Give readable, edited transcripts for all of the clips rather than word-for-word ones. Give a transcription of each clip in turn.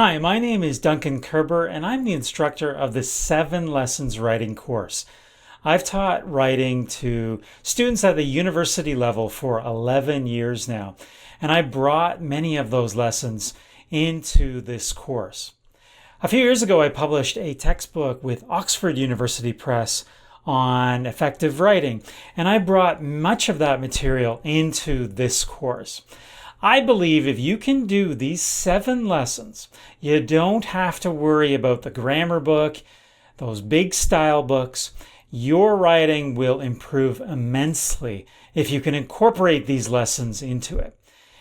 Hi, my name is Duncan Kerber, and I'm the instructor of the 7 Lessons Writing course. I've taught writing to students at the university level for 11 years now, and I brought many of those lessons into this course. A few years ago, I published a textbook with Oxford University Press on effective writing, and I brought much of that material into this course. I believe if you can do these 7 lessons, you don't have to worry about the grammar book, those big style books. Your writing will improve immensely if you can incorporate these lessons into it.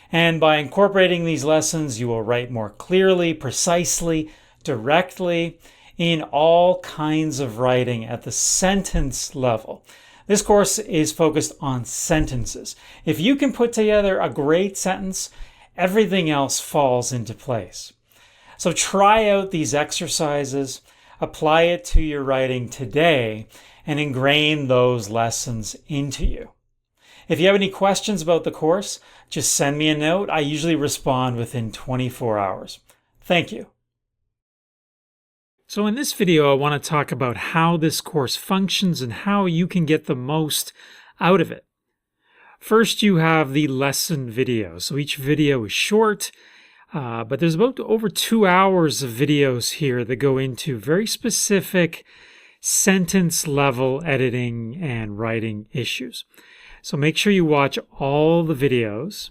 And by incorporating these lessons, you will write more clearly, precisely, directly, in all kinds of writing at the sentence level. This course is focused on sentences. If you can put together a great sentence, everything else falls into place. So try out these exercises, apply it to your writing today, and ingrain those lessons into you. If you have any questions about the course, just send me a note. I usually respond within 24 hours. Thank you. So in this video, I want to talk about how this course functions and how you can get the most out of it. First, you have the lesson video. So each video is short, but there's about over 2 hours of videos here that go into very specific sentence level editing and writing issues. So make sure you watch all the videos.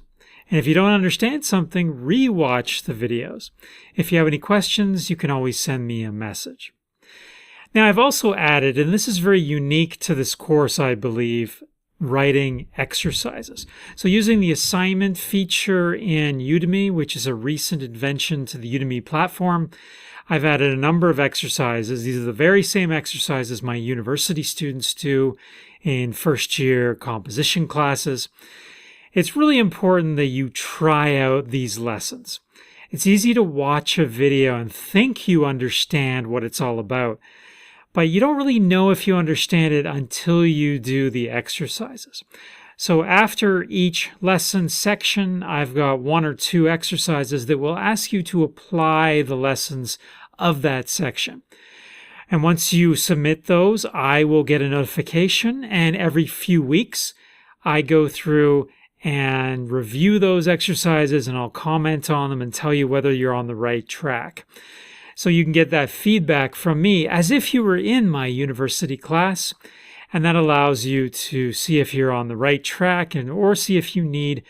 And if you don't understand something, re-watch the videos. If you have any questions, you can always send me a message. Now, I've also added, and this is very unique to this course, I believe, writing exercises. So using the assignment feature in Udemy, which is a recent invention to the Udemy platform, I've added a number of exercises. These are the very same exercises my university students do in first-year composition classes. It's really important that you try out these lessons. It's easy to watch a video and think you understand what it's all about, but you don't really know if you understand it until you do the exercises. So after each lesson section, I've got 1 or 2 exercises that will ask you to apply the lessons of that section. And once you submit those, I will get a notification, and every few weeks, I go through and review those exercises, and I'll comment on them and tell you whether you're on the right track. So you can get that feedback from me as if you were in my university class, and that allows you to see if you're on the right track or see if you need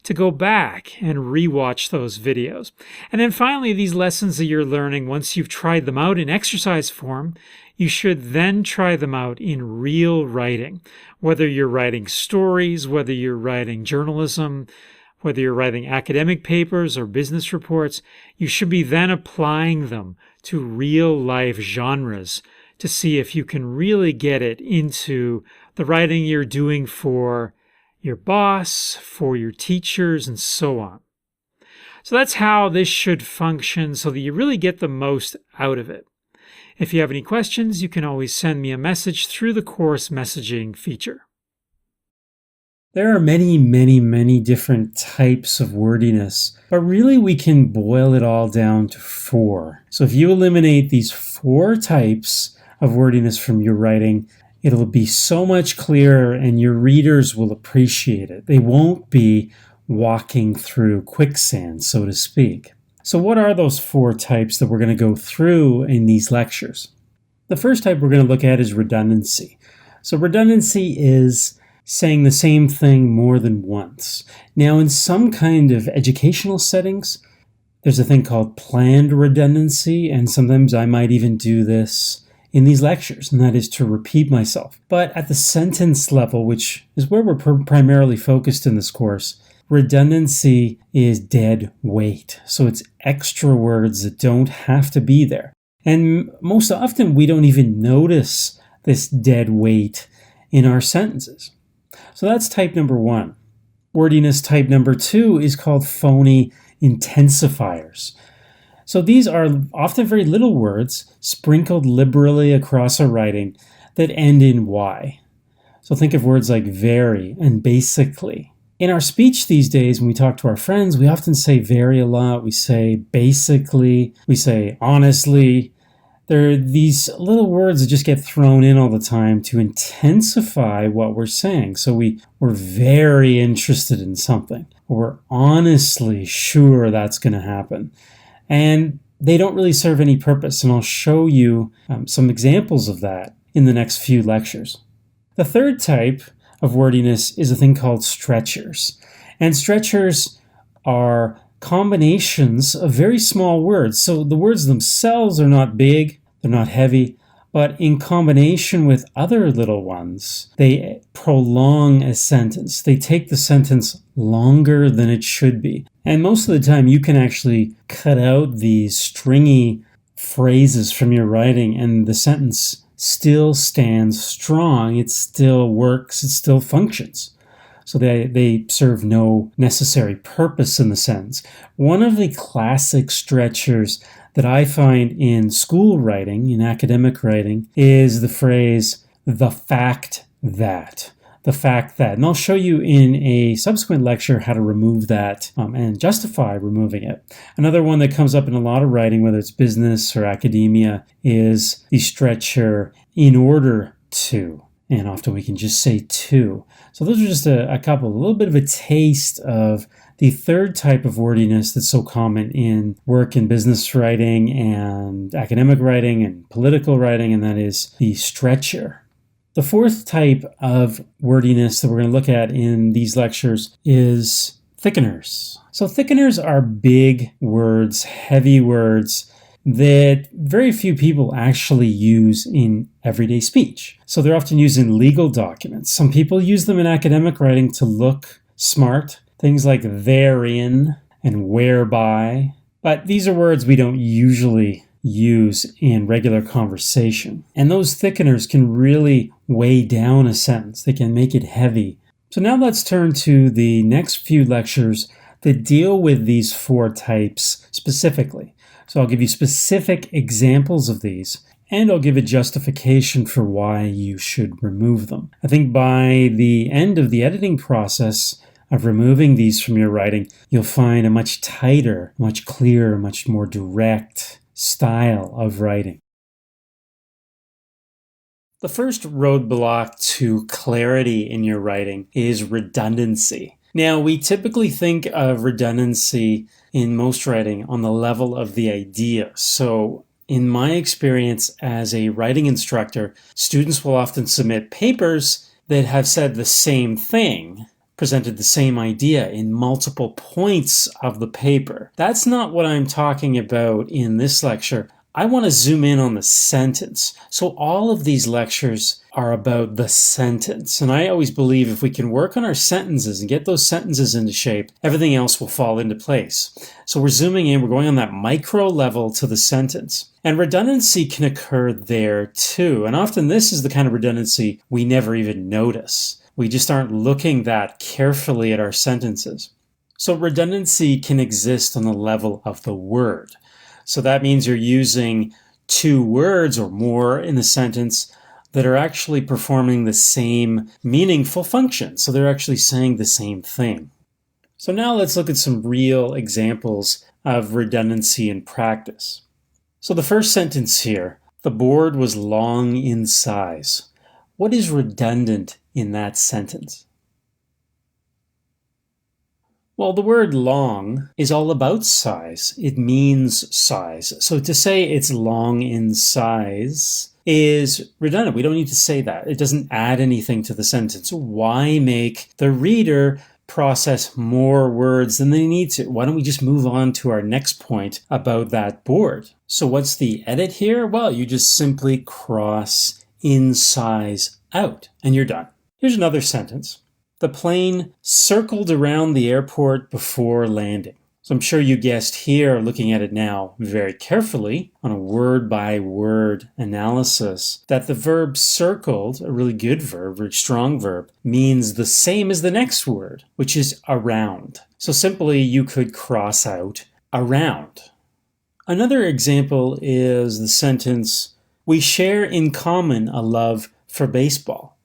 to go back and rewatch those videos. And then finally, these lessons that you're learning, once you've tried them out in exercise form, you should then try them out in real writing. Whether you're writing stories, whether you're writing journalism, whether you're writing academic papers or business reports, you should be then applying them to real life genres to see if you can really get it into the writing you're doing for your boss, for your teachers, and so on. So that's how this should function so that you really get the most out of it. If you have any questions, you can always send me a message through the course messaging feature. There are many different types of wordiness, but really we can boil it all down to 4. So if you eliminate these 4 types of wordiness from your writing, it'll be so much clearer and your readers will appreciate it. They won't be walking through quicksand, so to speak. So what are those 4 types that we're going to go through in these lectures? The first type we're going to look at is redundancy. So redundancy is saying the same thing more than once. Now, in some kind of educational settings, there's a thing called planned redundancy, and sometimes I might even do this in these lectures, and that is to repeat myself. But at the sentence level, which is where we're primarily focused in this course, redundancy is dead weight. So it's extra words that don't have to be there. And most often we don't even notice this dead weight in our sentences. So that's type number 1. Wordiness type number 2 is called phony intensifiers. So these are often very little words sprinkled liberally across a writing that end in Y. So think of words like very and basically. In our speech these days, when we talk to our friends, we often say very a lot. We say basically, we say honestly. There are these little words that just get thrown in all the time to intensify what we're saying. So we're very interested in something. We're honestly sure that's going to happen. And they don't really serve any purpose. And I'll show you some examples of that in the next few lectures. The third type of wordiness is a thing called stretchers. And stretchers are combinations of very small words. So the words themselves are not big, they're not heavy, but in combination with other little ones, they prolong a sentence. They take the sentence longer than it should be. And most of the time, you can actually cut out these stringy phrases from your writing, and the sentence still stands strong. It still works. It still functions. So they serve no necessary purpose in the sentence. One of the classic stretchers that I find in school writing, in academic writing, is the phrase, the fact that. The fact that. And I'll show you in a subsequent lecture how to remove that and justify removing it. Another one that comes up in a lot of writing, whether it's business or academia, is the stretcher in order to. And often we can just say to. So those are just a couple, a little bit of a taste of the third type of wordiness that's so common in work and business writing and academic writing and political writing, and that is the stretcher. The fourth type of wordiness that we're going to look at in these lectures is thickeners. So thickeners are big words, heavy words that very few people actually use in everyday speech. So they're often used in legal documents. Some people use them in academic writing to look smart, things like therein and whereby. But these are words we don't usually use in regular conversation. And those thickeners can really weigh down a sentence. They can make it heavy. So now let's turn to the next few lectures that deal with these four types specifically. So I'll give you specific examples of these, and I'll give a justification for why you should remove them. I think by the end of the editing process of removing these from your writing, you'll find a much tighter, much clearer, much more direct style of writing. The first roadblock to clarity in your writing is redundancy. Now, we typically think of redundancy in most writing on the level of the idea. So, in my experience as a writing instructor, students will often submit papers that have said the same thing, presented the same idea in multiple points of the paper. That's not what I'm talking about in this lecture. I want to zoom in on the sentence. So all of these lectures are about the sentence. And I always believe if we can work on our sentences and get those sentences into shape, everything else will fall into place. So we're zooming in, we're going on that micro level to the sentence. And redundancy can occur there too. And often this is the kind of redundancy we never even notice. We just aren't looking that carefully at our sentences. So redundancy can exist on the level of the word. So that means you're using two words or more in the sentence that are actually performing the same meaningful function. So they're actually saying the same thing. So now let's look at some real examples of redundancy in practice. So the first sentence here, the board was long in size. What is redundant in that sentence? Well, the word long is all about size. It means size. So to say it's long in size is redundant. We don't need to say that. It doesn't add anything to the sentence. Why make the reader process more words than they need to? Why don't we just move on to our next point about that board? So what's the edit here? Well, you just simply cross in size out and you're done. Here's another sentence. The plane circled around the airport before landing. So I'm sure you guessed here, looking at it now very carefully on a word-by-word analysis, that the verb circled, a really good verb, very strong verb, means the same as the next word, which is around. So simply you could cross out around. Another example is the sentence, we share in common a love for baseball.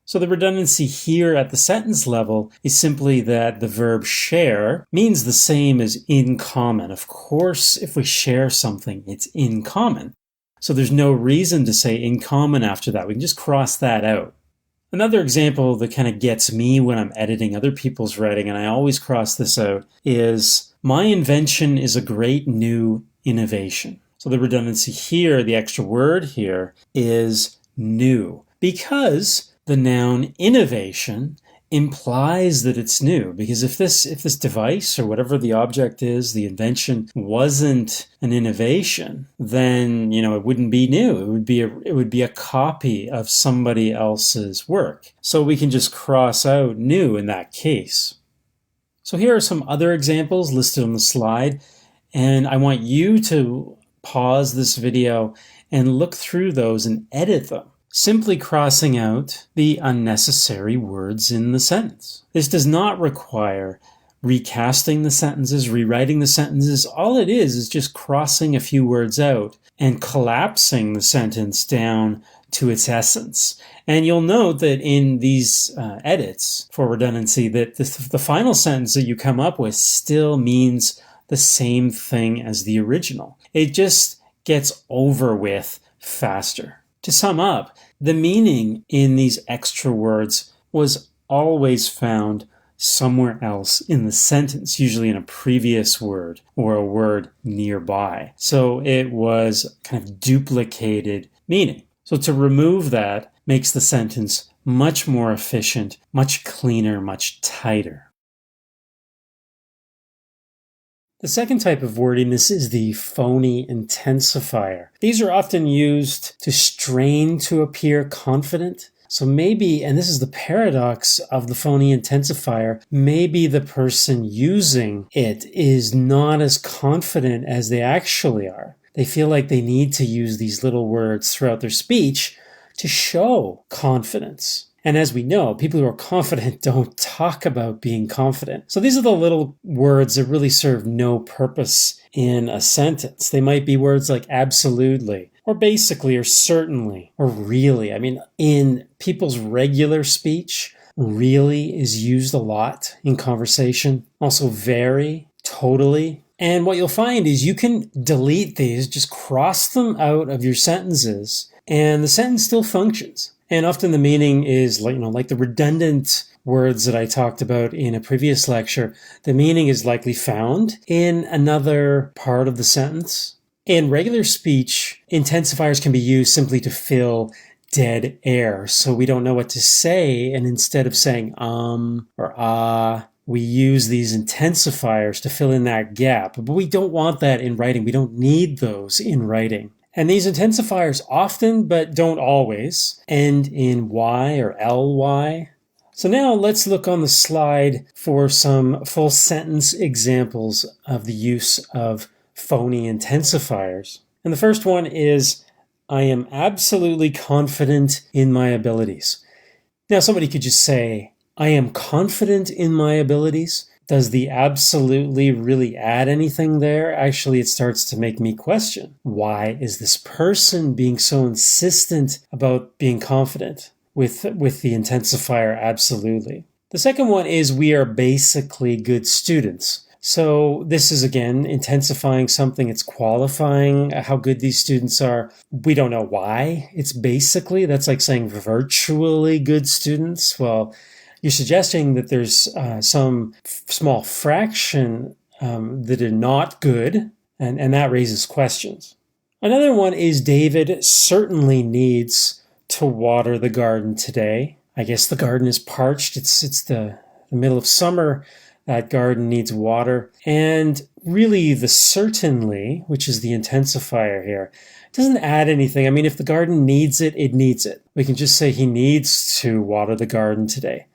So the redundancy here at the sentence level is simply that the verb share means the same as in common. Of course, if we share something, it's in common. So there's no reason to say in common after that. We can just cross that out. Another example that kind of gets me when I'm editing other people's writing, and I always cross this out, is my invention is a great new innovation. So the redundancy here, the extra word here, is new, because the noun innovation implies that it's new. Because if this device or whatever the object is, the invention, wasn't an innovation, then it wouldn't be new. It would be a copy of somebody else's work. So we can just cross out new in that case. So here are some other examples listed on the slide, and I want you to pause this video and look through those and edit them, simply crossing out the unnecessary words in the sentence. This does not require recasting the sentences, rewriting the sentences. All it is just crossing a few words out and collapsing the sentence down to its essence. And you'll note that in these edits for redundancy that the final sentence that you come up with still means the same thing as the original. It just gets over with faster. To sum up, the meaning in these extra words was always found somewhere else in the sentence, usually in a previous word or a word nearby. So it was kind of duplicated meaning. So to remove that makes the sentence much more efficient, much cleaner, much tighter. The second type of wordiness is the phony intensifier. These are often used to strain to appear confident. So maybe, and this is the paradox of the phony intensifier, maybe the person using it is not as confident as they actually are. They feel like they need to use these little words throughout their speech to show confidence. And as we know, people who are confident don't talk about being confident. So these are the little words that really serve no purpose in a sentence. They might be words like absolutely, or basically, or certainly, or really. I mean, in people's regular speech, really is used a lot in conversation. Also very, totally. And what you'll find is you can delete these, just cross them out of your sentences, and the sentence still functions. And often the meaning is like the redundant words that I talked about in a previous lecture. The meaning is likely found in another part of the sentence. In regular speech, intensifiers can be used simply to fill dead air. So we don't know what to say, and instead of saying or ah, we use these intensifiers to fill in that gap. But we don't want that in writing. We don't need those in writing. And these intensifiers often, but don't always, end in Y or ly. So now let's look on the slide for some full sentence examples of the use of phony intensifiers. And the first one is, I am absolutely confident in my abilities. Now somebody could just say, I am confident in my abilities. Does the absolutely really add anything there? Actually, it starts to make me question, why is this person being so insistent about being confident with the intensifier absolutely? The second one is, we are basically good students. So this is, again, intensifying something. It's qualifying how good these students are. We don't know why. It's basically, that's like saying virtually good students. Well, you're suggesting that there's some small fraction that are not good, and that raises questions. Another one is, David certainly needs to water the garden today. I guess the garden is parched. It's the middle of summer. That garden needs water. And really the certainly, which is the intensifier here, doesn't add anything. I mean, if the garden needs it, it needs it. We can just say he needs to water the garden today.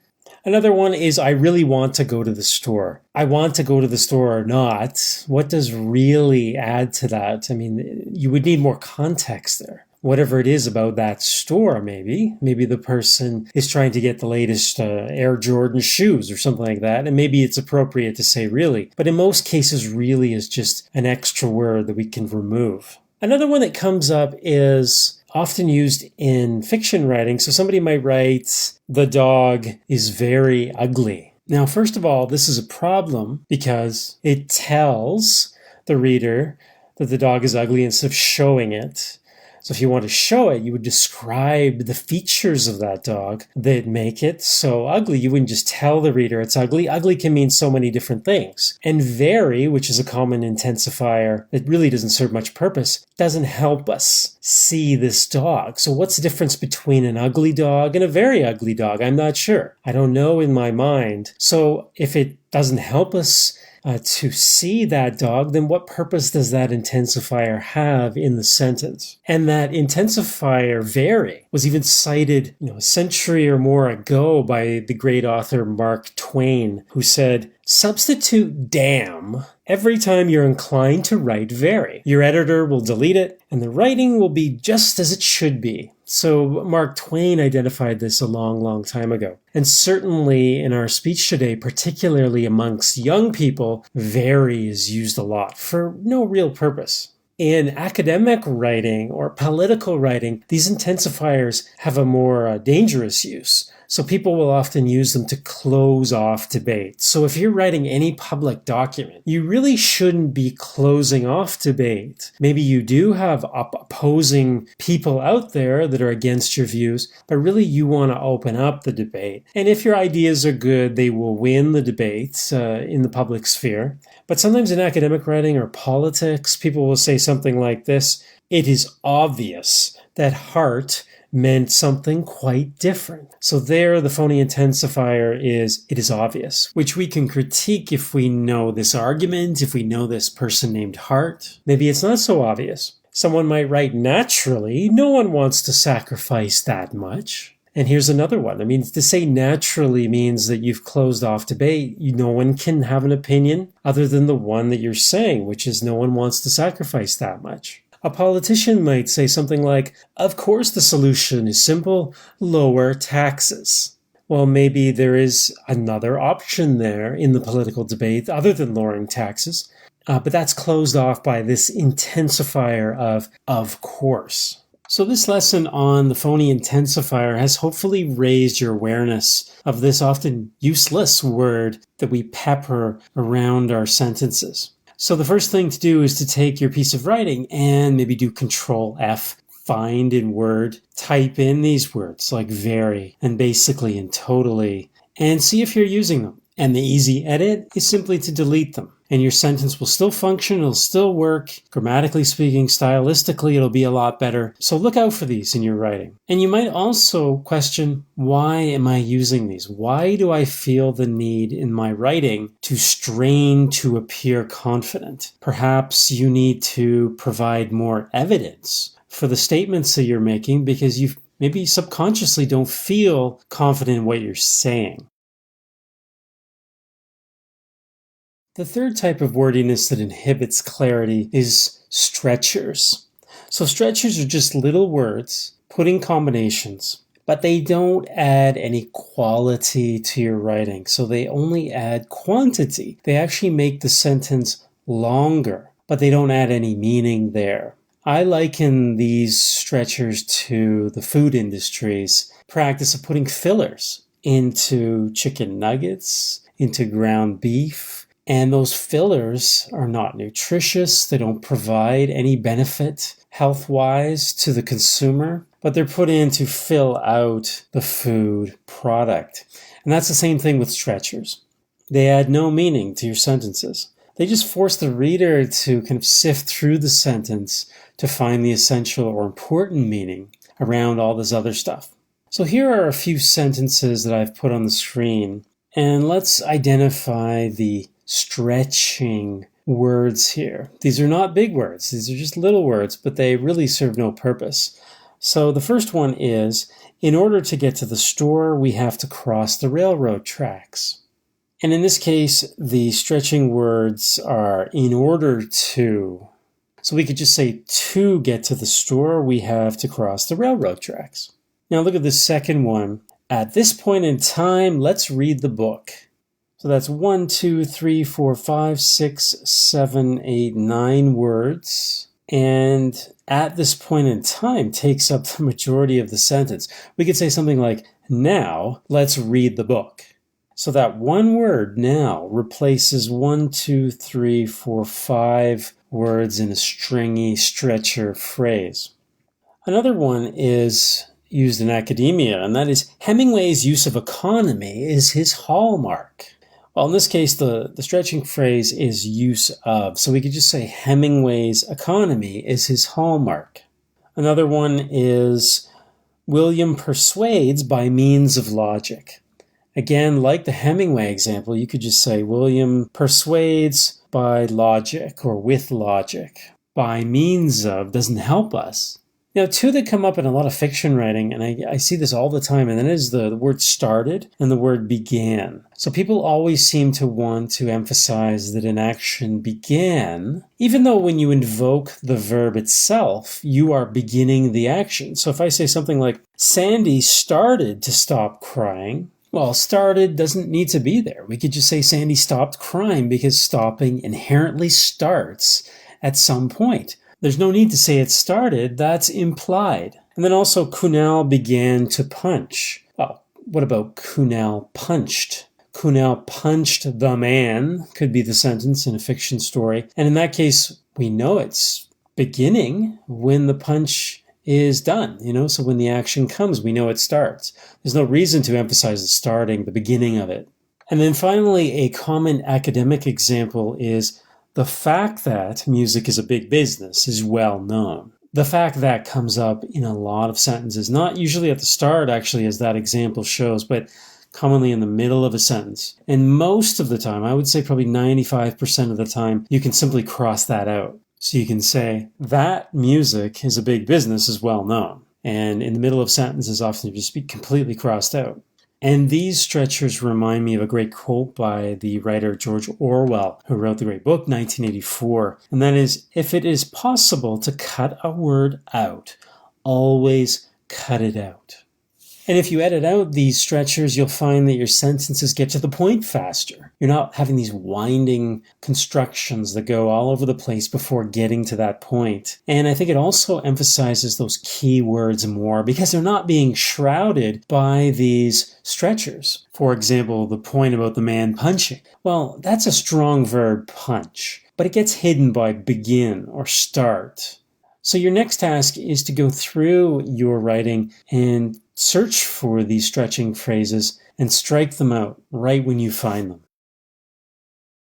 Another one is, I really want to go to the store. I want to go to the store or not. What does really add to that? I mean, you would need more context there. Whatever it is about that store, maybe. Maybe the person is trying to get the latest Air Jordan shoes or something like that. And maybe it's appropriate to say really. But in most cases, really is just an extra word that we can remove. Another one that comes up is, often used in fiction writing. So somebody might write, "The dog is very ugly." Now, first of all, this is a problem because it tells the reader that the dog is ugly instead of showing it. So if you want to show it, you would describe the features of that dog that make it so ugly. You wouldn't just tell the reader it's ugly. Ugly can mean so many different things. And very, which is a common intensifier that really doesn't serve much purpose, doesn't help us see this dog. So what's the difference between an ugly dog and a very ugly dog? I'm not sure. I don't know in my mind. So if it doesn't help us to see that dog, then what purpose does that intensifier have in the sentence? And that intensifier very was even cited, a century or more ago by the great author Mark Twain, who said, "Substitute damn every time you're inclined to write very. Your editor will delete it, and the writing will be just as it should be." So Mark Twain identified this a long, long time ago. And certainly in our speech today, particularly amongst young people, very is used a lot for no real purpose. In academic writing or political writing, these intensifiers have a more dangerous use. So people will often use them to close off debate. So if you're writing any public document, you really shouldn't be closing off debate. Maybe you do have opposing people out there that are against your views, but really you want to open up the debate. And if your ideas are good, they will win the debate in the public sphere. But sometimes in academic writing or politics, people will say something like this: "It is obvious that heart meant something quite different." So there, the phony intensifier is "it is obvious," which we can critique if we know this argument, if we know this person named Hart. Maybe it's not so obvious. Someone might write, "Naturally, no one wants to sacrifice that much." And here's another one. To say naturally means that you've closed off debate. No one can have an opinion other than the one that you're saying, which is no one wants to sacrifice that much. A politician might say something like, "Of course the solution is simple: lower taxes." Well, maybe there is another option there in the political debate other than lowering taxes, but that's closed off by this intensifier of course. So this lesson on the phony intensifier has hopefully raised your awareness of this often useless word that we pepper around our sentences. So the first thing to do is to take your piece of writing and maybe do Control F, find in Word, type in these words like very and basically and totally, and see if you're using them. And the easy edit is simply to delete them. And your sentence will still function, it'll still work. Grammatically speaking, stylistically, it'll be a lot better. So look out for these in your writing. And you might also question, why am I using these? Why do I feel the need in my writing to strain to appear confident? Perhaps you need to provide more evidence for the statements that you're making because you maybe subconsciously don't feel confident in what you're saying. The third type of wordiness that inhibits clarity is stretchers. So stretchers are just little words put in combinations, but they don't add any quality to your writing. So they only add quantity. They actually make the sentence longer, but they don't add any meaning there. I liken these stretchers to the food industry's practice of putting fillers into chicken nuggets, into ground beef. And those fillers are not nutritious. They don't provide any benefit health-wise to the consumer, but they're put in to fill out the food product. And that's the same thing with stretchers. They add no meaning to your sentences. They just force the reader to kind of sift through the sentence to find the essential or important meaning around all this other stuff. So here are a few sentences that I've put on the screen, and let's identify the stretching words here. These are not big words. These are just little words, but they really serve no purpose. So the first one is, in order to get to the store, we have to cross the railroad tracks. And in this case, the stretching words are in order to. So we could just say, to get to the store, we have to cross the railroad tracks. Now look at the second one. At this point in time, let's read the book. So that's 1, 2, 3, 4, 5, 6, 7, 8, 9 words. and at this point in time takes up the majority of the sentence. We could say something like, now let's read the book. So that one word, now, replaces 1, 2, 3, 4, 5 words in a stringy stretcher phrase. Another one is used in academia, and that is Hemingway's use of economy is his hallmark. Well, in this case, the stretching phrase is use of, so we could just say Hemingway's economy is his hallmark. Another one is William persuades by means of logic. Again, like the Hemingway example, you could just say William persuades by logic or with logic. By means of doesn't help us. Now, two that come up in a lot of fiction writing, and I see this all the time, and that is the word started and the word began. So people always seem to want to emphasize that an action began, even though when you invoke the verb itself, you are beginning the action. So if I say something like, Sandy started to stop crying, well, started doesn't need to be there. We could just say Sandy stopped crying because stopping inherently starts at some point. There's no need to say it started, that's implied. And then also Kunal began to punch. Well, what about Kunal punched? Kunal punched the man could be the sentence in a fiction story. And in that case, we know it's beginning when the punch is done, so when the action comes, we know it starts. There's no reason to emphasize the starting, the beginning of it. And then finally, a common academic example is the fact that music is a big business is well known. The fact that comes up in a lot of sentences, not usually at the start, actually, as that example shows, but commonly in the middle of a sentence. And most of the time, I would say probably 95% of the time, you can simply cross that out. So you can say, that music is a big business is well known. And in the middle of sentences, often just be completely crossed out. And these stretchers remind me of a great quote by the writer George Orwell, who wrote the great book 1984. And that is, if it is possible to cut a word out, always cut it out. And if you edit out these stretchers, you'll find that your sentences get to the point faster. You're not having these winding constructions that go all over the place before getting to that point. And I think it also emphasizes those key words more because they're not being shrouded by these stretchers. For example, the point about the man punching. Well, that's a strong verb, punch, but it gets hidden by begin or start. So your next task is to go through your writing and search for these stretching phrases and strike them out right when you find them.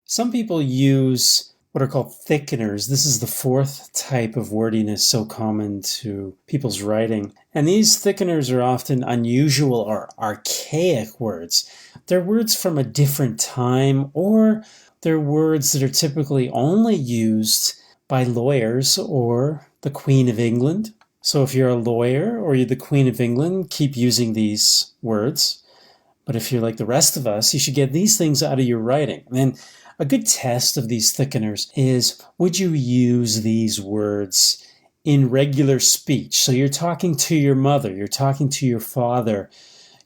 Some people use what are called thickeners. This is the fourth type of wordiness so common to people's writing. And these thickeners are often unusual or archaic words. They're words from a different time, or they're words that are typically only used by lawyers or the Queen of England. So if you're a lawyer or you're the Queen of England, keep using these words. But if you're like the rest of us, you should get these things out of your writing. And a good test of these thickeners is, would you use these words in regular speech? So you're talking to your mother, you're talking to your father,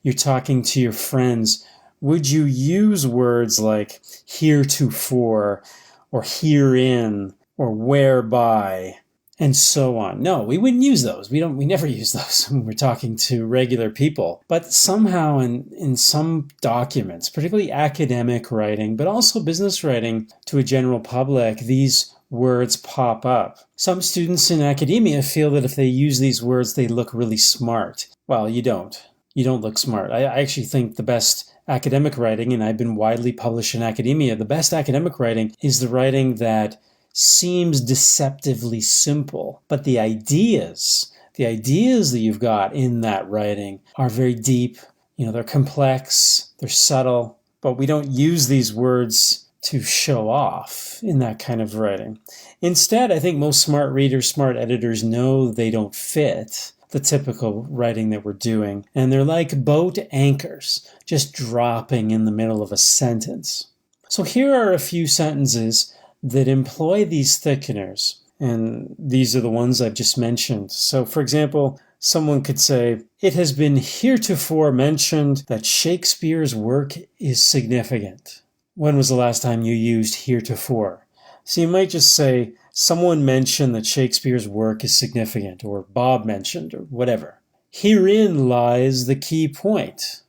you're talking to your friends. Would you use words like heretofore or herein or whereby and so on? No, we wouldn't use those. We never use those when we're talking to regular people. But somehow in some documents, particularly academic writing, but also business writing to a general public, these words pop up. Some students in academia feel that if they use these words, they look really smart. Well, you don't. You don't look smart. I actually think the best academic writing, and I've been widely published in academia, the best academic writing is the writing that seems deceptively simple, but the ideas that you've got in that writing are very deep. They're complex, they're subtle, but we don't use these words to show off in that kind of writing. Instead, I think most smart readers, smart editors know they don't fit the typical writing that we're doing, and they're like boat anchors, just dropping in the middle of a sentence. So here are a few sentences that employ these thickeners, and these are the ones I've just mentioned. So, for example, someone could say, it has been heretofore mentioned that Shakespeare's work is significant. When was the last time you used heretofore? So you might just say, someone mentioned that Shakespeare's work is significant, or Bob mentioned, or whatever. Herein lies the key point.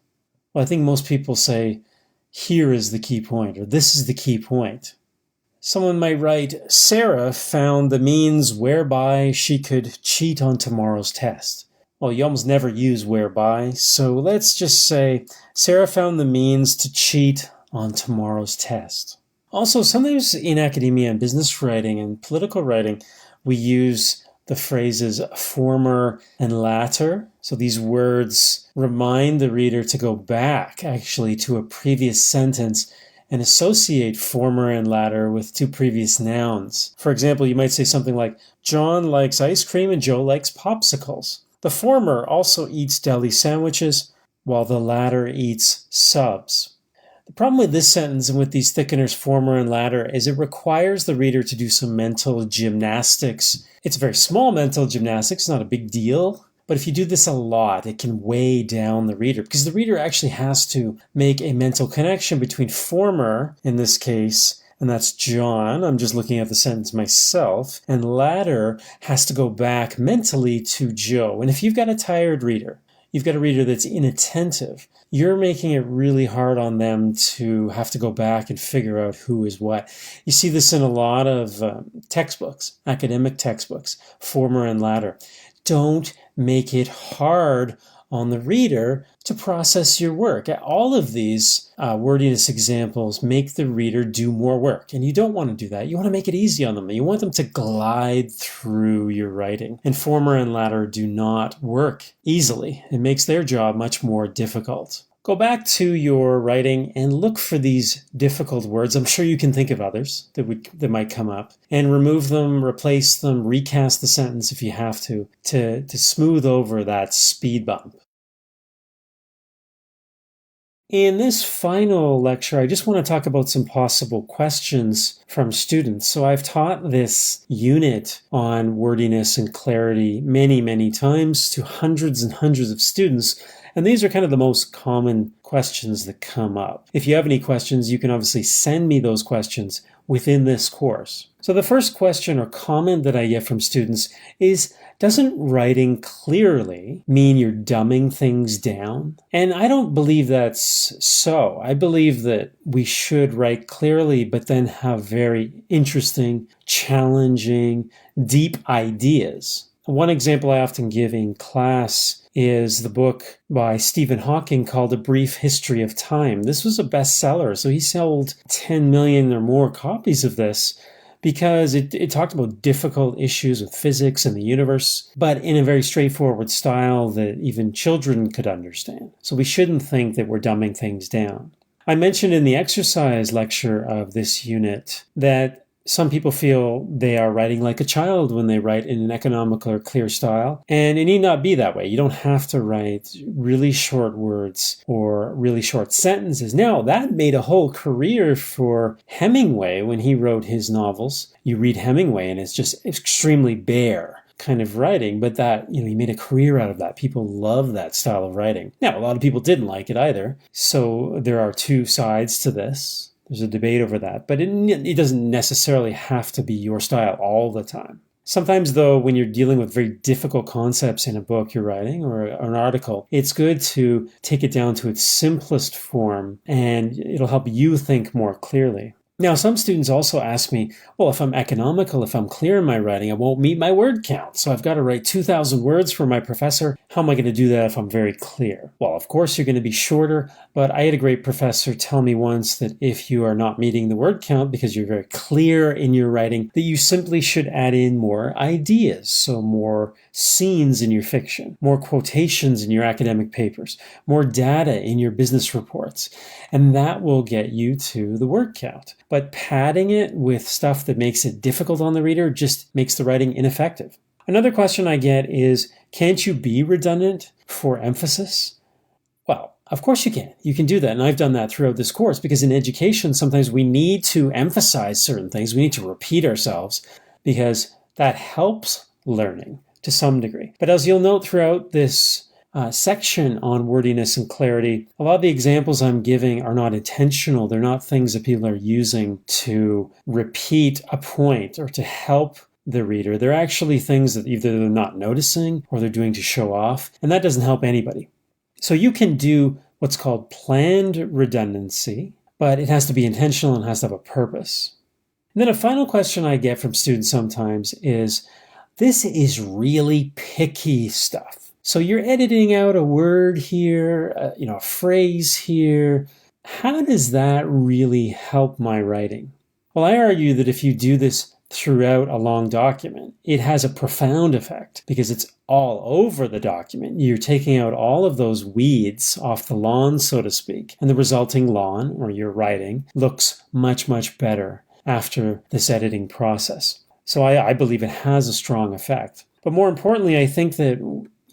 Well, I think most people say, here is the key point, or this is the key point. Someone might write, Sarah found the means whereby she could cheat on tomorrow's test. Well, you almost never use whereby, so let's just say, Sarah found the means to cheat on tomorrow's test. Also, sometimes in academia and business writing and political writing, we use the phrases former and latter. So these words remind the reader to go back, actually, to a previous sentence and associate former and latter with two previous nouns. For example, you might say something like, John likes ice cream and Joe likes popsicles. The former also eats deli sandwiches, while the latter eats subs. The problem with this sentence and with these thickeners, former and latter, is it requires the reader to do some mental gymnastics. It's very small mental gymnastics, not a big deal. But if you do this a lot, it can weigh down the reader because the reader actually has to make a mental connection between former, in this case, and that's John. I'm just looking at the sentence myself. And latter has to go back mentally to Joe. And if you've got a tired reader, you've got a reader that's inattentive, you're making it really hard on them to have to go back and figure out who is what. You see this in a lot of textbooks, academic textbooks, former and latter. Don't make it hard on the reader to process your work. All of these wordiness examples make the reader do more work, and you don't want to do that. You want to make it easy on them. You want them to glide through your writing. And former and latter do not work easily. It makes their job much more difficult. Go back to your writing and look for these difficult words. I'm sure you can think of others that might come up, and remove them, replace them, recast the sentence if you have to smooth over that speed bump. In this final lecture, I just want to talk about some possible questions from students. So I've taught this unit on wordiness and clarity many, many times to hundreds and hundreds of students. And these are kind of the most common questions that come up. If you have any questions, you can obviously send me those questions within this course. So the first question or comment that I get from students is, doesn't writing clearly mean you're dumbing things down? And I don't believe that's so. I believe that we should write clearly, but then have very interesting, challenging, deep ideas. One example I often give in class is the book by Stephen Hawking called A Brief History of Time. This was a bestseller, so he sold 10 million or more copies of this because it talked about difficult issues with physics and the universe, but in a very straightforward style that even children could understand. So we shouldn't think that we're dumbing things down. I mentioned in the exercise lecture of this unit that some people feel they are writing like a child when they write in an economical or clear style, and it need not be that way. You don't have to write really short words or really short sentences. Now, that made a whole career for Hemingway when he wrote his novels. You read Hemingway and it's just extremely bare kind of writing, but that, he made a career out of that. People love that style of writing. Now, a lot of people didn't like it either. So there are two sides to this. There's a debate over that, but it doesn't necessarily have to be your style all the time. Sometimes, though, when you're dealing with very difficult concepts in a book you're writing or an article, it's good to take it down to its simplest form, and it'll help you think more clearly. Now, some students also ask me, well, if I'm economical, if I'm clear in my writing, I won't meet my word count. So I've got to write 2,000 words for my professor. How am I going to do that if I'm very clear? Well, of course, you're going to be shorter, but I had a great professor tell me once that if you are not meeting the word count because you're very clear in your writing, that you simply should add in more ideas. So more scenes in your fiction, more quotations in your academic papers, more data in your business reports, and that will get you to the word count. But padding it with stuff that makes it difficult on the reader just makes the writing ineffective. Another question I get is, can't you be redundant for emphasis? Well, of course you can. You can do that, and I've done that throughout this course, because in education, sometimes we need to emphasize certain things. We need to repeat ourselves, because that helps learning to some degree. But as you'll note throughout this section on wordiness and clarity, a lot of the examples I'm giving are not intentional. They're not things that people are using to repeat a point or to help the reader. They're actually things that either they're not noticing or they're doing to show off, and that doesn't help anybody. So you can do what's called planned redundancy, but it has to be intentional and has to have a purpose. And then a final question I get from students sometimes is, this is really picky stuff. So you're editing out a word here, a phrase here. How does that really help my writing? Well, I argue that if you do this throughout a long document, it has a profound effect because it's all over the document. You're taking out all of those weeds off the lawn, so to speak, and the resulting lawn, or your writing, looks much, much better after this editing process. So I believe it has a strong effect. But more importantly, I think that,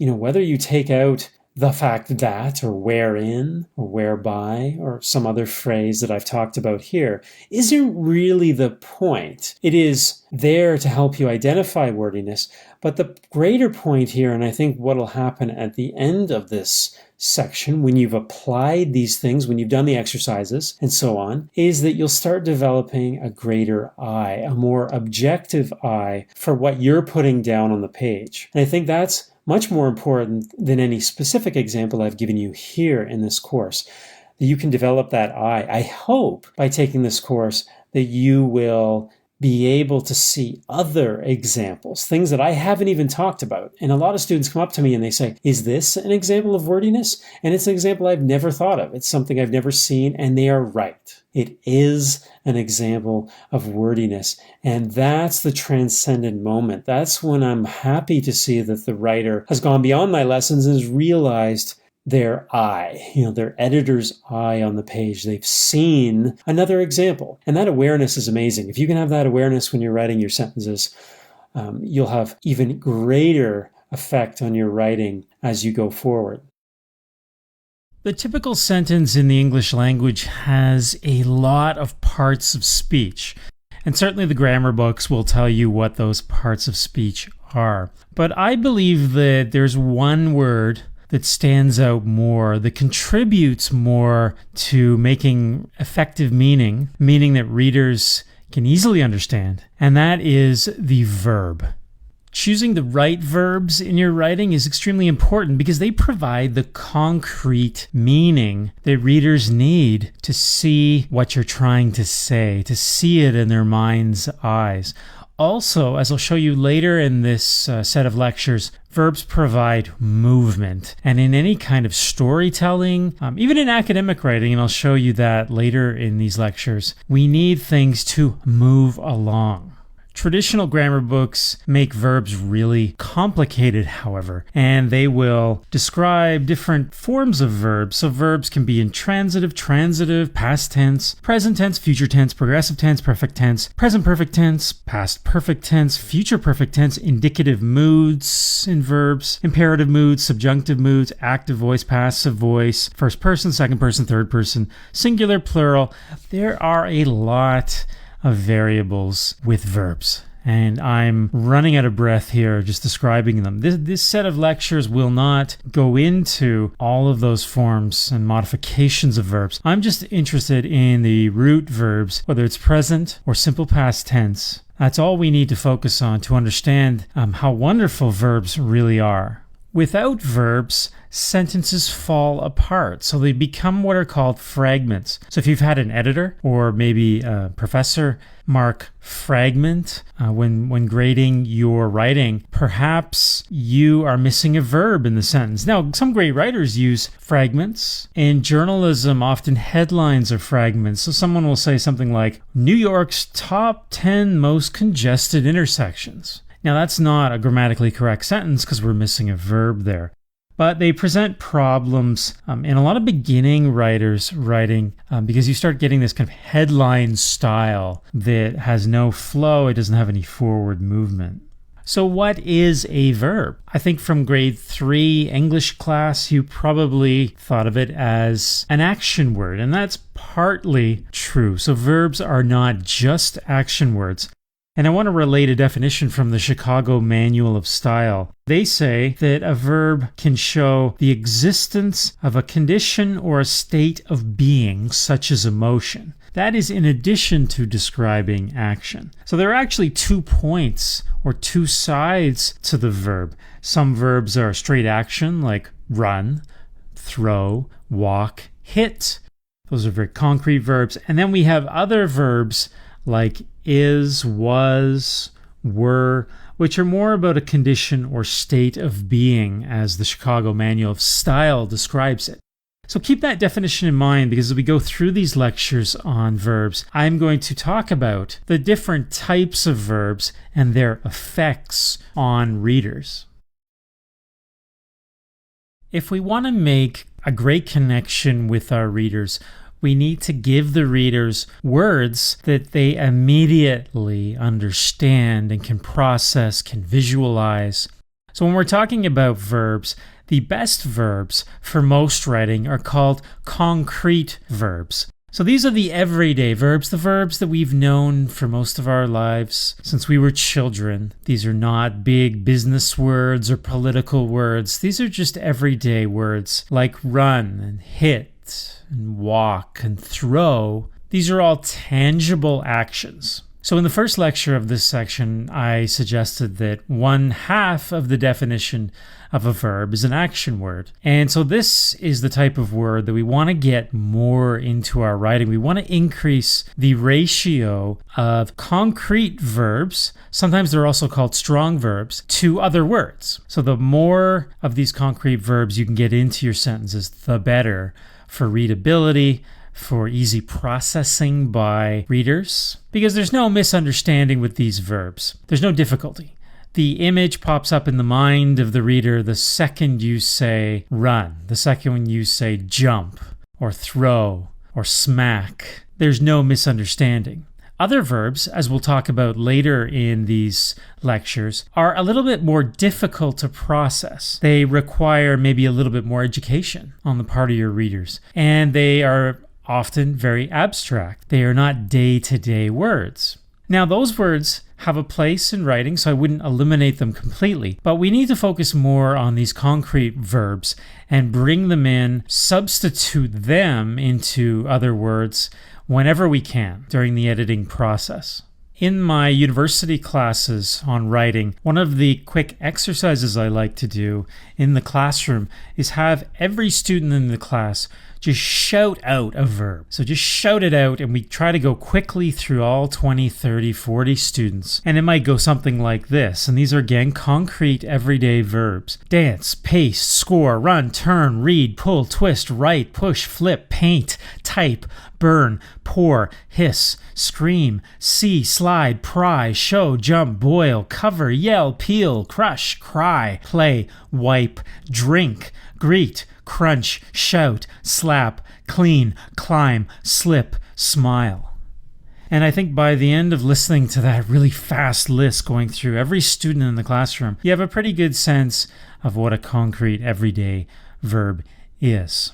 whether you take out the fact that, or wherein, or whereby, or some other phrase that I've talked about here, isn't really the point. It is there to help you identify wordiness, but the greater point here, and I think what will happen at the end of this section, when you've applied these things, when you've done the exercises and so on, is that you'll start developing a greater eye, a more objective eye for what you're putting down on the page. And I think that's much more important than any specific example I've given you here in this course. That you can develop that eye. I hope by taking this course that you will be able to see other examples, things that I haven't even talked about. And a lot of students come up to me and they say, is this an example of wordiness? And it's an example I've never thought of. It's something I've never seen, and they are right. It is an example of wordiness. And that's the transcendent moment. That's when I'm happy to see that the writer has gone beyond my lessons and has realized their eye, their editor's eye on the page. They've seen another example. And that awareness is amazing. If you can have that awareness when you're writing your sentences, you'll have even greater effect on your writing as you go forward. The typical sentence in the English language has a lot of parts of speech. And certainly the grammar books will tell you what those parts of speech are. But I believe that there's one word that stands out more, that contributes more to making effective meaning that readers can easily understand, and that is the verb. Choosing the right verbs in your writing is extremely important because they provide the concrete meaning that readers need to see what you're trying to say, to see it in their mind's eyes. Also, as I'll show you later in this set of lectures, verbs provide movement. And in any kind of storytelling, even in academic writing, and I'll show you that later in these lectures, we need things to move along. Traditional grammar books make verbs really complicated, however, and they will describe different forms of verbs. So verbs can be intransitive, transitive, past tense, present tense, future tense, progressive tense, perfect tense, present perfect tense, past perfect tense, future perfect tense, indicative moods in verbs, imperative moods, subjunctive moods, active voice, passive voice, first person, second person, third person, singular, plural. There are a lot of variables with verbs, and I'm running out of breath here just describing them. This set of lectures will not go into all of those forms and modifications of verbs. I'm just interested in the root verbs, whether it's present or simple past tense. That's all we need to focus on to understand how wonderful verbs really are. Without verbs, sentences fall apart, so they become what are called fragments. So if you've had an editor or maybe a professor mark fragment when grading your writing, perhaps you are missing a verb in the sentence. Now, some great writers use fragments. In journalism, often headlines are fragments. So someone will say something like, New York's top 10 most congested intersections. Now, that's not a grammatically correct sentence because we're missing a verb there. But they present problems in a lot of beginning writers' writing because you start getting this kind of headline style that has no flow. It doesn't have any forward movement. So what is a verb? I think from grade 3 English class, you probably thought of it as an action word, and that's partly true. So verbs are not just action words. And I want to relate a definition from the Chicago Manual of Style. They say that a verb can show the existence of a condition or a state of being, such as emotion. That is in addition to describing action. So there are actually 2 points or 2 sides to the verb. Some verbs are straight action, like run, throw, walk, hit. Those are very concrete verbs. And then we have other verbs like is, was, were, which are more about a condition or state of being, as the Chicago Manual of Style describes it. So keep that definition in mind, because as we go through these lectures on verbs, I'm going to talk about the different types of verbs and their effects on readers. If we want to make a great connection with our readers, we need to give the readers words that they immediately understand and can process, can visualize. So when we're talking about verbs, the best verbs for most writing are called concrete verbs. So these are the everyday verbs, the verbs that we've known for most of our lives since we were children. These are not big business words or political words. These are just everyday words like run and hit and walk and throw. These are all tangible actions. So in the first lecture of this section, I suggested that 1/2 of the definition of a verb is an action word. And so this is the type of word that we want to get more into our writing. We want to increase the ratio of concrete verbs, sometimes they're also called strong verbs, to other words. So the more of these concrete verbs you can get into your sentences, the better for readability, for easy processing by readers, because there's no misunderstanding with these verbs. There's no difficulty. The image pops up in the mind of the reader the second you say run, the second when you say jump or throw or smack. There's no misunderstanding. Other verbs, as we'll talk about later in these lectures, are a little bit more difficult to process. They require maybe a little bit more education on the part of your readers, and they are often very abstract. They are not day-to-day words. Now, those words have a place in writing, so I wouldn't eliminate them completely, but we need to focus more on these concrete verbs and bring them in, substitute them into other words whenever we can during the editing process. In my university classes on writing, one of the quick exercises I like to do in the classroom is have every student in the class just shout out a verb. So just shout it out, and we try to go quickly through all 20, 30, 40 students. And it might go something like this. And these are, again, concrete everyday verbs. Dance, pace, score, run, turn, read, pull, twist, write, push, flip, paint, type, burn, pour, hiss, scream, see, slide, pry, show, jump, boil, cover, yell, peel, crush, cry, play, wipe, drink, greet, crunch, shout, slap, clean, climb, slip, smile. And I think by the end of listening to that really fast list going through every student in the classroom, you have a pretty good sense of what a concrete everyday verb is.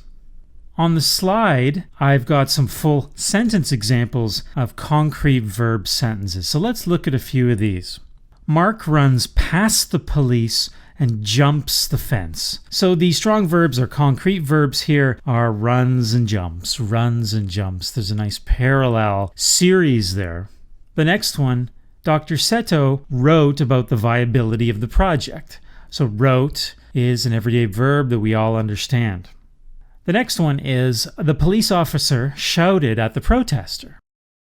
On the slide, I've got some full sentence examples of concrete verb sentences. So let's look at a few of these. Mark runs past the police and jumps the fence. So the strong verbs or concrete verbs here are runs and jumps, runs and jumps. There's a nice parallel series there. The next one, Dr. Seto wrote about the viability of the project. So wrote is an everyday verb that we all understand. The next one is the police officer shouted at the protester.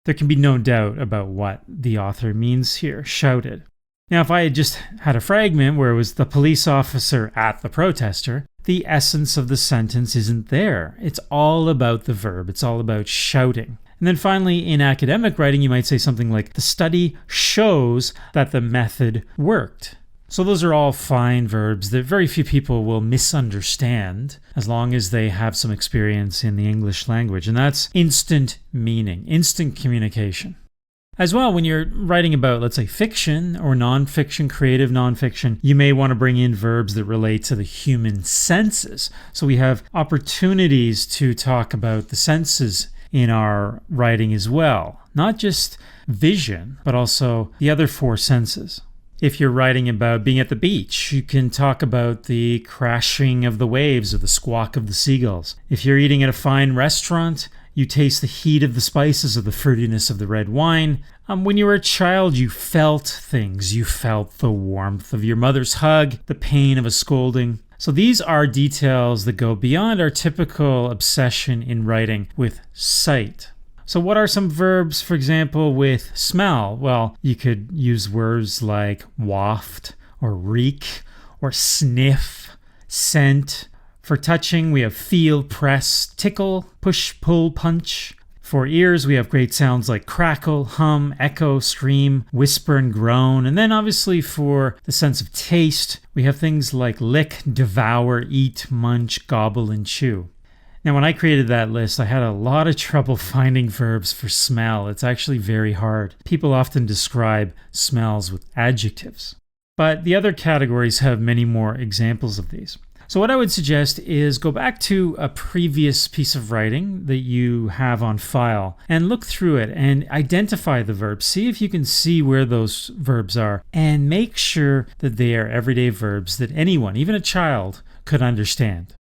There can be no doubt about what the author means here, shouted. Now, if I had just had a fragment where it was the police officer at the protester, the essence of the sentence isn't there. It's all about the verb. It's all about shouting. And then finally, in academic writing, you might say something like, the study shows that the method worked. So those are all fine verbs that very few people will misunderstand as long as they have some experience in the English language. And that's instant meaning, instant communication. As well, when you're writing about, let's say, fiction or nonfiction, creative nonfiction, you may want to bring in verbs that relate to the human senses. So we have opportunities to talk about the senses in our writing as well. Not just vision, but also the other four senses. If you're writing about being at the beach, you can talk about the crashing of the waves or the squawk of the seagulls. If you're eating at a fine restaurant, you taste the heat of the spices or the fruitiness of the red wine. When you were a child, you felt things. You felt the warmth of your mother's hug, the pain of a scolding. So these are details that go beyond our typical obsession in writing with sight. So what are some verbs, for example, with smell? Well, you could use words like waft or reek or sniff, scent. For touching, we have feel, press, tickle, push, pull, punch. For ears, we have great sounds like crackle, hum, echo, scream, whisper, and groan. And then obviously for the sense of taste, we have things like lick, devour, eat, munch, gobble, and chew. Now, when I created that list, I had a lot of trouble finding verbs for smell. It's actually very hard. People often describe smells with adjectives. But the other categories have many more examples of these. So what I would suggest is go back to a previous piece of writing that you have on file and look through it and identify the verbs. See if you can see where those verbs are and make sure that they are everyday verbs that anyone, even a child, could understand.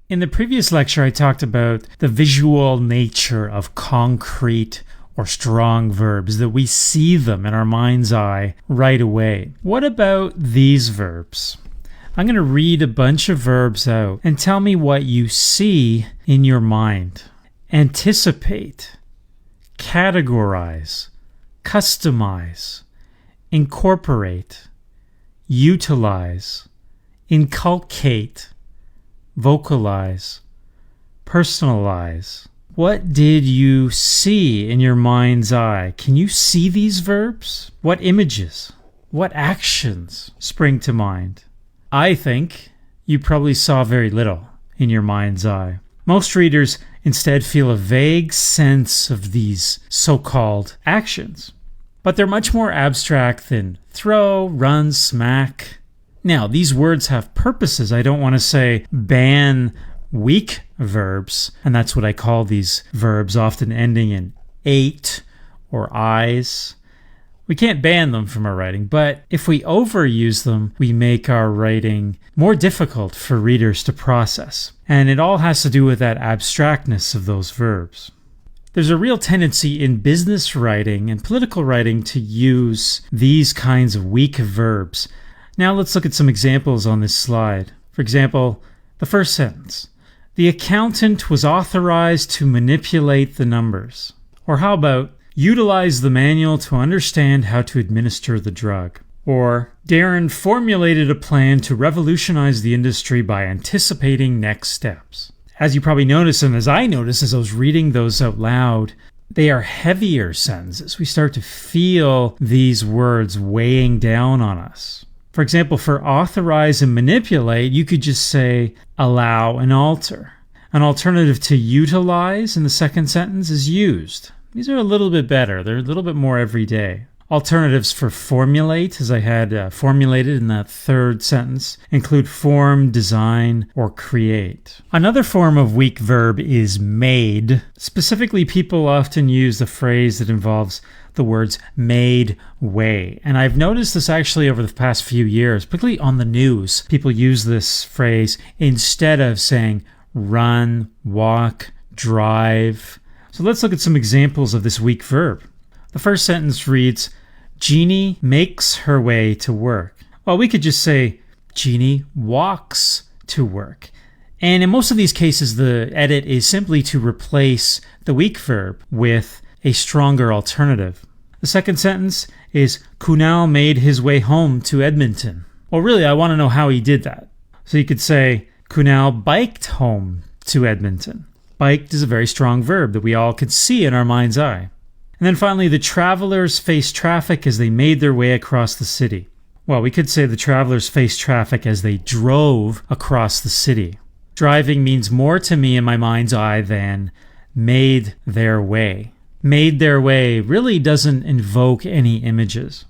In the previous lecture, I talked about the visual nature of concrete or strong verbs, that we see them in our mind's eye right away. What about these verbs? I'm going to read a bunch of verbs out and tell me what you see in your mind. Anticipate, categorize, customize, incorporate, utilize, inculcate, vocalize, personalize. What did you see in your mind's eye? Can you see these verbs? What images, what actions spring to mind? I think you probably saw very little in your mind's eye. Most readers instead feel a vague sense of these so-called actions, but they're much more abstract than throw, run, smack. Now, these words have purposes. I don't want to say ban weak verbs, and that's what I call these verbs, often ending in ate or eyes. We can't ban them from our writing, but if we overuse them, we make our writing more difficult for readers to process. And it all has to do with that abstractness of those verbs. There's a real tendency in business writing and political writing to use these kinds of weak verbs. Now let's look at some examples on this slide. For example, the first sentence. The accountant was authorized to manipulate the numbers. Or how about, utilize the manual to understand how to administer the drug. Or, Darren formulated a plan to revolutionize the industry by anticipating next steps. As you probably notice, and as I noticed as I was reading those out loud, they are heavier sentences. We start to feel these words weighing down on us. For example, for authorize and manipulate, you could just say allow and alter. An alternative to utilize in the second sentence is used. These are a little bit better. They're a little bit more everyday. Alternatives for formulate, as I had formulated in that third sentence, include form, design, or create. Another form of weak verb is made. Specifically, people often use the phrase that involves the words made way. And I've noticed this actually over the past few years, particularly on the news. People use this phrase instead of saying run, walk, drive. So let's look at some examples of this weak verb. The first sentence reads, Jeannie makes her way to work. Well, we could just say, Jeannie walks to work. And in most of these cases, the edit is simply to replace the weak verb with a stronger alternative. The second sentence is, Kunal made his way home to Edmonton. Well, really, I want to know how he did that. So you could say, Kunal biked home to Edmonton. Biked is a very strong verb that we all could see in our mind's eye. And then finally, the travelers faced traffic as they made their way across the city. Well, we could say the travelers faced traffic as they drove across the city. Driving means more to me in my mind's eye than made their way. Made their way really doesn't invoke any images.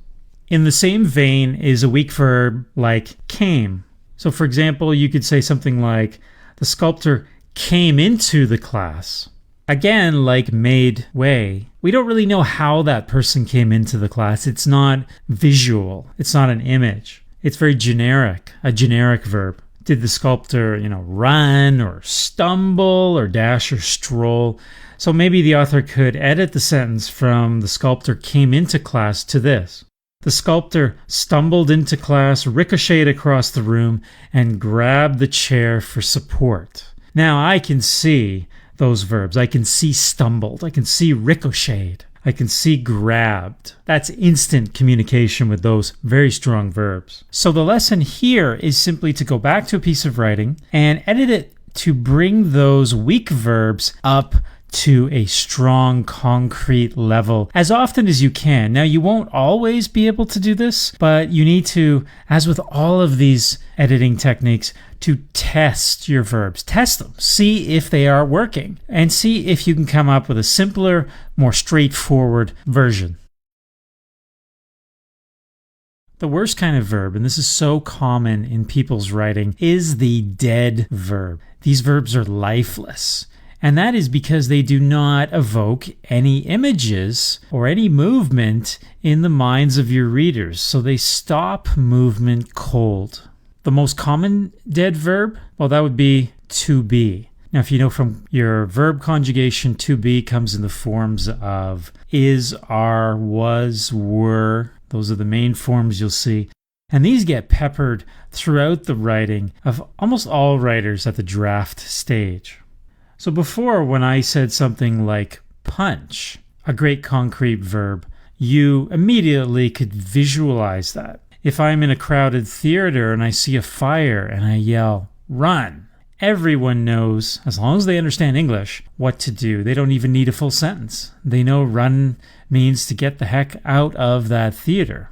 In the same vein is a weak verb like came. So for example, you could say something like, the sculptor came into the class. Again, like made way, we don't really know how that person came into the class. It's not visual. It's not an image. It's very generic, a generic verb. Did the sculptor, run or stumble or dash or stroll? So maybe the author could edit the sentence from the sculptor came into class to this. The sculptor stumbled into class, ricocheted across the room, and grabbed the chair for support. Now I can see those verbs. I can see stumbled. I can see ricocheted. I can see grabbed. That's instant communication with those very strong verbs. So the lesson here is simply to go back to a piece of writing and edit it to bring those weak verbs up to a strong, concrete level as often as you can. Now, you won't always be able to do this, but you need to, as with all of these editing techniques, to test your verbs. Test them. See if they are working, and see if you can come up with a simpler, more straightforward version. The worst kind of verb, and this is so common in people's writing, is the dead verb. These verbs are lifeless. And that is because they do not evoke any images or any movement in the minds of your readers. So they stop movement cold. The most common dead verb, well, that would be to be. Now, if you know from your verb conjugation, to be comes in the forms of is, are, was, were. Those are the main forms you'll see. And these get peppered throughout the writing of almost all writers at the draft stage. So before, when I said something like punch, a great concrete verb, you immediately could visualize that. If I'm in a crowded theater and I see a fire and I yell, run, everyone knows, as long as they understand English, what to do. They don't even need a full sentence. They know run means to get the heck out of that theater.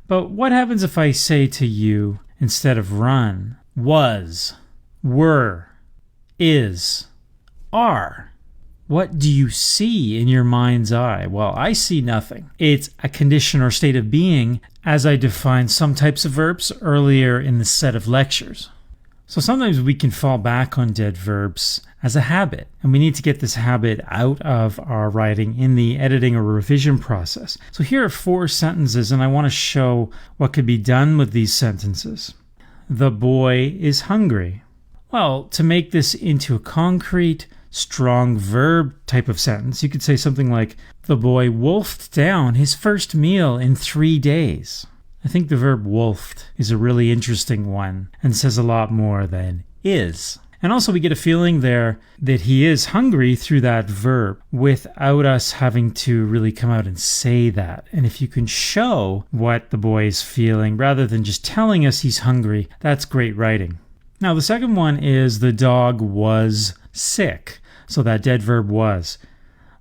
But what happens if I say to you, instead of run, was, were, is, are? What do you see in your mind's eye? Well, I see nothing. It's a condition or state of being as I defined some types of verbs earlier in the set of lectures. So sometimes we can fall back on dead verbs as a habit, and we need to get this habit out of our writing in the editing or revision process. So here are 4 sentences, and I want to show what could be done with these sentences. The boy is hungry. Well, to make this into a concrete, strong verb type of sentence, you could say something like, the boy wolfed down his first meal in 3 days. I think the verb wolfed is a really interesting one and says a lot more than is. And also we get a feeling there that he is hungry through that verb without us having to really come out and say that. And if you can show what the boy is feeling rather than just telling us he's hungry, that's great writing. Now the second one is the dog was sick. So that dead verb was.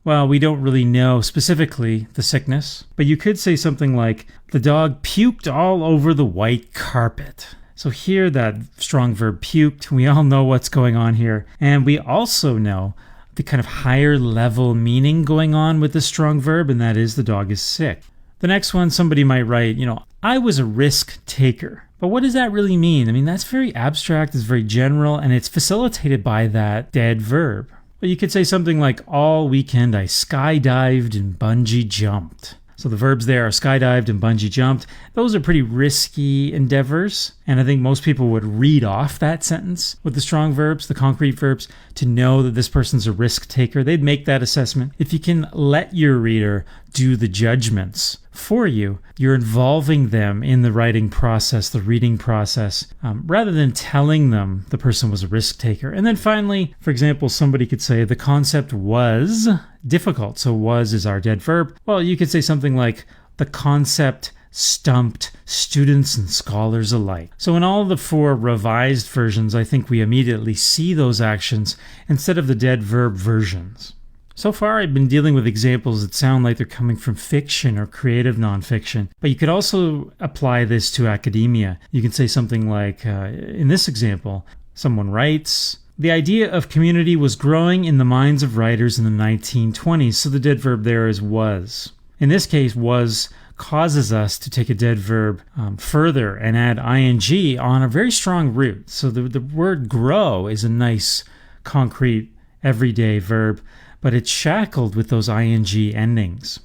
Well, we don't really know specifically the sickness, but you could say something like, the dog puked all over the white carpet. So here that strong verb puked, we all know what's going on here. And we also know the kind of higher level meaning going on with this strong verb, and that is the dog is sick. The next one, somebody might write, I was a risk taker. But what does that really mean? I mean, that's very abstract, it's very general, and it's facilitated by that dead verb. But you could say something like, all weekend I skydived and bungee jumped. So the verbs there are skydived and bungee jumped. Those are pretty risky endeavors. And I think most people would read off that sentence with the strong verbs, the concrete verbs, to know that this person's a risk taker. They'd make that assessment. If you can let your reader do the judgments for you, you're involving them in the writing process, the reading process, rather than telling them the person was a risk taker. And then finally, for example, somebody could say the concept was difficult. So was is our dead verb. Well, you could say something like the concept stumped students and scholars alike. So in all the 4 revised versions, I think we immediately see those actions instead of the dead verb versions. So far, I've been dealing with examples that sound like they're coming from fiction or creative nonfiction, but you could also apply this to academia. You can say something like, in this example, someone writes, the idea of community was growing in the minds of writers in the 1920s, so the dead verb there is was. In this case, was causes us to take a dead verb further and add ing on a very strong root. So the word grow is a nice, concrete, everyday verb. but it's shackled with those ing endings.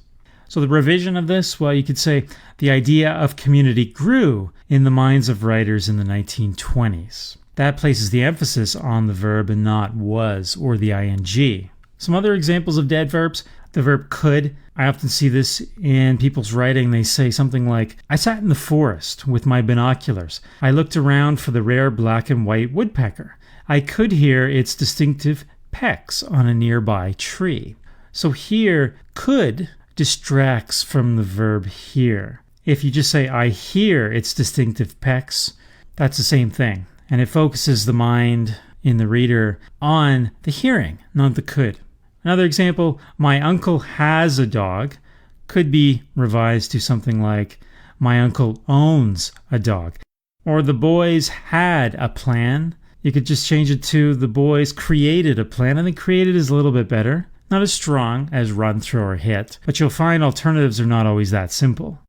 So the revision of this, well, you could say the idea of community grew in the minds of writers in the 1920s. That places the emphasis on the verb and not was or the ing. Some other examples of dead verbs, the verb could. I often see this in people's writing. They say something like, I sat in the forest with my binoculars. I looked around for the rare black and white woodpecker. I could hear its distinctive pecks on a nearby tree. So here, could distracts from the verb hear. If you just say, I hear its distinctive pecks, that's the same thing. And it focuses the mind in the reader on the hearing, not the could. Another example, my uncle has a dog, could be revised to something like, my uncle owns a dog. Or the boys had a plan. You could just change it to the boys created a plan. I think created is a little bit better. Not as strong as run, throw, or hit, but you'll find alternatives are not always that simple.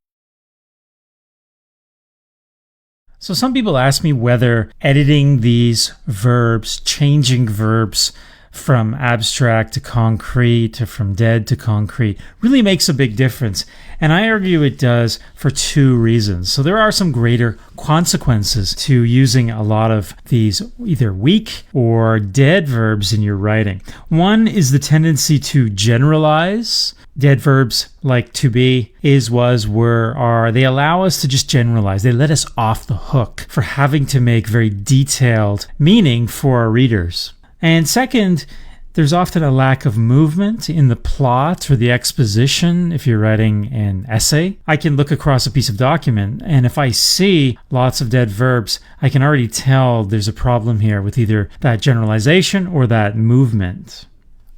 So some people ask me whether editing these verbs, changing verbs from abstract to concrete, or from dead to concrete, really makes a big difference. And I argue it does for two reasons. So there are some greater consequences to using a lot of these either weak or dead verbs in your writing. One is the tendency to generalize. Dead verbs like to be, is, was, were, are, they allow us to just generalize. They let us off the hook for having to make very detailed meaning for our readers. And second, there's often a lack of movement in the plot or the exposition if you're writing an essay. I can look across a piece of document, and if I see lots of dead verbs, I can already tell there's a problem here with either that generalization or that movement.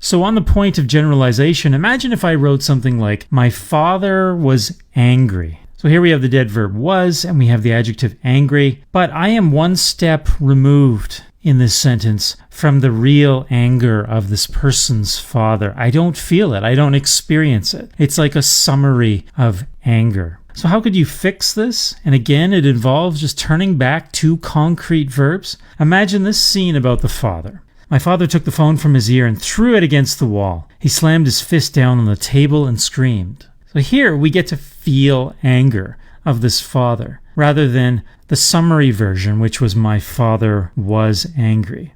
So on the point of generalization, imagine if I wrote something like, my father was angry. So here we have the dead verb was, and we have the adjective angry, but I am one step removed in this sentence from the real anger of this person's father. I don't feel it. I don't experience it. It's like a summary of anger. So how could you fix this? And again, it involves just turning back to concrete verbs. Imagine this scene about the father. My father took the phone from his ear and threw it against the wall. He slammed his fist down on the table and screamed. So here we get to feel anger of this father, rather than the summary version, which was my father was angry.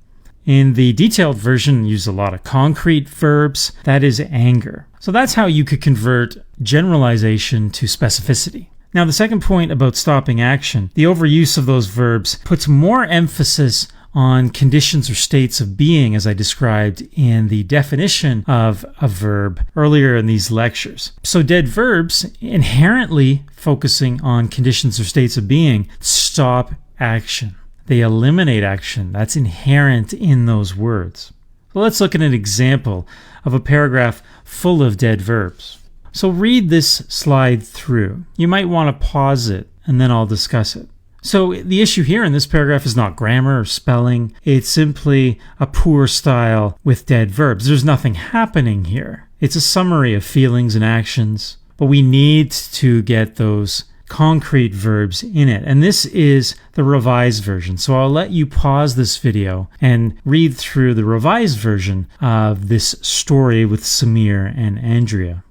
In the detailed version, use a lot of concrete verbs. That is anger. So that's how you could convert generalization to specificity. Now, the second point about stopping action, the overuse of those verbs puts more emphasis on conditions or states of being, as I described in the definition of a verb earlier in these lectures. So dead verbs, inherently focusing on conditions or states of being, stop action. They eliminate action. That's inherent in those words. So let's look at an example of a paragraph full of dead verbs. So read this slide through. You might want to pause it, and then I'll discuss it. So the issue here in this paragraph is not grammar or spelling. It's simply a poor style with dead verbs. There's nothing happening here. It's a summary of feelings and actions, but we need to get those concrete verbs in it. And this is the revised version. So I'll let you pause this video and read through the revised version of this story with Samir and Andrea.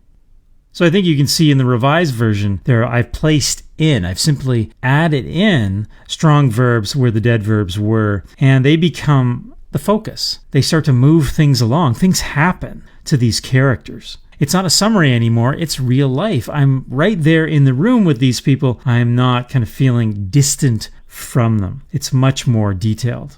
So I think you can see in the revised version there I've simply added in strong verbs where the dead verbs were, and they become the focus. They start to move things along. Things happen to these characters. It's not a summary anymore. It's real life. I'm right there in the room with these people. I'm not kind of feeling distant from them. It's much more detailed.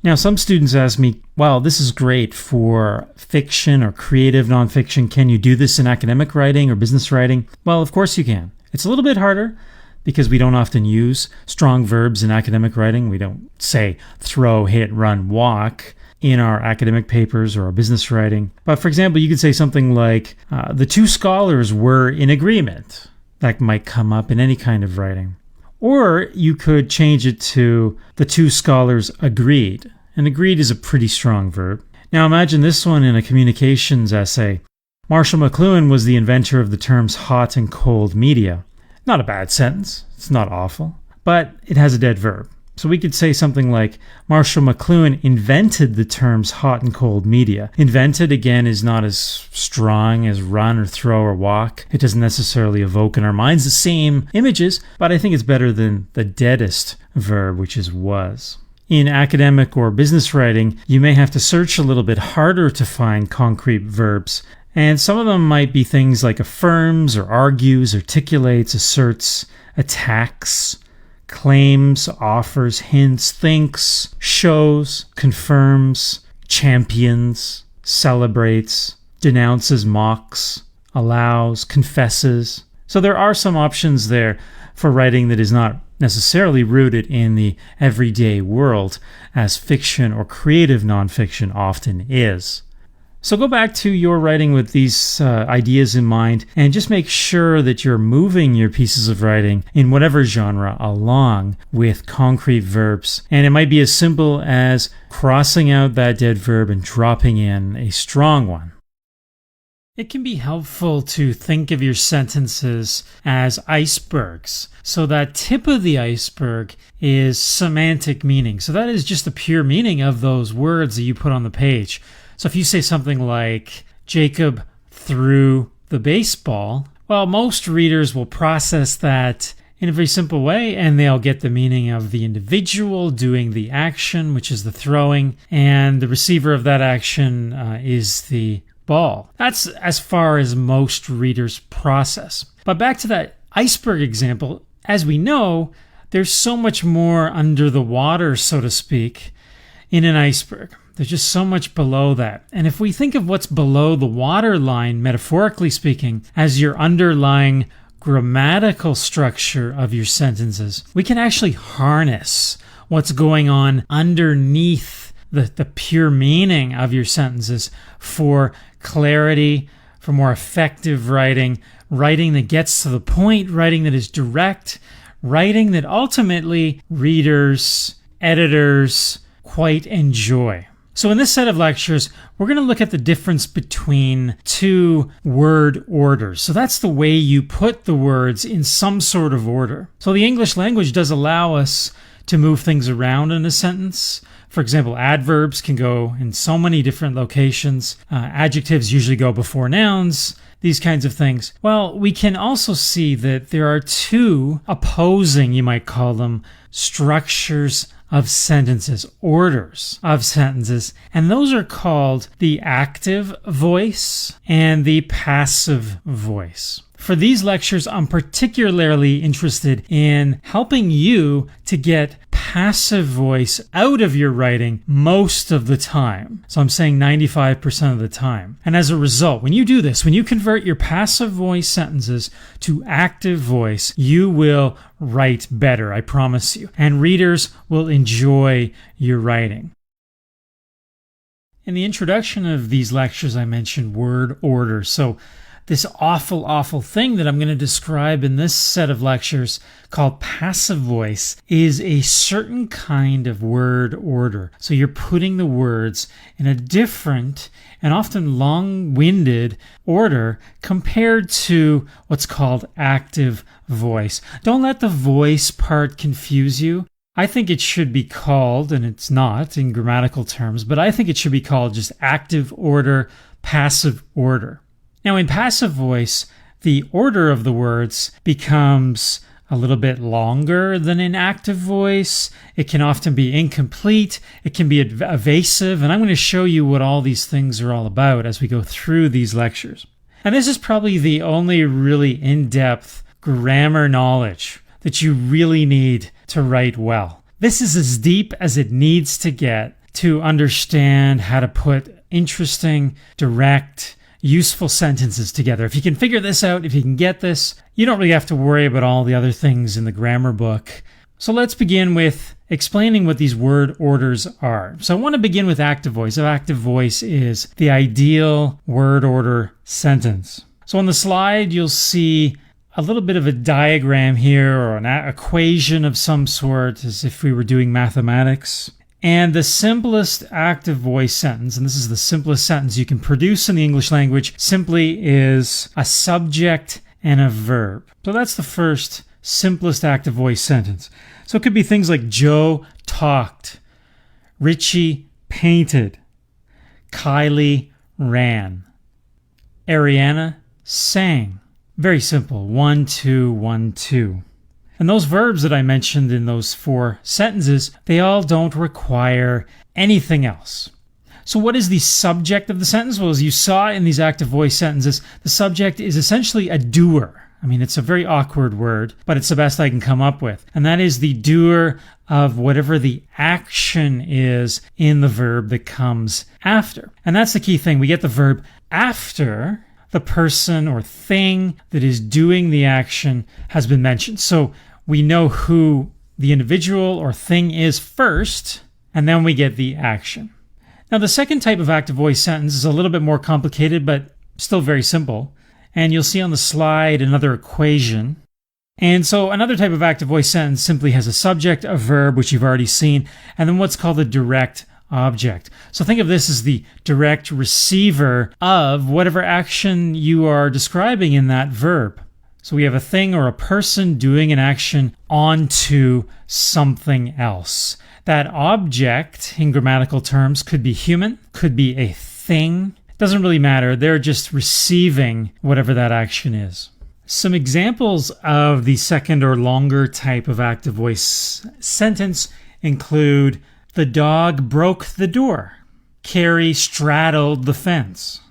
Now, some students ask me, wow, this is great for fiction or creative nonfiction. Can you do this in academic writing or business writing? Well, of course you can. It's a little bit harder because we don't often use strong verbs in academic writing. We don't say throw, hit, run, walk in our academic papers or our business writing. But for example, you could say something like, the two scholars were in agreement. That might come up in any kind of writing. Or you could change it to the two scholars agreed. And agreed is a pretty strong verb. Now imagine this one in a communications essay. Marshall McLuhan was the inventor of the terms hot and cold media. Not a bad sentence. It's not awful. But it has a dead verb. So we could say something like, Marshall McLuhan invented the terms hot and cold media. Invented, again, is not as strong as run or throw or walk. It doesn't necessarily evoke in our minds the same images, but I think it's better than the deadest verb, which is was. In academic or business writing, you may have to search a little bit harder to find concrete verbs. And some of them might be things like affirms or argues, articulates, asserts, attacks, claims, offers, hints, thinks, shows, confirms, champions, celebrates, denounces, mocks, allows, confesses. So there are some options there for writing that is not necessarily rooted in the everyday world, as fiction or creative nonfiction often is. So go back to your writing with these ideas in mind and just make sure that you're moving your pieces of writing in whatever genre along with concrete verbs. And it might be as simple as crossing out that dead verb and dropping in a strong one. It can be helpful to think of your sentences as icebergs. So that tip of the iceberg is semantic meaning. So that is just the pure meaning of those words that you put on the page. So if you say something like, Jacob threw the baseball, well, most readers will process that in a very simple way, and they'll get the meaning of the individual doing the action, which is the throwing, and the receiver of that action is the ball. That's as far as most readers process. But back to that iceberg example, as we know, there's so much more under the water, so to speak, in an iceberg. There's just so much below that. And if we think of what's below the waterline, metaphorically speaking, as your underlying grammatical structure of your sentences, we can actually harness what's going on underneath the pure meaning of your sentences for clarity, for more effective writing, writing that gets to the point, writing that is direct, writing that ultimately readers, editors quite enjoy. So in this set of lectures, we're going to look at the difference between two word orders. So that's the way you put the words in some sort of order. So the English language does allow us to move things around in a sentence. For example, adverbs can go in so many different locations. Adjectives usually go before nouns, these kinds of things. Well, we can also see that there are two opposing, you might call them, structures of sentences, orders of sentences, and those are called the active voice and the passive voice. For these lectures, I'm particularly interested in helping you to get passive voice out of your writing most of the time. So I'm saying 95% of the time. And as a result, when you do this, when you convert your passive voice sentences to active voice, you will write better, I promise you. And readers will enjoy your writing. In the introduction of these lectures, I mentioned word order. So this awful thing that I'm going to describe in this set of lectures called passive voice is a certain kind of word order. So you're putting the words in a different and often long-winded order compared to what's called active voice. Don't let the voice part confuse you. I think it should be called, and it's not in grammatical terms, but I think it should be called just active order, passive order. Now, in passive voice, the order of the words becomes a little bit longer than in active voice. It can often be incomplete. It can be evasive. And I'm going to show you what all these things are all about as we go through these lectures. And this is probably the only really in-depth grammar knowledge that you really need to write well. This is as deep as it needs to get to understand how to put interesting, direct, useful sentences together. If you can figure this out, if you can get this, you don't really have to worry about all the other things in the grammar book. So let's begin with explaining what these word orders are. So I want to begin with active voice. So active voice is the ideal word order sentence. So on the slide, you'll see a little bit of a diagram here or an equation of some sort, as if we were doing mathematics. And the simplest active voice sentence, and this is the simplest sentence you can produce in the English language, simply is a subject and a verb. So that's the first simplest active voice sentence. So it could be things like Joe talked, Richie painted, Kylie ran, Ariana sang. Very simple. 1, 2, 1, 2. And those verbs that I mentioned in those 4 sentences, they all don't require anything else. So what is the subject of the sentence? Well, as you saw in these active voice sentences, the subject is essentially a doer. I mean, it's a very awkward word, but it's the best I can come up with. And that is the doer of whatever the action is in the verb that comes after. And that's the key thing. We get the verb after the person or thing that is doing the action has been mentioned. So we know who the individual or thing is first, and then we get the action. Now, the second type of active voice sentence is a little bit more complicated, but still very simple. And you'll see on the slide another equation. And so another type of active voice sentence simply has a subject, a verb, which you've already seen, and then what's called a direct object. So think of this as the direct receiver of whatever action you are describing in that verb. So we have a thing or a person doing an action onto something else. That object, in grammatical terms, could be human, could be a thing. Doesn't really matter. They're just receiving whatever that action is. Some examples of the second or longer type of active voice sentence include: the dog broke the door. Carrie straddled the fence.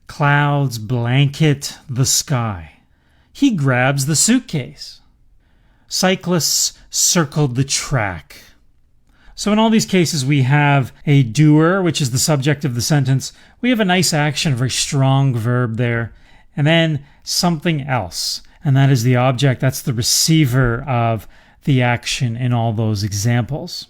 Clouds blanket the sky. He grabs the suitcase. Cyclists circled the track. So in all these cases, we have a doer, which is the subject of the sentence. We have a nice action, a very strong verb there. And then something else. And that is the object. That's the receiver of the action in all those examples.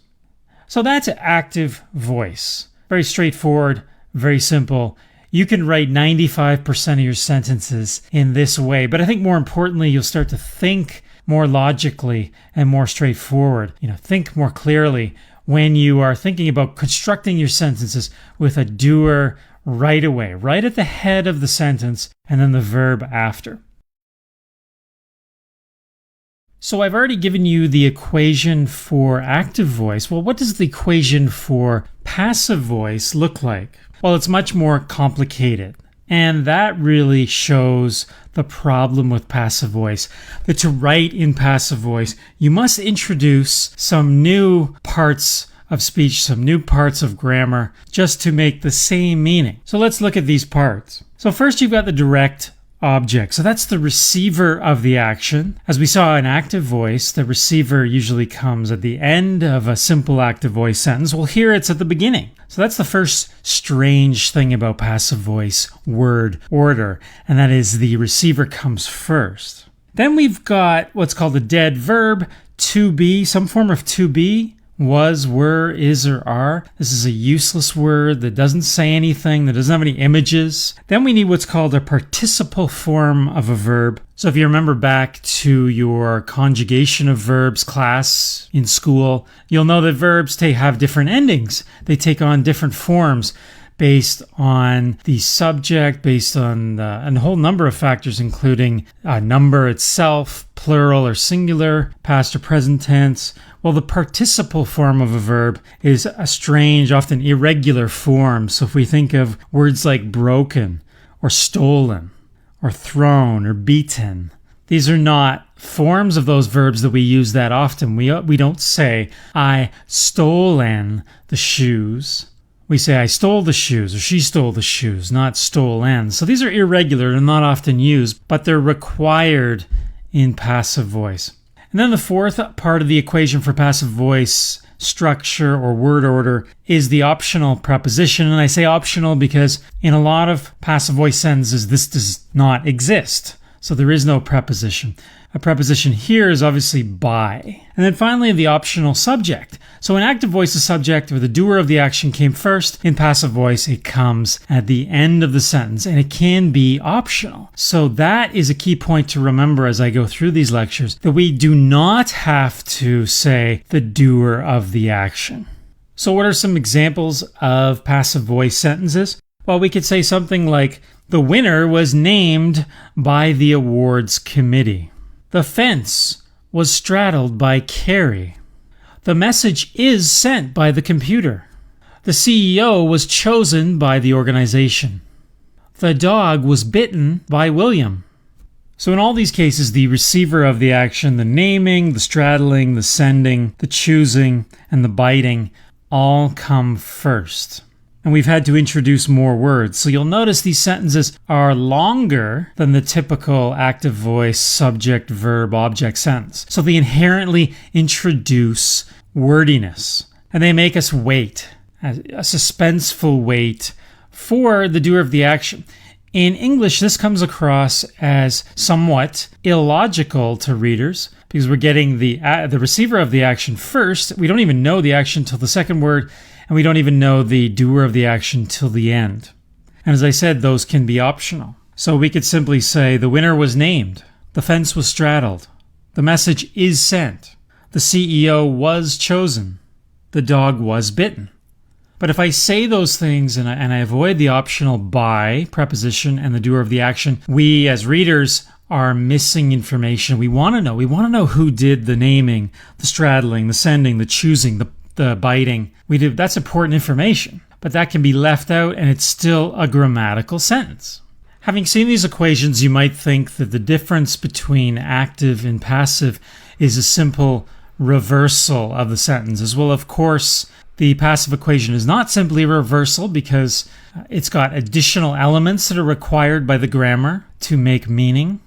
So that's active voice. Very straightforward, very simple. You can write 95% of your sentences in this way. But I think more importantly, you'll start to think more logically and more straightforward. Think more clearly when you are thinking about constructing your sentences with a doer right away, right at the head of the sentence, and then the verb after. So I've already given you the equation for active voice. Well, what does the equation for passive voice look like? Well, it's much more complicated. And that really shows the problem with passive voice. That to write in passive voice, you must introduce some new parts of speech, some new parts of grammar, just to make the same meaning. So let's look at these parts. So first you've got the direct object. So that's the receiver of the action. As we saw in active voice, the receiver usually comes at the end of a simple active voice sentence. Well, here it's at the beginning. So that's the first strange thing about passive voice word order, and that is the receiver comes first. Then we've got what's called a dead verb, to be, some form of to be. Was, were, is, or are. This is a useless word that doesn't say anything, that doesn't have any images. Then we need what's called a participle form of a verb. So if you remember back to your conjugation of verbs class in school, you'll know that verbs have different endings. They take on different forms based on the subject, based on a whole number of factors, including number itself, plural or singular, past or present tense. Well, the participle form of a verb is a strange, often irregular form. So if we think of words like broken or stolen or thrown or beaten, these are not forms of those verbs that we use that often. We don't say, I stolen the shoes. We say, I stole the shoes, or she stole the shoes, not stolen. So these are irregular and not often used, but they're required in passive voice. And then the fourth part of the equation for passive voice structure or word order is the optional preposition. And I say optional because in a lot of passive voice sentences, this does not exist. So there is no preposition. A preposition here is obviously by. And then finally, the optional subject. So in active voice, the subject or the doer of the action came first. In passive voice, it comes at the end of the sentence, and it can be optional. So that is a key point to remember as I go through these lectures, that we do not have to say the doer of the action. So what are some examples of passive voice sentences? Well, we could say something like, the winner was named by the awards committee. The fence was straddled by Carrie. The message is sent by the computer. The CEO was chosen by the organization. The dog was bitten by William. So in all these cases, the receiver of the action, the naming, the straddling, the sending, the choosing, and the biting all come first. And we've had to introduce more words. So you'll notice these sentences are longer than the typical active voice, subject, verb, object sentence. So they inherently introduce wordiness. And they make us wait, a suspenseful wait for the doer of the action. In English, this comes across as somewhat illogical to readers because we're getting the receiver of the action first. We don't even know the action till the second word, and we don't even know the doer of the action till the end. And as I said, those can be optional. So we could simply say the winner was named, the fence was straddled, the message is sent, the CEO was chosen, the dog was bitten. But if I say those things and I avoid the optional by preposition and the doer of the action, we as readers are missing information. We want to know. We want to know who did the naming, the straddling, the sending, the choosing, the biting. That's important information, but that can be left out and it's still a grammatical sentence. Having seen these equations, you might think that the difference between active and passive is a simple reversal of the sentences. Well, of course, the passive equation is not simply a reversal because it's got additional elements that are required by the grammar to make meaning.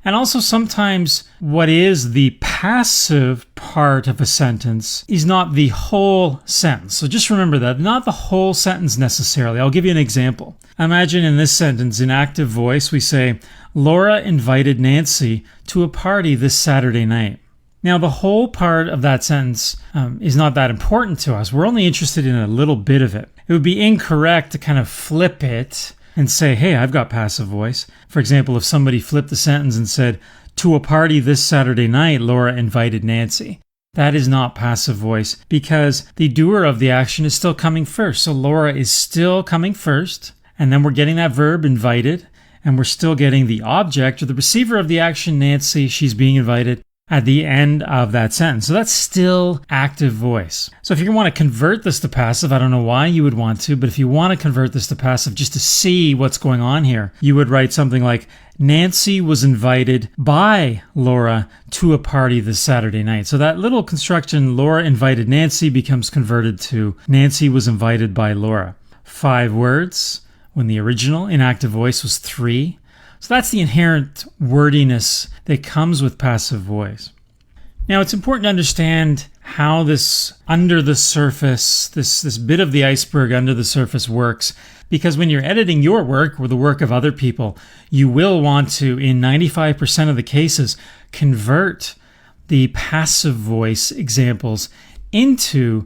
And also sometimes what is the passive part of a sentence is not the whole sentence. So just remember that, not the whole sentence necessarily. I'll give you an example. Imagine in this sentence, in active voice, we say, Laura invited Nancy to a party this Saturday night. Now, the whole part of that sentence is not that important to us. We're only interested in a little bit of it. It would be incorrect to kind of flip it and say, hey, I've got passive voice. For example, if somebody flipped the sentence and said, to a party this Saturday night, Laura invited Nancy. That is not passive voice because the doer of the action is still coming first. So Laura is still coming first, and then we're getting that verb invited, and we're still getting the object or the receiver of the action, Nancy, she's being invited, at the end of that sentence. So that's still active voice. So if you want to convert this to passive, I don't know why you would want to, but if you want to convert this to passive just to see what's going on here, you would write something like, Nancy was invited by Laura to a party this Saturday night. So that little construction, Laura invited Nancy, becomes converted to Nancy was invited by Laura. 5 words when the original in active voice was 3. So that's the inherent wordiness that comes with passive voice. Now, it's important to understand how this under the surface, this bit of the iceberg under the surface works, because when you're editing your work or the work of other people, you will want to, in 95% of the cases, convert the passive voice examples into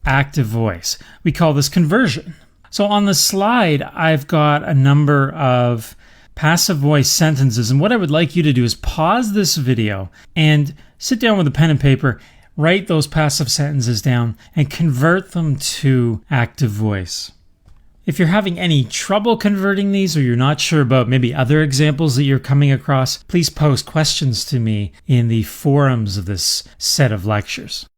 active voice. We call this conversion. So on the slide, I've got a number of passive voice sentences, and what I would like you to do is pause this video and sit down with a pen and paper, write those passive sentences down, and convert them to active voice. If you're having any trouble converting these or you're not sure about maybe other examples that you're coming across, please post questions to me in the forums of this set of lectures.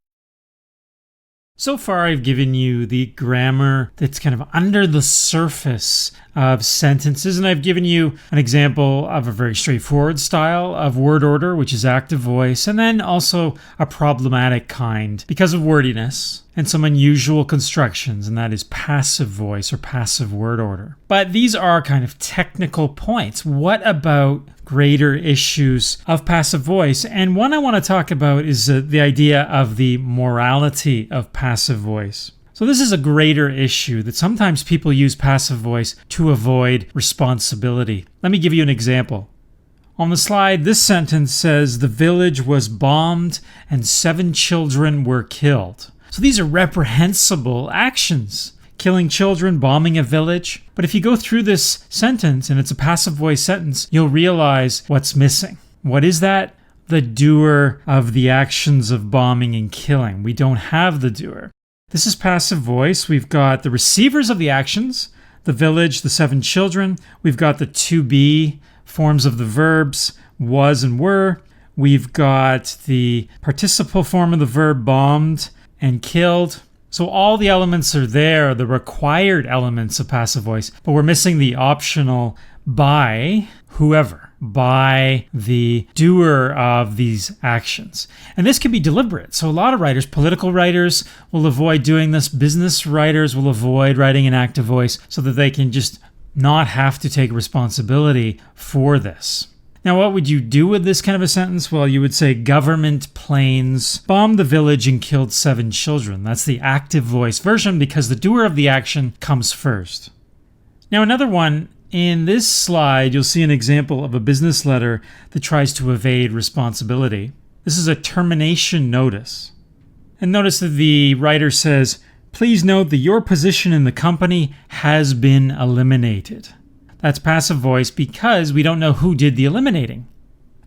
So far, I've given you the grammar that's kind of under the surface of sentences, and I've given you an example of a very straightforward style of word order, which is active voice, and then also a problematic kind because of wordiness and some unusual constructions, and that is passive voice or passive word order. But these are kind of technical points. What about greater issues of passive voice? And one I want to talk about is the idea of the morality of passive voice. So this is a greater issue that sometimes people use passive voice to avoid responsibility. Let me give you an example. On the slide, this sentence says, the village was bombed and 7 children were killed. So these are reprehensible actions. Killing children, bombing a village. But if you go through this sentence, and it's a passive voice sentence, you'll realize what's missing. What is that? The doer of the actions of bombing and killing. We don't have the doer. This is passive voice. We've got the receivers of the actions, the village, the 7 children. We've got the to be forms of the verbs, was and were. We've got the participle form of the verb bombed and killed. So all the elements are there, the required elements of passive voice, but we're missing the optional by whoever, by the doer of these actions. And this can be deliberate. So a lot of writers, political writers, will avoid doing this. Business writers will avoid writing an active voice so that they can just not have to take responsibility for this. Now, what would you do with this kind of a sentence? Well, you would say government planes bombed the village and killed 7 children. That's the active voice version because the doer of the action comes first. Now, another one, in this slide, you'll see an example of a business letter that tries to evade responsibility. This is a termination notice. And notice that the writer says, "Please note that your position in the company has been eliminated." That's passive voice because we don't know who did the eliminating.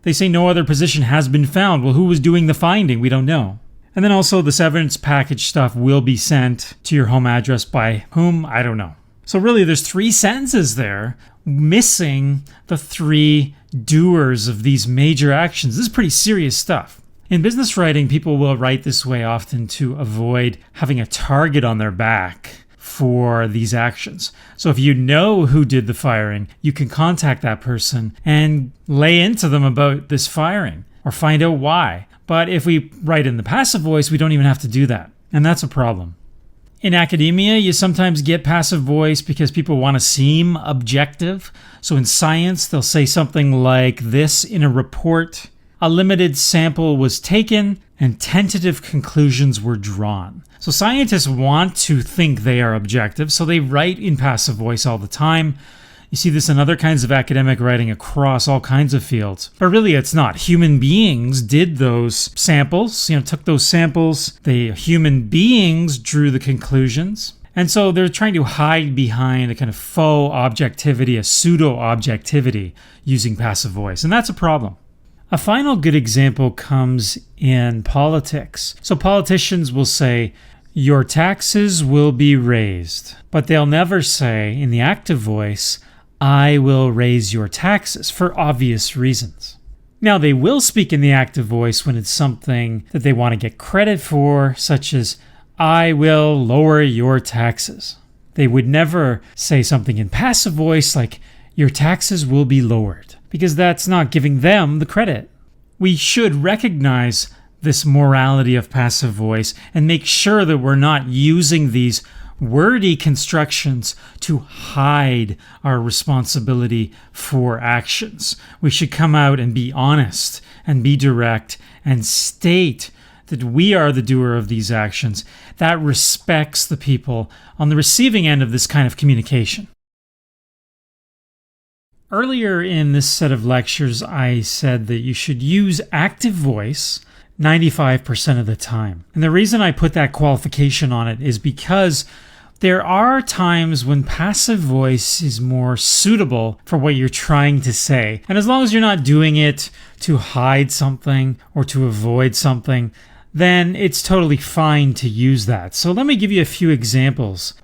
They say no other position has been found. Well, who was doing the finding? We don't know. And then also the severance package stuff will be sent to your home address by whom? I don't know. So really there's 3 sentences there missing the 3 doers of these major actions. This is pretty serious stuff. In business writing, people will write this way often to avoid having a target on their back for these actions. So if you know who did the firing, you can contact that person and lay into them about this firing or find out why. But if we write in the passive voice, we don't even have to do that. And that's a problem. In academia, you sometimes get passive voice because people want to seem objective. So in science, they'll say something like this in a report: a limited sample was taken and tentative conclusions were drawn. So scientists want to think they are objective, so they write in passive voice all the time. You see this in other kinds of academic writing across all kinds of fields. But really it's not. Human beings did those samples, took those samples. The human beings drew the conclusions. And so they're trying to hide behind a kind of faux objectivity, a pseudo-objectivity using passive voice. And that's a problem. A final good example comes in politics. So politicians will say, your taxes will be raised. But they'll never say, in the active voice, I will raise your taxes, for obvious reasons. Now, they will speak in the active voice when it's something that they want to get credit for, such as, I will lower your taxes. They would never say something in passive voice like, your taxes will be lowered, because that's not giving them the credit. We should recognize this morality of passive voice and make sure that we're not using these wordy constructions to hide our responsibility for actions. We should come out and be honest and be direct and state that we are the doer of these actions. That respects the people on the receiving end of this kind of communication. Earlier in this set of lectures, I said that you should use active voice 95% of the time. And the reason I put that qualification on it is because there are times when passive voice is more suitable for what you're trying to say. And as long as you're not doing it to hide something or to avoid something, then it's totally fine to use that. So let me give you a few examples.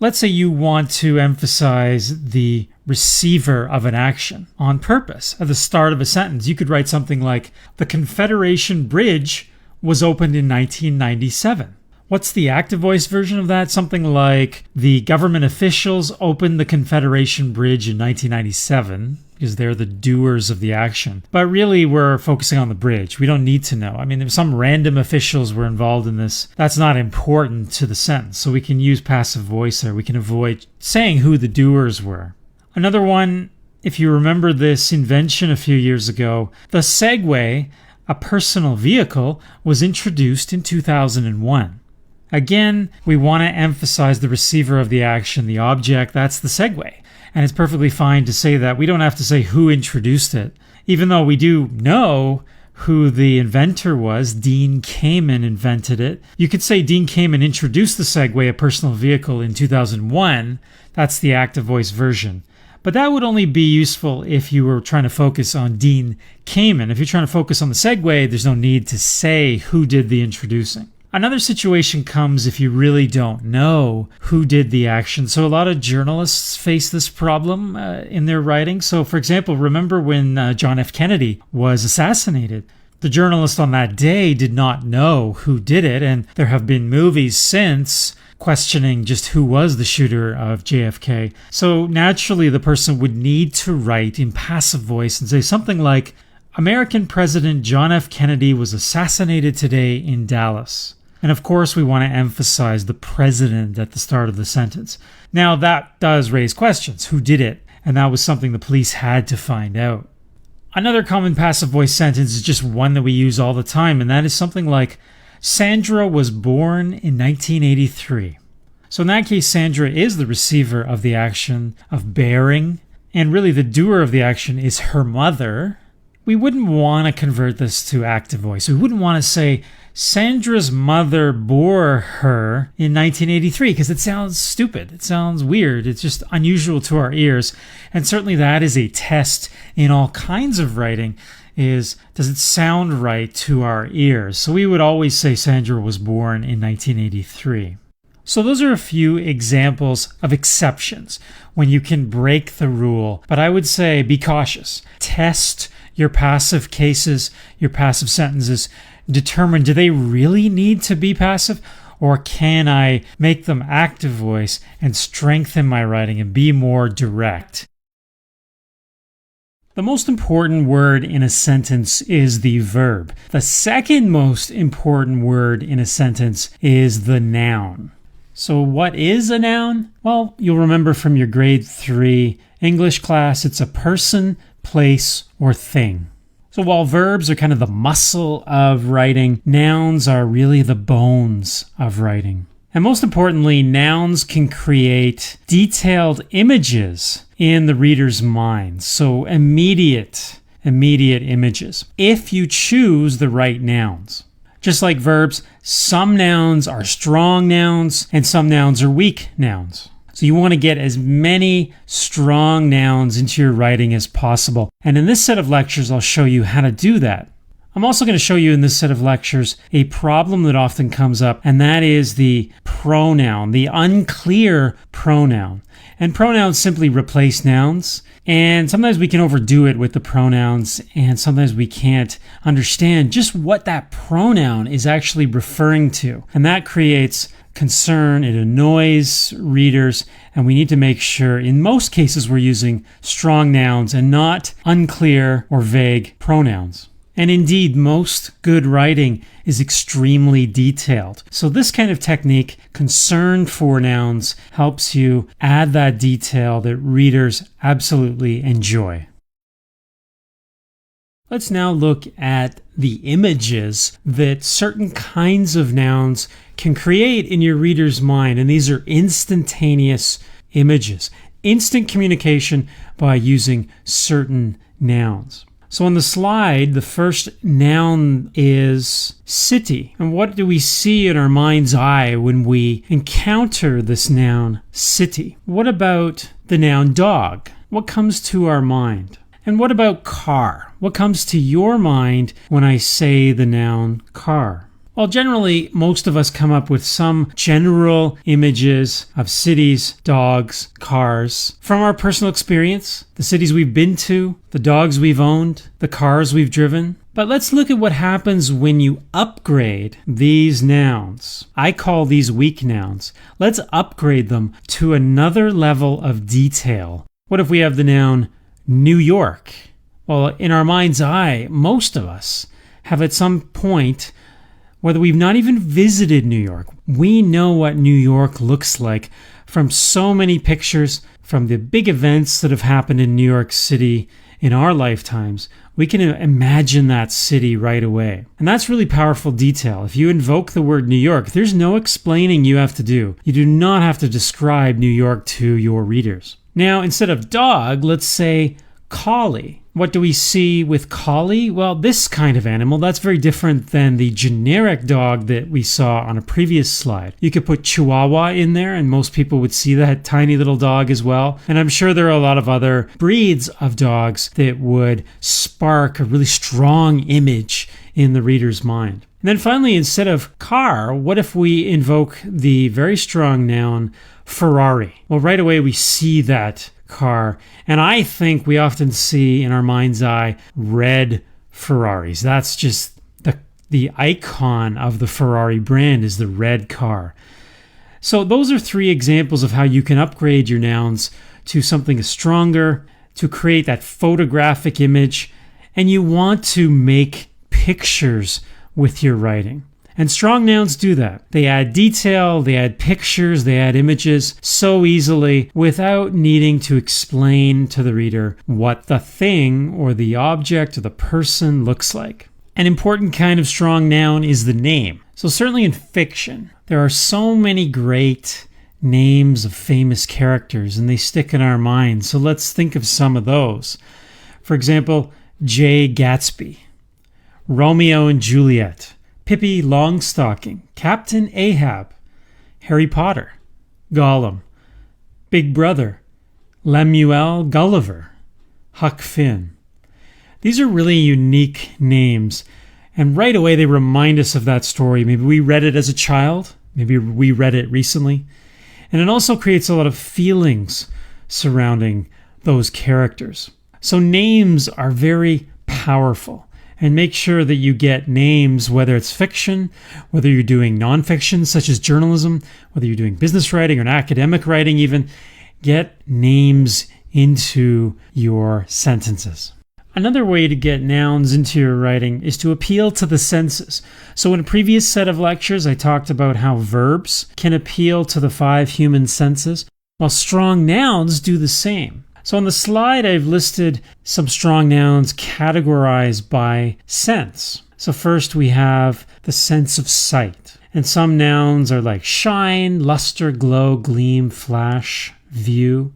Let's say you want to emphasize the receiver of an action on purpose. At the start of a sentence, you could write something like, the Confederation Bridge was opened in 1997. What's the active voice version of that? Something like, the government officials opened the Confederation Bridge in 1997, because they're the doers of the action. But really, we're focusing on the bridge. We don't need to know. I mean, if some random officials were involved in this, that's not important to the sentence. So we can use passive voice there. We can avoid saying who the doers were. Another one, if you remember this invention a few years ago, the Segway, a personal vehicle, was introduced in 2001. Again, we want to emphasize the receiver of the action, the object. That's the Segway. And it's perfectly fine to say that. We don't have to say who introduced it. Even though we do know who the inventor was, Dean Kamen invented it. You could say Dean Kamen introduced the Segway, a personal vehicle, in 2001. That's the active voice version. But that would only be useful if you were trying to focus on Dean Kamen. If you're trying to focus on the Segway, there's no need to say who did the introducing. Another situation comes if you really don't know who did the action. So a lot of journalists face this problem in their writing. So for example, remember when John F. Kennedy was assassinated? The journalist on that day did not know who did it, and there have been movies since questioning just who was the shooter of JFK. So naturally, the person would need to write in passive voice and say something like, American President John F. Kennedy was assassinated today in Dallas. And of course, we want to emphasize the president at the start of the sentence. Now, that does raise questions. Who did it? And that was something the police had to find out. Another common passive voice sentence is just one that we use all the time, and that is something like, Sandra was born in 1983. So in that case, Sandra is the receiver of the action of bearing, and really the doer of the action is her mother. We wouldn't want to convert this to active voice. We wouldn't want to say, Sandra's mother bore her in 1983, because it sounds stupid. It sounds weird. It's just unusual to our ears. And certainly that is a test in all kinds of writing, is does it sound right to our ears? So we would always say Sandra was born in 1983. So those are a few examples of exceptions when you can break the rule. But I would say be cautious. Test your passive cases, your passive sentences. Determine, do they really need to be passive, or can I make them active voice and strengthen my writing and be more direct? The most important word in a sentence is the verb. The second most important word in a sentence is the noun. So what is a noun? Well, you'll remember from your grade 3 English class, it's a person, place, or thing. So while verbs are kind of the muscle of writing, nouns are really the bones of writing. And most importantly, nouns can create detailed images in the reader's mind. So immediate images, if you choose the right nouns. Just like verbs, some nouns are strong nouns and some nouns are weak nouns. So you want to get as many strong nouns into your writing as possible. And in this set of lectures, I'll show you how to do that. I'm also going to show you in this set of lectures a problem that often comes up, and that is the pronoun, the unclear pronoun. And pronouns simply replace nouns. And sometimes we can overdo it with the pronouns, and sometimes we can't understand just what that pronoun is actually referring to. And that creates concern, it annoys readers, and we need to make sure in most cases we're using strong nouns and not unclear or vague pronouns. And indeed, most good writing is extremely detailed. So this kind of technique, concern for nouns, helps you add that detail that readers absolutely enjoy. Let's now look at the images that certain kinds of nouns can create in your reader's mind. And these are instantaneous images. Instant communication by using certain nouns. So on the slide, the first noun is city. And what do we see in our mind's eye when we encounter this noun, city? What about the noun dog? What comes to our mind? And what about car? What comes to your mind when I say the noun car? Well, generally, most of us come up with some general images of cities, dogs, cars from our personal experience, the cities we've been to, the dogs we've owned, the cars we've driven. But let's look at what happens when you upgrade these nouns. I call these weak nouns. Let's upgrade them to another level of detail. What if we have the noun New York? Well, in our mind's eye, most of us have at some point, whether we've not even visited New York, we know what New York looks like from so many pictures, from the big events that have happened in New York City in our lifetimes. We can imagine that city right away. And that's really powerful detail. If you invoke the word New York, there's no explaining you have to do. You do not have to describe New York to your readers. Now, instead of dog, let's say collie. What do we see with collie? Well, this kind of animal, that's very different than the generic dog that we saw on a previous slide. You could put Chihuahua in there, and most people would see that tiny little dog as well. And I'm sure there are a lot of other breeds of dogs that would spark a really strong image in the reader's mind. And then finally, instead of car, what if we invoke the very strong noun Ferrari? Well, right away we see that car. And I think we often see in our mind's eye red Ferraris. That's just the icon of the Ferrari brand is the red car. So those are 3 examples of how you can upgrade your nouns to something stronger, to create that photographic image, and you want to make pictures with your writing. And strong nouns do that. They add detail, they add pictures, they add images so easily without needing to explain to the reader what the thing or the object or the person looks like. An important kind of strong noun is the name. So certainly in fiction, there are so many great names of famous characters and they stick in our minds. So let's think of some of those. For example, Jay Gatsby, Romeo and Juliet, Pippi Longstocking, Captain Ahab, Harry Potter, Gollum, Big Brother, Lemuel Gulliver, Huck Finn. These are really unique names, and right away they remind us of that story. Maybe we read it as a child, maybe we read it recently, and it also creates a lot of feelings surrounding those characters. So names are very powerful, and make sure that you get names, whether it's fiction, whether you're doing nonfiction such as journalism, whether you're doing business writing or academic writing even, get names into your sentences. Another way to get nouns into your writing is to appeal to the senses. So in a previous set of lectures, I talked about how verbs can appeal to the 5 human senses, while strong nouns do the same. So on the slide, I've listed some strong nouns categorized by sense. So first we have the sense of sight. And some nouns are like shine, luster, glow, gleam, flash, view.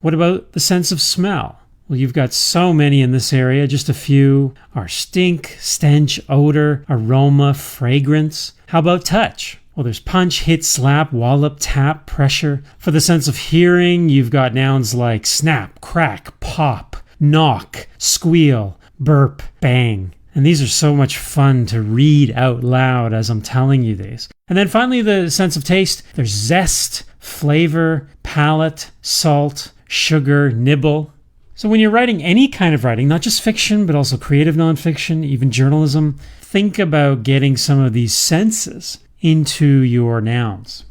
What about the sense of smell? Well, you've got so many in this area. Just a few are stink, stench, odor, aroma, fragrance. How about touch? Well, there's punch, hit, slap, wallop, tap, pressure. For the sense of hearing, you've got nouns like snap, crack, pop, knock, squeal, burp, bang. And these are so much fun to read out loud as I'm telling you these. And then finally, the sense of taste. There's zest, flavor, palate, salt, sugar, nibble. So when you're writing any kind of writing, not just fiction, but also creative nonfiction, even journalism, think about getting some of these senses into your nouns.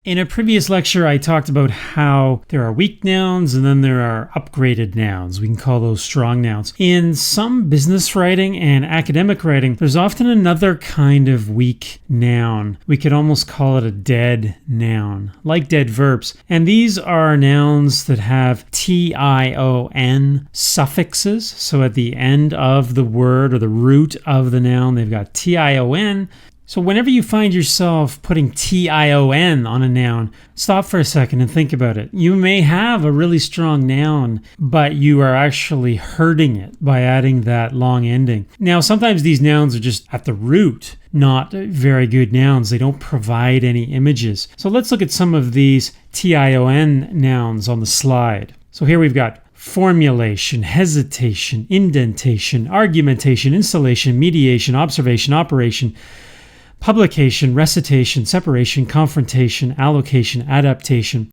In a previous lecture, I talked about how there are weak nouns and then there are upgraded nouns. We can call those strong nouns. In some business writing and academic writing, there's often another kind of weak noun. We could almost call it a dead noun, like dead verbs. And these are nouns that have tion suffixes. So at the end of the word or the root of the noun, they've got tion. So whenever you find yourself putting tion on a noun, stop for a second and think about it. You may have a really strong noun, but you are actually hurting it by adding that long ending. Now, sometimes these nouns are just at the root not very good nouns. They don't provide any images. So let's look at some of these tion nouns on the slide. So here we've got formulation, hesitation, indentation, argumentation, installation, mediation, observation, operation, publication, recitation, separation, confrontation, allocation, adaptation.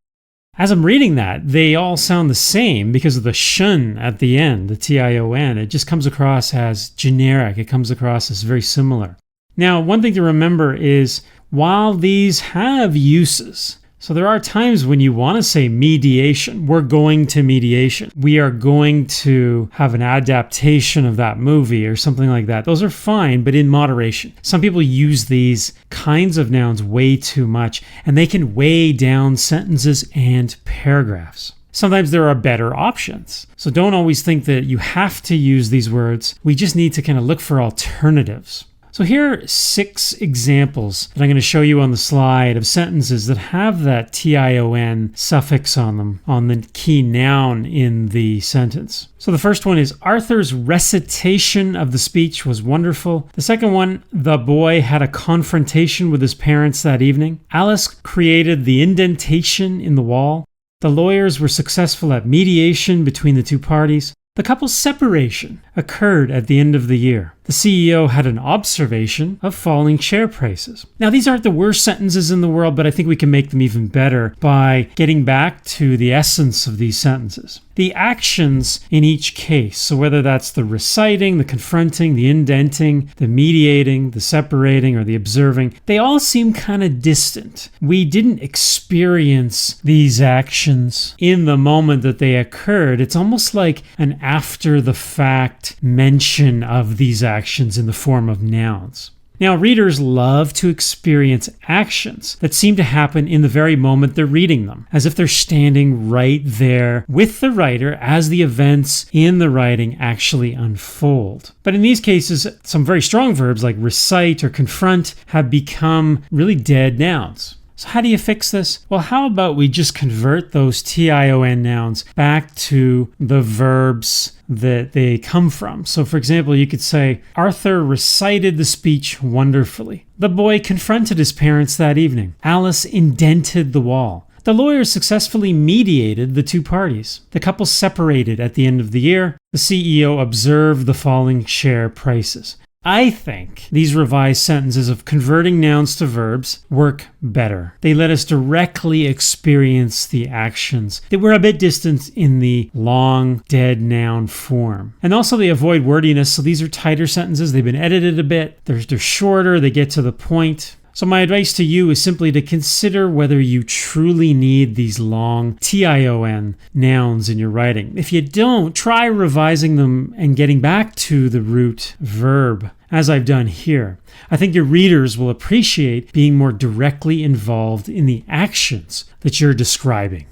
As I'm reading that, they all sound the same because of the shun at the end, the tion. It just comes across as generic. It comes across as very similar. Now, one thing to remember is while these have uses, so there are times when you want to say mediation. We're going to mediation. We are going to have an adaptation of that movie or something like that. Those are fine, but in moderation. Some people use these kinds of nouns way too much, and they can weigh down sentences and paragraphs. Sometimes there are better options. So don't always think that you have to use these words. We just need to kind of look for alternatives. So here are 6 examples that I'm going to show you on the slide of sentences that have that tion suffix on them, on the key noun in the sentence. So the first one is, Arthur's recitation of the speech was wonderful. The second one, the boy had a confrontation with his parents that evening. Alice created the indentation in the wall. The lawyers were successful at mediation between the two parties. The couple's separation occurred at the end of the year. The CEO had an observation of falling share prices. Now, these aren't the worst sentences in the world, but I think we can make them even better by getting back to the essence of these sentences. The actions in each case, so whether that's the reciting, the confronting, the indenting, the mediating, the separating, or the observing, they all seem kind of distant. We didn't experience these actions in the moment that they occurred. It's almost like an after-the-fact mention of these actions in the form of nouns. Now, readers love to experience actions that seem to happen in the very moment they're reading them, as if they're standing right there with the writer as the events in the writing actually unfold. But in these cases, some very strong verbs like recite or confront have become really dead nouns. So how do you fix this? Well, how about we just convert those tion nouns back to the verbs that they come from? So for example, you could say, Arthur recited the speech wonderfully. The boy confronted his parents that evening. Alice indented the wall. The lawyer successfully mediated the two parties. The couple separated at the end of the year. The CEO observed the falling share prices. I think these revised sentences of converting nouns to verbs work better. They let us directly experience the actions that were a bit distant in the long, dead noun form. And also they avoid wordiness, so these are tighter sentences. They've been edited a bit. They're shorter. They get to the point. So my advice to you is simply to consider whether you truly need these long tion nouns in your writing. If you don't, try revising them and getting back to the root verb, as I've done here. I think your readers will appreciate being more directly involved in the actions that you're describing.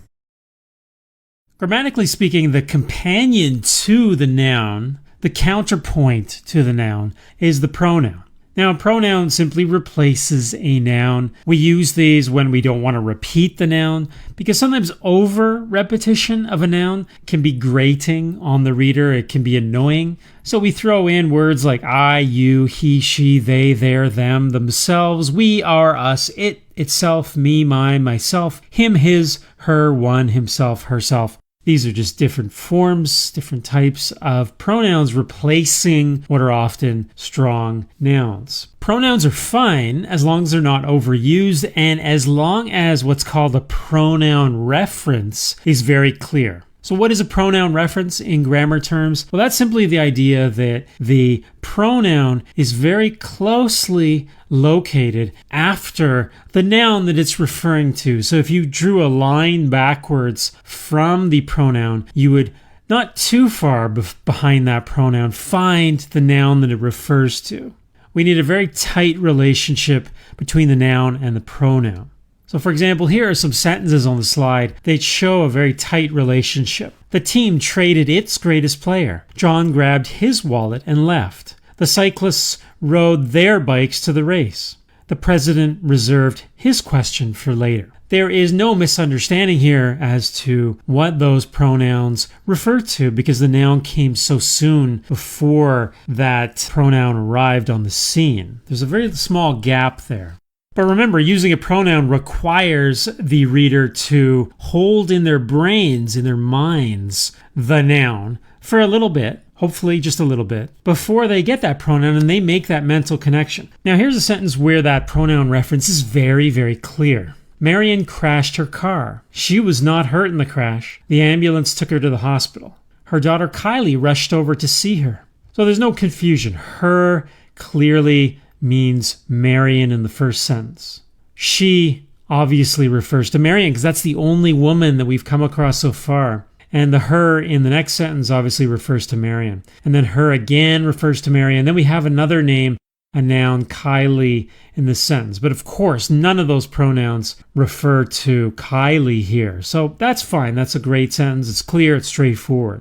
Grammatically speaking, the companion to the noun, the counterpoint to the noun, is the pronoun. Now, a pronoun simply replaces a noun. We use these when we don't want to repeat the noun, because sometimes over-repetition of a noun can be grating on the reader. It can be annoying. So we throw in words like I, you, he, she, they, their, them, themselves, we, our, us, it, itself, me, mine, myself, him, his, her, one, himself, herself. These are just different forms, different types of pronouns replacing what are often strong nouns. Pronouns are fine as long as they're not overused and as long as what's called a pronoun reference is very clear. So what is a pronoun reference in grammar terms? Well, that's simply the idea that the pronoun is very closely located after the noun that it's referring to. So if you drew a line backwards from the pronoun, you would not too far behind that pronoun find the noun that it refers to. We need a very tight relationship between the noun and the pronoun. So for example, here are some sentences on the slide that show a very tight relationship. The team traded its greatest player. John grabbed his wallet and left. The cyclists rode their bikes to the race. The president reserved his question for later. There is no misunderstanding here as to what those pronouns refer to because the noun came so soon before that pronoun arrived on the scene. There's a very small gap there. But remember, using a pronoun requires the reader to hold in their brains, in their minds, the noun for a little bit, hopefully just a little bit, before they get that pronoun and they make that mental connection. Now, here's a sentence where that pronoun reference is very, very clear. Marion crashed her car. She was not hurt in the crash. The ambulance took her to the hospital. Her daughter Kylie rushed over to see her. So there's no confusion. Her clearly means Marion in the first sentence. She obviously refers to Marion because that's the only woman that we've come across so far. And the her in the next sentence obviously refers to Marion. And then her again refers to Marion. Then we have another name, a noun, Kylie, in this sentence. But of course, none of those pronouns refer to Kylie here. So that's fine. That's a great sentence. It's clear. It's straightforward.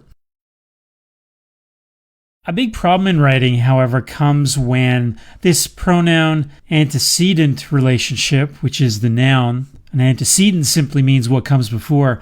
A big problem in writing, however, comes when this pronoun antecedent relationship, which is the noun, an antecedent simply means what comes before,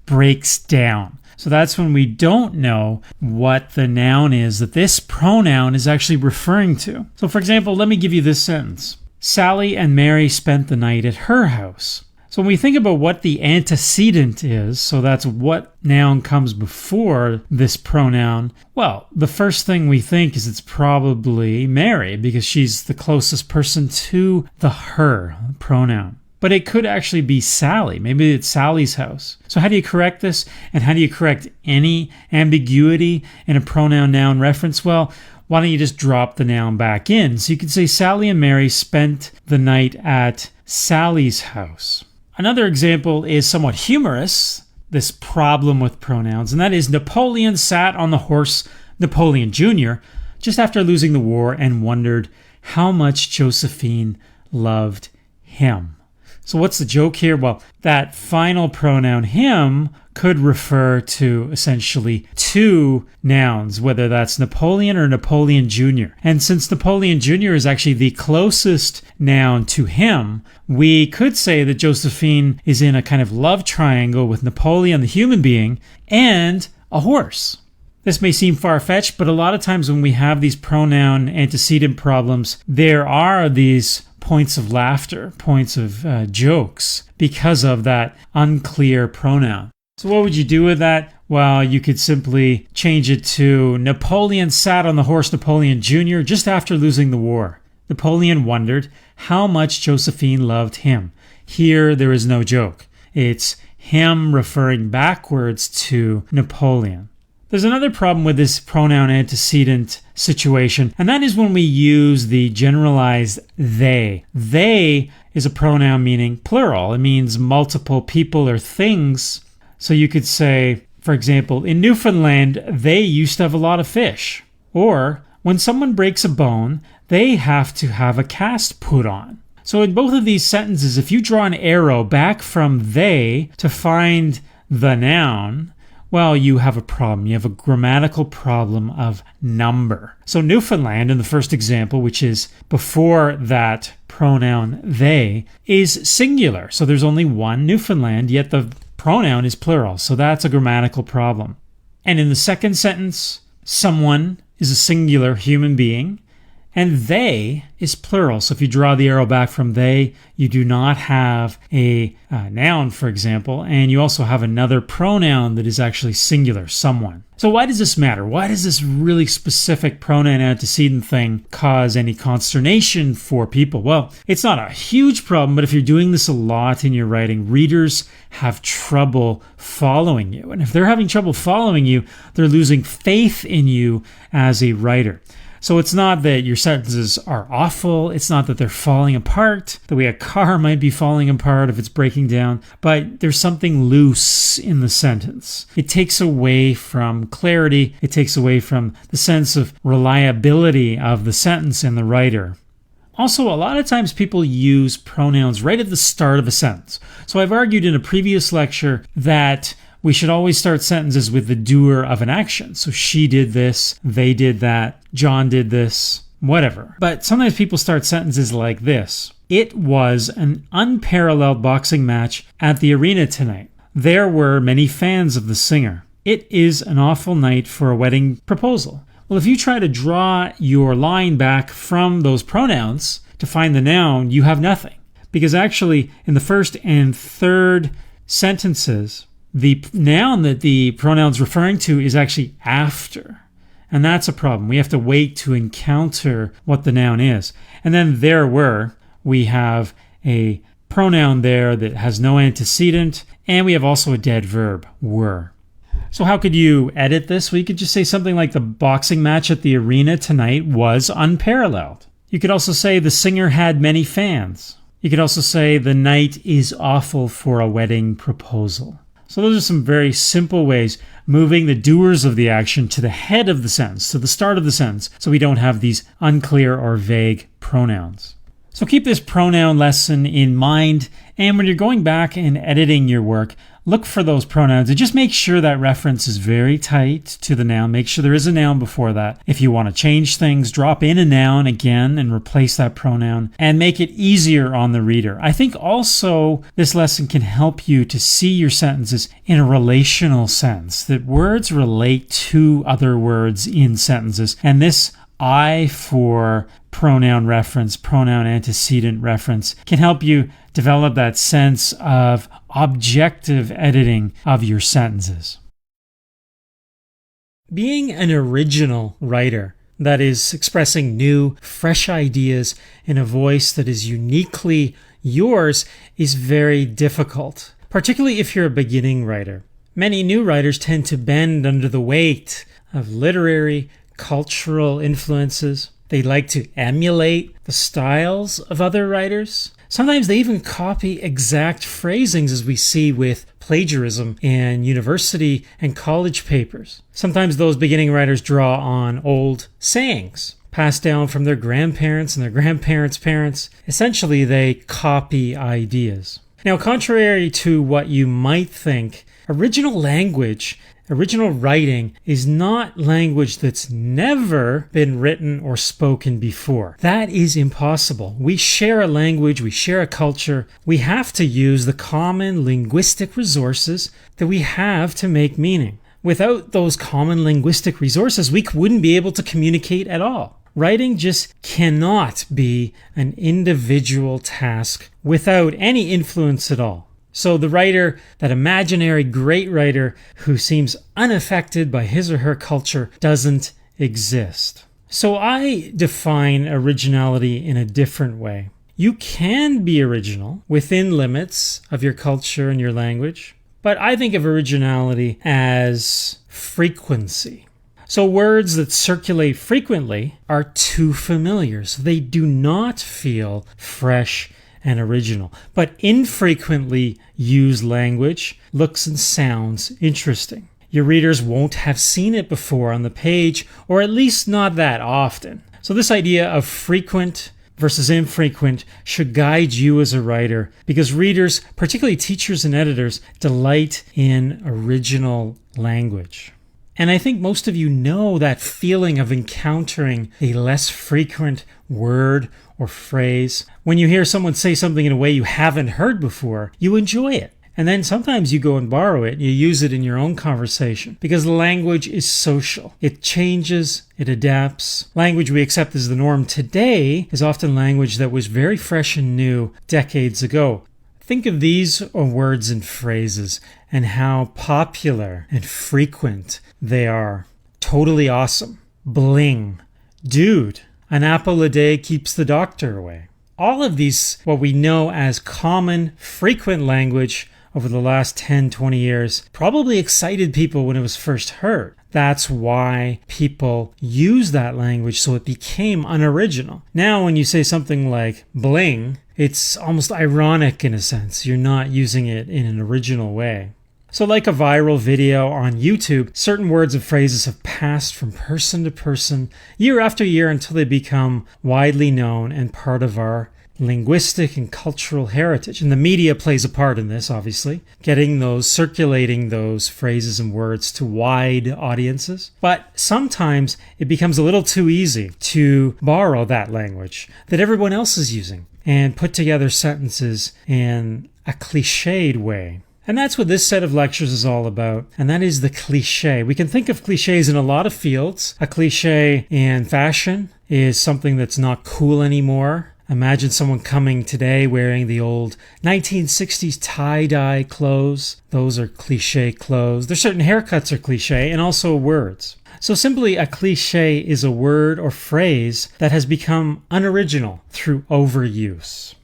breaks down. So that's when we don't know what the noun is that this pronoun is actually referring to. So for example, let me give you this sentence. Sally and Mary spent the night at her house. So So when we think about what the antecedent is, so that's what noun comes before this pronoun, well, the first thing we think is it's probably Mary because she's the closest person to the her pronoun. But it could actually be Sally. Maybe it's Sally's house. So how do you correct this? And how do you correct any ambiguity in a pronoun-noun reference? Well, why don't you just drop the noun back in? So you could say Sally and Mary spent the night at Sally's house. Another example is somewhat humorous, this problem with pronouns, and that is Napoleon sat on the horse Napoleon Jr. just after losing the war and wondered how much Josephine loved him. So what's the joke here? Well, that final pronoun him could refer to essentially two nouns, whether that's Napoleon or Napoleon Jr. And since Napoleon Jr. is actually the closest noun to him, we could say that Josephine is in a kind of love triangle with Napoleon, the human being, and a horse. This may seem far-fetched, but a lot of times when we have these pronoun antecedent problems, there are these points of laughter, points of jokes because of that unclear pronoun. So what would you do with that? Well, you could simply change it to Napoleon sat on the horse Napoleon Jr. just after losing the war. Napoleon wondered how much Josephine loved him. Here, there is no joke. It's him referring backwards to Napoleon. There's another problem with this pronoun antecedent situation, and that is when we use the generalized they. They is a pronoun meaning plural. It means multiple people or things. So you could say, for example, in Newfoundland, they used to have a lot of fish. Or, when someone breaks a bone, they have to have a cast put on. So in both of these sentences, if you draw an arrow back from they to find the noun, well, you have a problem. You have a grammatical problem of number. So Newfoundland, in the first example, which is before that pronoun they, is singular. So there's only one Newfoundland, yet the pronoun is plural. So that's a grammatical problem. And in the second sentence, someone is a singular human being, and they is plural. So if you draw the arrow back from they, you do not have a noun, for example, and you also have another pronoun that is actually singular, someone. So why does this matter? Why does this really specific pronoun antecedent thing cause any consternation for people? Well, it's not a huge problem, but if you're doing this a lot in your writing, readers have trouble following you. And if they're having trouble following you, they're losing faith in you as a writer. So it's not that your sentences are awful, it's not that they're falling apart, the way a car might be falling apart if it's breaking down, but there's something loose in the sentence. It takes away from clarity, it takes away from the sense of reliability of the sentence and the writer. Also, a lot of times people use pronouns right at the start of a sentence. So I've argued in a previous lecture that we should always start sentences with the doer of an action. So she did this, they did that, John did this, whatever. But sometimes people start sentences like this. It was an unparalleled boxing match at the arena tonight. There were many fans of the singer. It is an awful night for a wedding proposal. Well, if you try to draw your line back from those pronouns to find the noun, you have nothing. Because actually, in the first and third sentences, the noun that the pronoun's referring to is actually after. And that's a problem. We have to wait to encounter what the noun is. And then there were, we have a pronoun there that has no antecedent, and we have also a dead verb, were. So how could you edit this? Well, you could just say something like the boxing match at the arena tonight was unparalleled. You could also say the singer had many fans. You could also say the night is awful for a wedding proposal. So those are some very simple ways, moving the doers of the action to the head of the sentence, to the start of the sentence, so we don't have these unclear or vague pronouns. So keep this pronoun lesson in mind, and when you're going back and editing your work, look for those pronouns and just make sure that reference is very tight to the noun. Make sure there is a noun before that. If you want to change things, drop in a noun again and replace that pronoun and make it easier on the reader. I think also this lesson can help you to see your sentences in a relational sense, that words relate to other words in sentences. And this I for pronoun reference, pronoun antecedent reference, can help you develop that sense of objective editing of your sentences. Being an original writer, that is, expressing new, fresh ideas in a voice that is uniquely yours, is very difficult, particularly if you're a beginning writer. Many new writers tend to bend under the weight of literary, cultural influences. They like to emulate the styles of other writers. Sometimes they even copy exact phrasings, as we see with plagiarism in university and college papers. Sometimes those beginning writers draw on old sayings passed down from their grandparents and their grandparents' parents. Essentially, they copy ideas. Now, contrary to what you might think, original language, original writing is not language that's never been written or spoken before. That is impossible. We share a language, we share a culture. We have to use the common linguistic resources that we have to make meaning. Without those common linguistic resources, we wouldn't be able to communicate at all. Writing just cannot be an individual task without any influence at all. So the writer, that imaginary great writer who seems unaffected by his or her culture, doesn't exist. So I define originality in a different way. You can be original within limits of your culture and your language, but I think of originality as frequency. So words that circulate frequently are too familiar, so they do not feel fresh and original. But infrequently used language looks and sounds interesting. Your readers won't have seen it before on the page, or at least not that often. So this idea of frequent versus infrequent should guide you as a writer, because readers, particularly teachers and editors, delight in original language. And I think most of you know that feeling of encountering a less frequent word or phrase. When you hear someone say something in a way you haven't heard before, you enjoy it. And then sometimes you go and borrow it and you use it in your own conversation, because language is social. It changes, it adapts. Language we accept as the norm today is often language that was very fresh and new decades ago. Think of these words and phrases and how popular and frequent they are. Totally awesome. Bling. Dude. An apple a day keeps the doctor away. All of these, what we know as common, frequent language over the last 10, 20 years, probably excited people when it was first heard. That's why people use that language, so it became unoriginal. Now, when you say something like bling, it's almost ironic in a sense. You're not using it in an original way. So like a viral video on YouTube, certain words and phrases have passed from person to person, year after year, until they become widely known and part of our linguistic and cultural heritage. And the media plays a part in this, obviously, circulating those phrases and words to wide audiences. But sometimes it becomes a little too easy to borrow that language that everyone else is using and put together sentences in a cliched way. And that's what this set of lectures is all about, and that is the cliche. We can think of cliches in a lot of fields. A cliche in fashion is something that's not cool anymore. Imagine someone coming today wearing the old 1960s tie-dye clothes. Those are cliche clothes. There's certain haircuts are cliche, and also words. So simply a cliche is a word or phrase that has become unoriginal through overuse.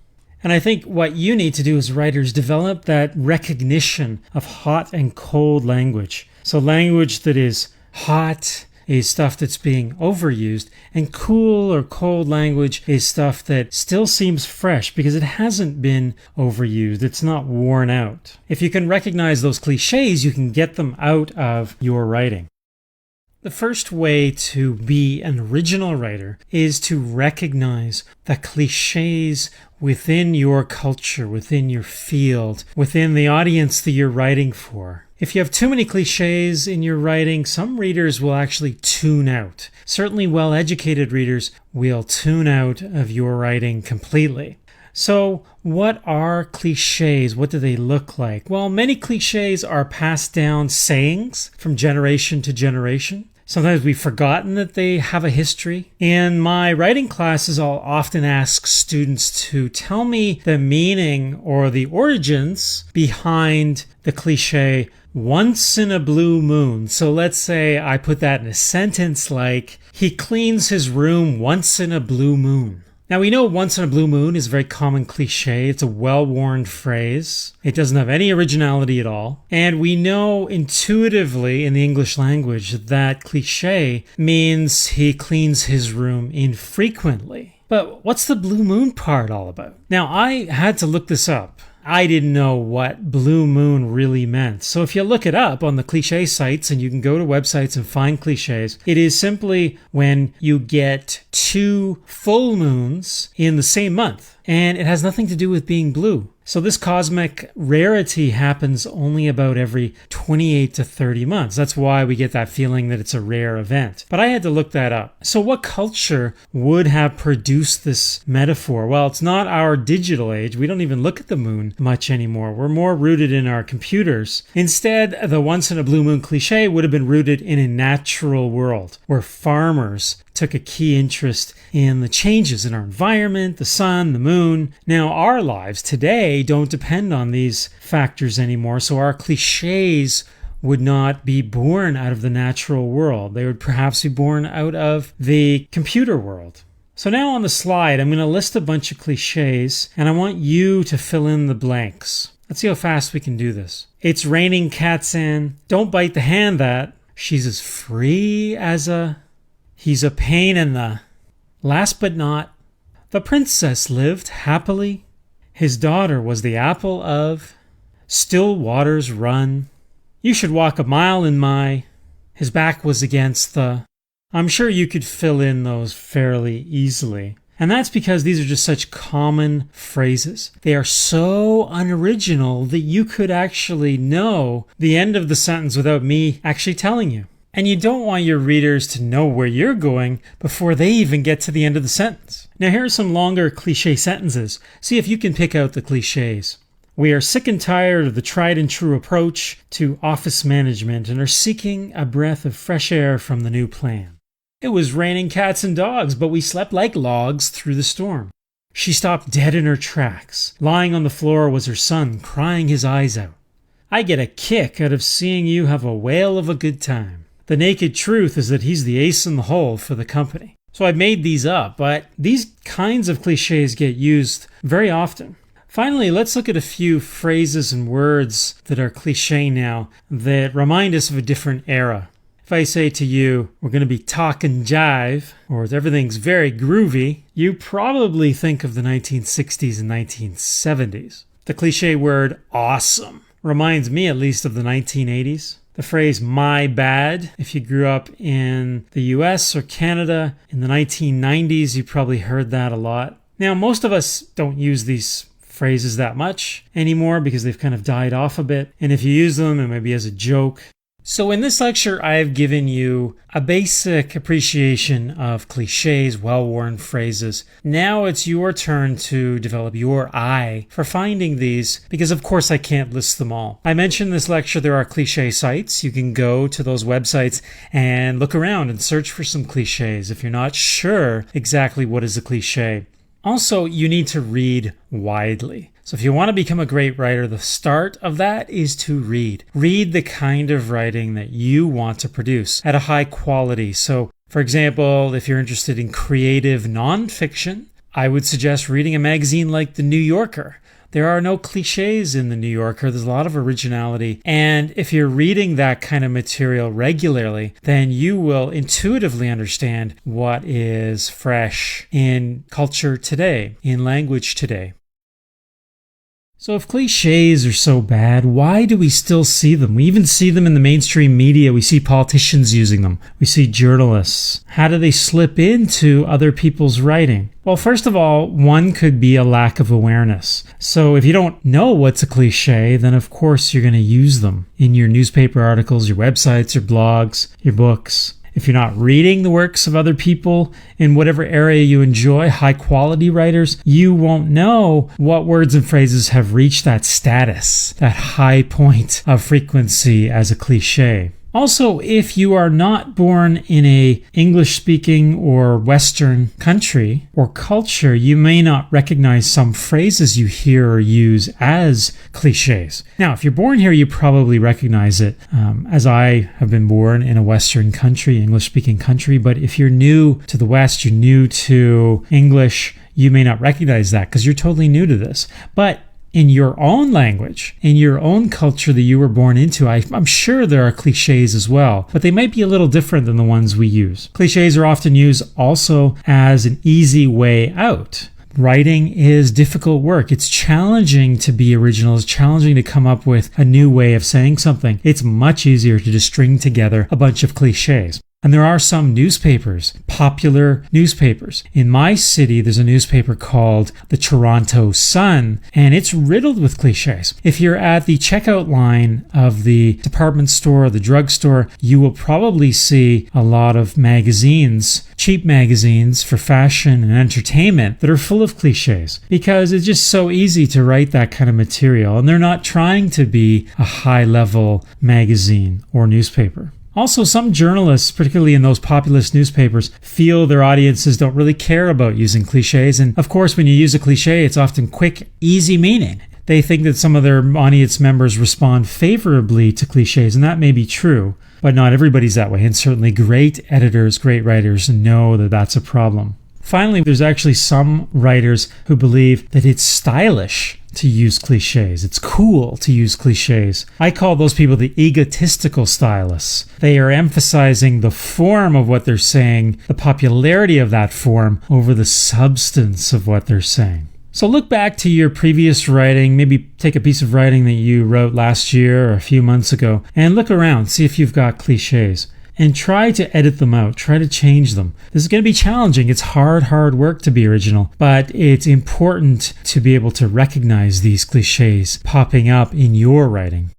And I think what you need to do as writers, develop that recognition of hot and cold language. So language that is hot is stuff that's being overused, and cool or cold language is stuff that still seems fresh because it hasn't been overused. It's not worn out. If you can recognize those cliches, you can get them out of your writing. The first way to be an original writer is to recognize the cliches within your culture, within your field, within the audience that you're writing for. If you have too many cliches in your writing, some readers will actually tune out. Certainly well-educated readers will tune out of your writing completely. So what are cliches? What do they look like? Well, many cliches are passed down sayings from generation to generation. Sometimes we've forgotten that they have a history. In my writing classes, I'll often ask students to tell me the meaning or the origins behind the cliche once in a blue moon. So let's say I put that in a sentence like, he cleans his room once in a blue moon. Now we know once in a blue moon is a very common cliche. It's a well-worn phrase. It doesn't have any originality at all. And we know intuitively in the English language that cliche means he cleans his room infrequently. But what's the blue moon part all about? Now I had to look this up. I didn't know what blue moon really meant. So if you look it up on the cliche sites, and you can go to websites and find cliches, it is simply when you get 2 full moons in the same month. And it has nothing to do with being blue. So this cosmic rarity happens only about every 28 to 30 months. That's why we get that feeling that it's a rare event. But I had to look that up. So what culture would have produced this metaphor? Well, it's not our digital age. We don't even look at the moon much anymore. We're more rooted in our computers. Instead, the once in a blue moon cliche would have been rooted in a natural world where farmers took a key interest in the changes in our environment, the sun, the moon. Now, our lives today don't depend on these factors anymore, so our cliches would not be born out of the natural world. They would perhaps be born out of the computer world. So now on the slide, I'm going to list a bunch of cliches, and I want you to fill in the blanks. Let's see how fast we can do this. It's raining cats in. Don't bite the hand that. She's as free as a... He's a pain in the... Last but not, the princess lived happily. His daughter was the apple of... Still waters run. You should walk a mile in my... His back was against the... I'm sure you could fill in those fairly easily. And that's because these are just such common phrases. They are so unoriginal that you could actually know the end of the sentence without me actually telling you. And you don't want your readers to know where you're going before they even get to the end of the sentence. Now here are some longer cliche sentences. See if you can pick out the cliches. We are sick and tired of the tried and true approach to office management and are seeking a breath of fresh air from the new plan. It was raining cats and dogs, but we slept like logs through the storm. She stopped dead in her tracks. Lying on the floor was her son, crying his eyes out. I get a kick out of seeing you have a whale of a good time. The naked truth is that he's the ace in the hole for the company. So I made these up, but these kinds of cliches get used very often. Finally, let's look at a few phrases and words that are cliche now that remind us of a different era. If I say to you, we're going to be talking jive, or everything's very groovy, you probably think of the 1960s and 1970s. The cliche word awesome reminds me at least of the 1980s. The phrase my bad, if you grew up in the US or Canada in the 1990s, you probably heard that a lot. Now, most of us don't use these phrases that much anymore because they've kind of died off a bit. And if you use them, it might be as a joke. So in this lecture, I've given you a basic appreciation of cliches, well-worn phrases. Now it's your turn to develop your eye for finding these, because of course I can't list them all. I mentioned in this lecture there are cliche sites. You can go to those websites and look around and search for some cliches if you're not sure exactly what is a cliche. Also, you need to read widely. So if you want to become a great writer, the start of that is to read. Read the kind of writing that you want to produce at a high quality. So, for example, if you're interested in creative nonfiction, I would suggest reading a magazine like The New Yorker. There are no cliches in The New Yorker. There's a lot of originality. And if you're reading that kind of material regularly, then you will intuitively understand what is fresh in culture today, in language today. So if cliches are so bad, why do we still see them? We even see them in the mainstream media. We see politicians using them. We see journalists. How do they slip into other people's writing? Well, first of all, one could be a lack of awareness. So if you don't know what's a cliche, then of course you're going to use them in your newspaper articles, your websites, your blogs, your books. If you're not reading the works of other people in whatever area you enjoy, high-quality writers, you won't know what words and phrases have reached that status, that high point of frequency as a cliche. Also, if you are not born in a English-speaking or Western country or culture, you may not recognize some phrases you hear or use as cliches. Now, if you're born here, you probably recognize it, as I have been born in a Western country, English-speaking country. But if you're new to the West, you're new to English, you may not recognize that because you're totally new to this. But in your own language, in your own culture that you were born into, I'm sure there are cliches as well, but they might be a little different than the ones we use. Cliches are often used also as an easy way out. Writing is difficult work. It's challenging to be original. It's challenging to come up with a new way of saying something. It's much easier to just string together a bunch of cliches. And there are some newspapers, popular newspapers. In my city, there's a newspaper called the Toronto Sun, and it's riddled with cliches. If you're at the checkout line of the department store or the drugstore, you will probably see a lot of magazines, cheap magazines for fashion and entertainment that are full of cliches because it's just so easy to write that kind of material, and they're not trying to be a high-level magazine or newspaper. Also, some journalists, particularly in those populist newspapers, feel their audiences don't really care about using cliches. And of course, when you use a cliche, it's often quick, easy meaning. They think that some of their audience members respond favorably to cliches, and that may be true, but not everybody's that way. And certainly great editors, great writers know that that's a problem. Finally, there's actually some writers who believe that it's stylish to use cliches. It's cool to use cliches. I call those people the egotistical stylists. They are emphasizing the form of what they're saying, the popularity of that form over the substance of what they're saying. So look back to your previous writing, maybe take a piece of writing that you wrote last year or a few months ago, and look around, see if you've got cliches. And try to edit them out. Try to change them. This is going to be challenging. It's hard work to be original, but it's important to be able to recognize these cliches popping up in your writing.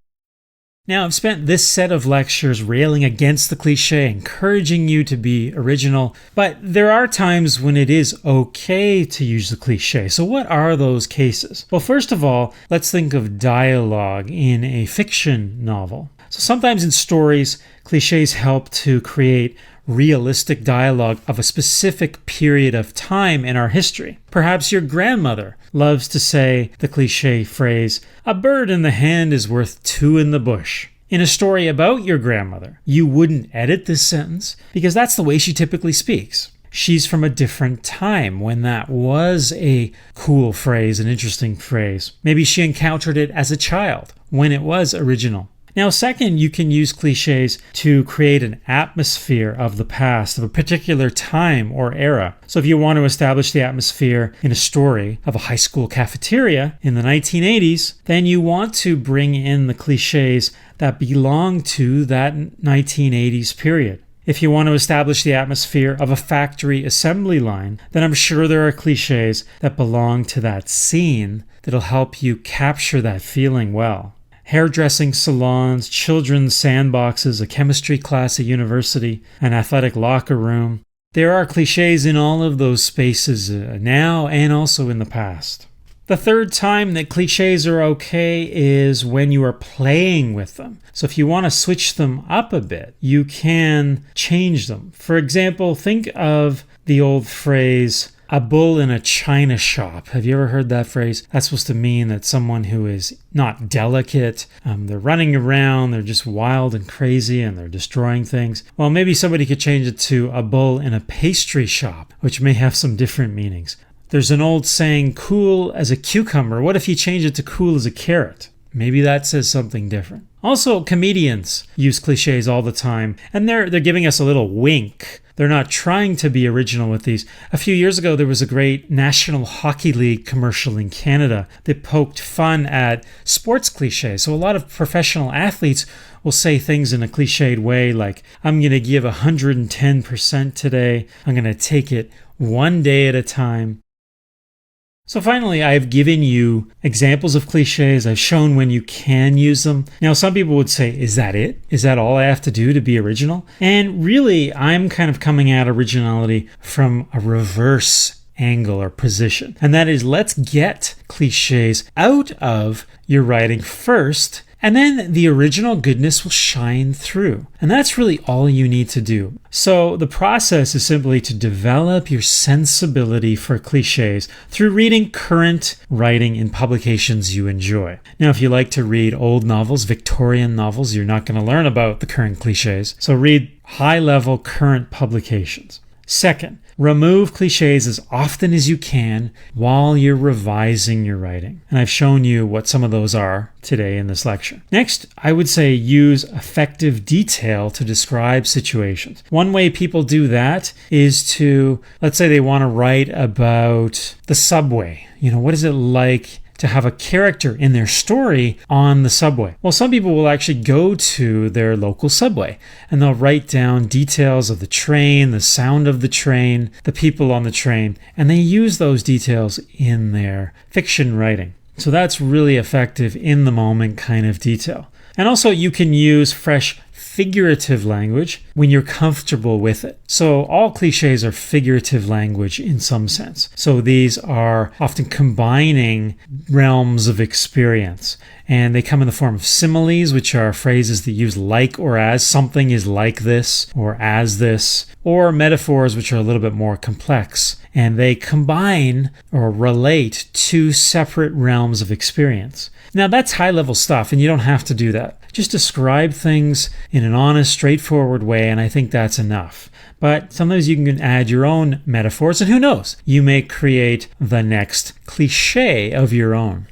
Now, I've spent this set of lectures railing against the cliche, encouraging you to be original, but there are times when it is okay to use the cliche. So what are those cases? Well, first of all, let's think of dialogue in a fiction novel. So sometimes in stories, cliches help to create realistic dialogue of a specific period of time in our history. Perhaps your grandmother loves to say the cliche phrase, "A bird in the hand is worth two in the bush." In a story about your grandmother, you wouldn't edit this sentence because that's the way she typically speaks. She's from a different time when that was a cool phrase, an interesting phrase. Maybe she encountered it as a child when it was original. Now, second, you can use cliches to create an atmosphere of the past, of a particular time or era. So if you want to establish the atmosphere in a story of a high school cafeteria in the 1980s, then you want to bring in the cliches that belong to that 1980s period. If you want to establish the atmosphere of a factory assembly line, then I'm sure there are cliches that belong to that scene that'll help you capture that feeling well. Hairdressing salons, children's sandboxes, a chemistry class at university, an athletic locker room. There are cliches in all of those spaces now and also in the past. The third time that cliches are okay is when you are playing with them. So if you want to switch them up a bit, you can change them. For example, think of the old phrase, "a bull in a china shop." Have you ever heard that phrase? That's supposed to mean that someone who is not delicate, they're running around, they're just wild and crazy, and they're destroying things. Well, maybe somebody could change it to "a bull in a pastry shop," which may have some different meanings. There's an old saying, "cool as a cucumber." What if you change it to "cool as a carrot"? Maybe that says something different. Also, comedians use cliches all the time, and they're giving us a little wink. They're not trying to be original with these. A few years ago, there was a great National Hockey League commercial in Canada that poked fun at sports cliches. So a lot of professional athletes will say things in a cliched way like, "I'm going to give 110% today. I'm going to take it one day at a time." So finally, I've given you examples of cliches. I've shown when you can use them. Now, some people would say, is that it? Is that all I have to do to be original? And really, I'm kind of coming at originality from a reverse angle or position. And that is, let's get cliches out of your writing first And then the original goodness will shine through. And that's really all you need to do. So the process is simply to develop your sensibility for cliches through reading current writing in publications you enjoy. Now, if you like to read old novels, Victorian novels, you're not going to learn about the current cliches. So read high-level current publications. Second, remove cliches as often as you can while you're revising your writing. And I've shown you what some of those are today in this lecture. Next, I would say use effective detail to describe situations. One way people do that is to, let's say they want to write about the subway. What is it like to have a character in their story on the subway? Well, some people will actually go to their local subway and they'll write down details of the train, the sound of the train, the people on the train, and they use those details in their fiction writing. So that's really effective in the moment kind of detail. And also you can use fresh figurative language when you're comfortable with it. So all cliches are figurative language in some sense. So these are often combining realms of experience. And they come in the form of similes, which are phrases that use like or as. Something is like this or as this. Or metaphors, which are a little bit more complex. And they combine or relate two separate realms of experience. Now that's high-level stuff, and you don't have to do that. Just describe things in an honest, straightforward way, and I think that's enough. But sometimes you can add your own metaphors, and who knows? You may create the next cliche of your own.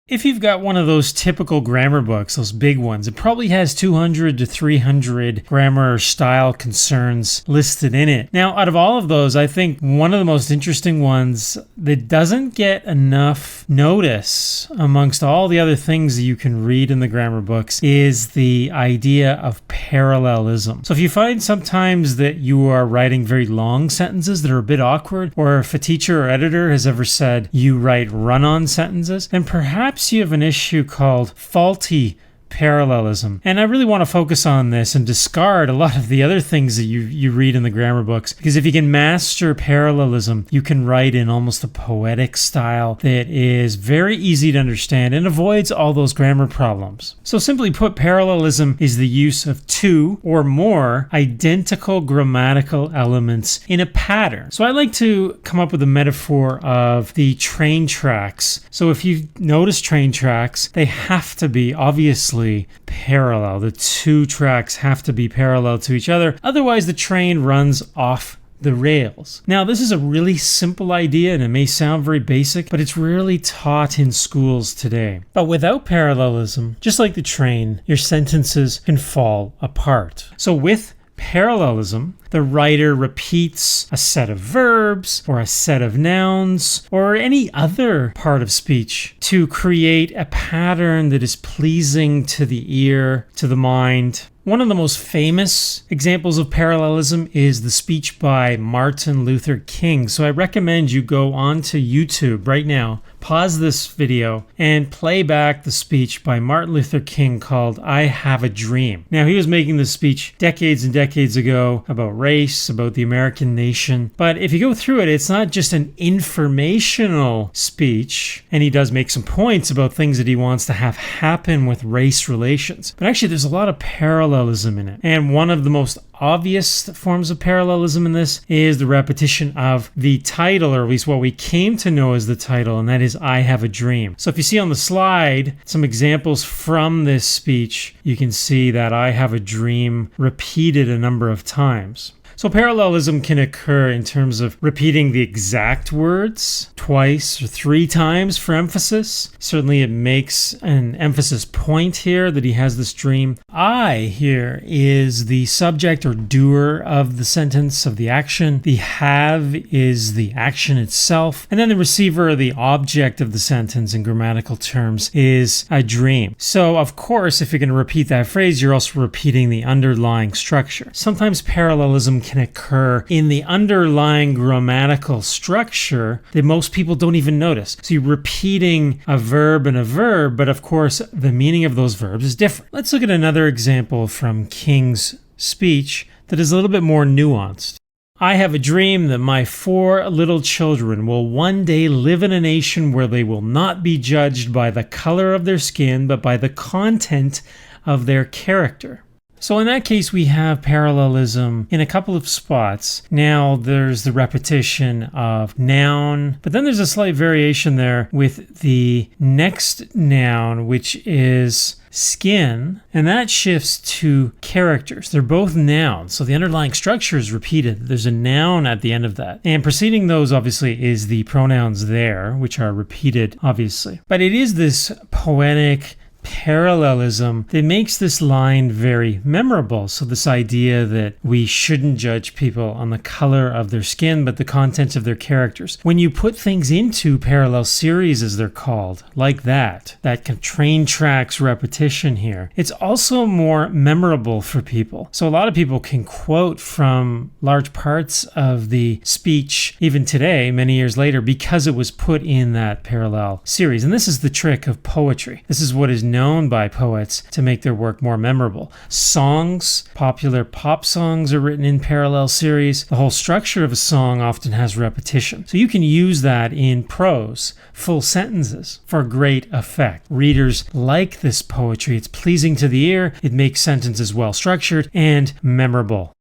If you've got one of those typical grammar books, those big ones, it probably has 200 to 300 grammar or style concerns listed in it. Now, out of all of those, I think one of the most interesting ones that doesn't get enough notice amongst all the other things that you can read in the grammar books is the idea of parallelism. So if you find sometimes that you are writing very long sentences that are a bit awkward, or if a teacher or editor has ever said you write run-on sentences, then perhaps you have an issue called faulty parallelism. And I really want to focus on this and discard a lot of the other things that you read in the grammar books, because if you can master parallelism, you can write in almost a poetic style that is very easy to understand and avoids all those grammar problems. So simply put, parallelism is the use of two or more identical grammatical elements in a pattern. So I like to come up with a metaphor of the train tracks. So if you notice train tracks, they have to be obviously parallel. The two tracks have to be parallel to each other. Otherwise, the train runs off the rails. Now, this is a really simple idea and it may sound very basic, but it's rarely taught in schools today. But without parallelism, just like the train, your sentences can fall apart. So with parallelism, the writer repeats a set of verbs or a set of nouns or any other part of speech to create a pattern that is pleasing to the ear, to the mind. One of the most famous examples of parallelism is the speech by Martin Luther King. So I recommend you go onto YouTube right now, pause this video, and play back the speech by Martin Luther King called I Have a Dream. Now, he was making this speech decades and decades ago about race, about the American nation. But if you go through it, it's not just an informational speech, and he does make some points about things that he wants to have happen with race relations. But actually, there's a lot of parallelism in it. And one of the most obvious forms of parallelism in this is the repetition of the title, or at least what we came to know as the title, and that is I Have a Dream. So if you see on the slide some examples from this speech, you can see that I have a dream repeated a number of times. So parallelism can occur in terms of repeating the exact words twice or three times for emphasis. Certainly it makes an emphasis point here that he has this dream. I here is the subject or doer of the sentence, of the action. The have is the action itself. And then the receiver, or the object of the sentence in grammatical terms, is a dream. So of course, if you're going to repeat that phrase, you're also repeating the underlying structure. Sometimes parallelism can occur in the underlying grammatical structure that most people don't even notice. So you're repeating a verb and a verb, but of course the meaning of those verbs is different. Let's look at another example from King's speech that is a little bit more nuanced. I have a dream that my 4 little children will one day live in a nation where they will not be judged by the color of their skin, but by the content of their character. So in that case, we have parallelism in a couple of spots. Now there's the repetition of noun, but then there's a slight variation there with the next noun, which is skin, and that shifts to characters. They're both nouns, so the underlying structure is repeated. There's a noun at the end of that. And preceding those, obviously, is the pronouns there, which are repeated, obviously. But it is this poetic parallelism that makes this line very memorable. So this idea that we shouldn't judge people on the color of their skin, but the content of their characters. When you put things into parallel series, as they're called, like that train tracks repetition here, it's also more memorable for people. So a lot of people can quote from large parts of the speech, even today, many years later, because it was put in that parallel series. And this is the trick of poetry. This is what is known by poets to make their work more memorable. Songs, popular pop songs, are written in parallel series. The whole structure of a song often has repetition. So you can use that in prose, full sentences, for great effect. Readers like this poetry. It's pleasing to the ear. It makes sentences well structured and memorable.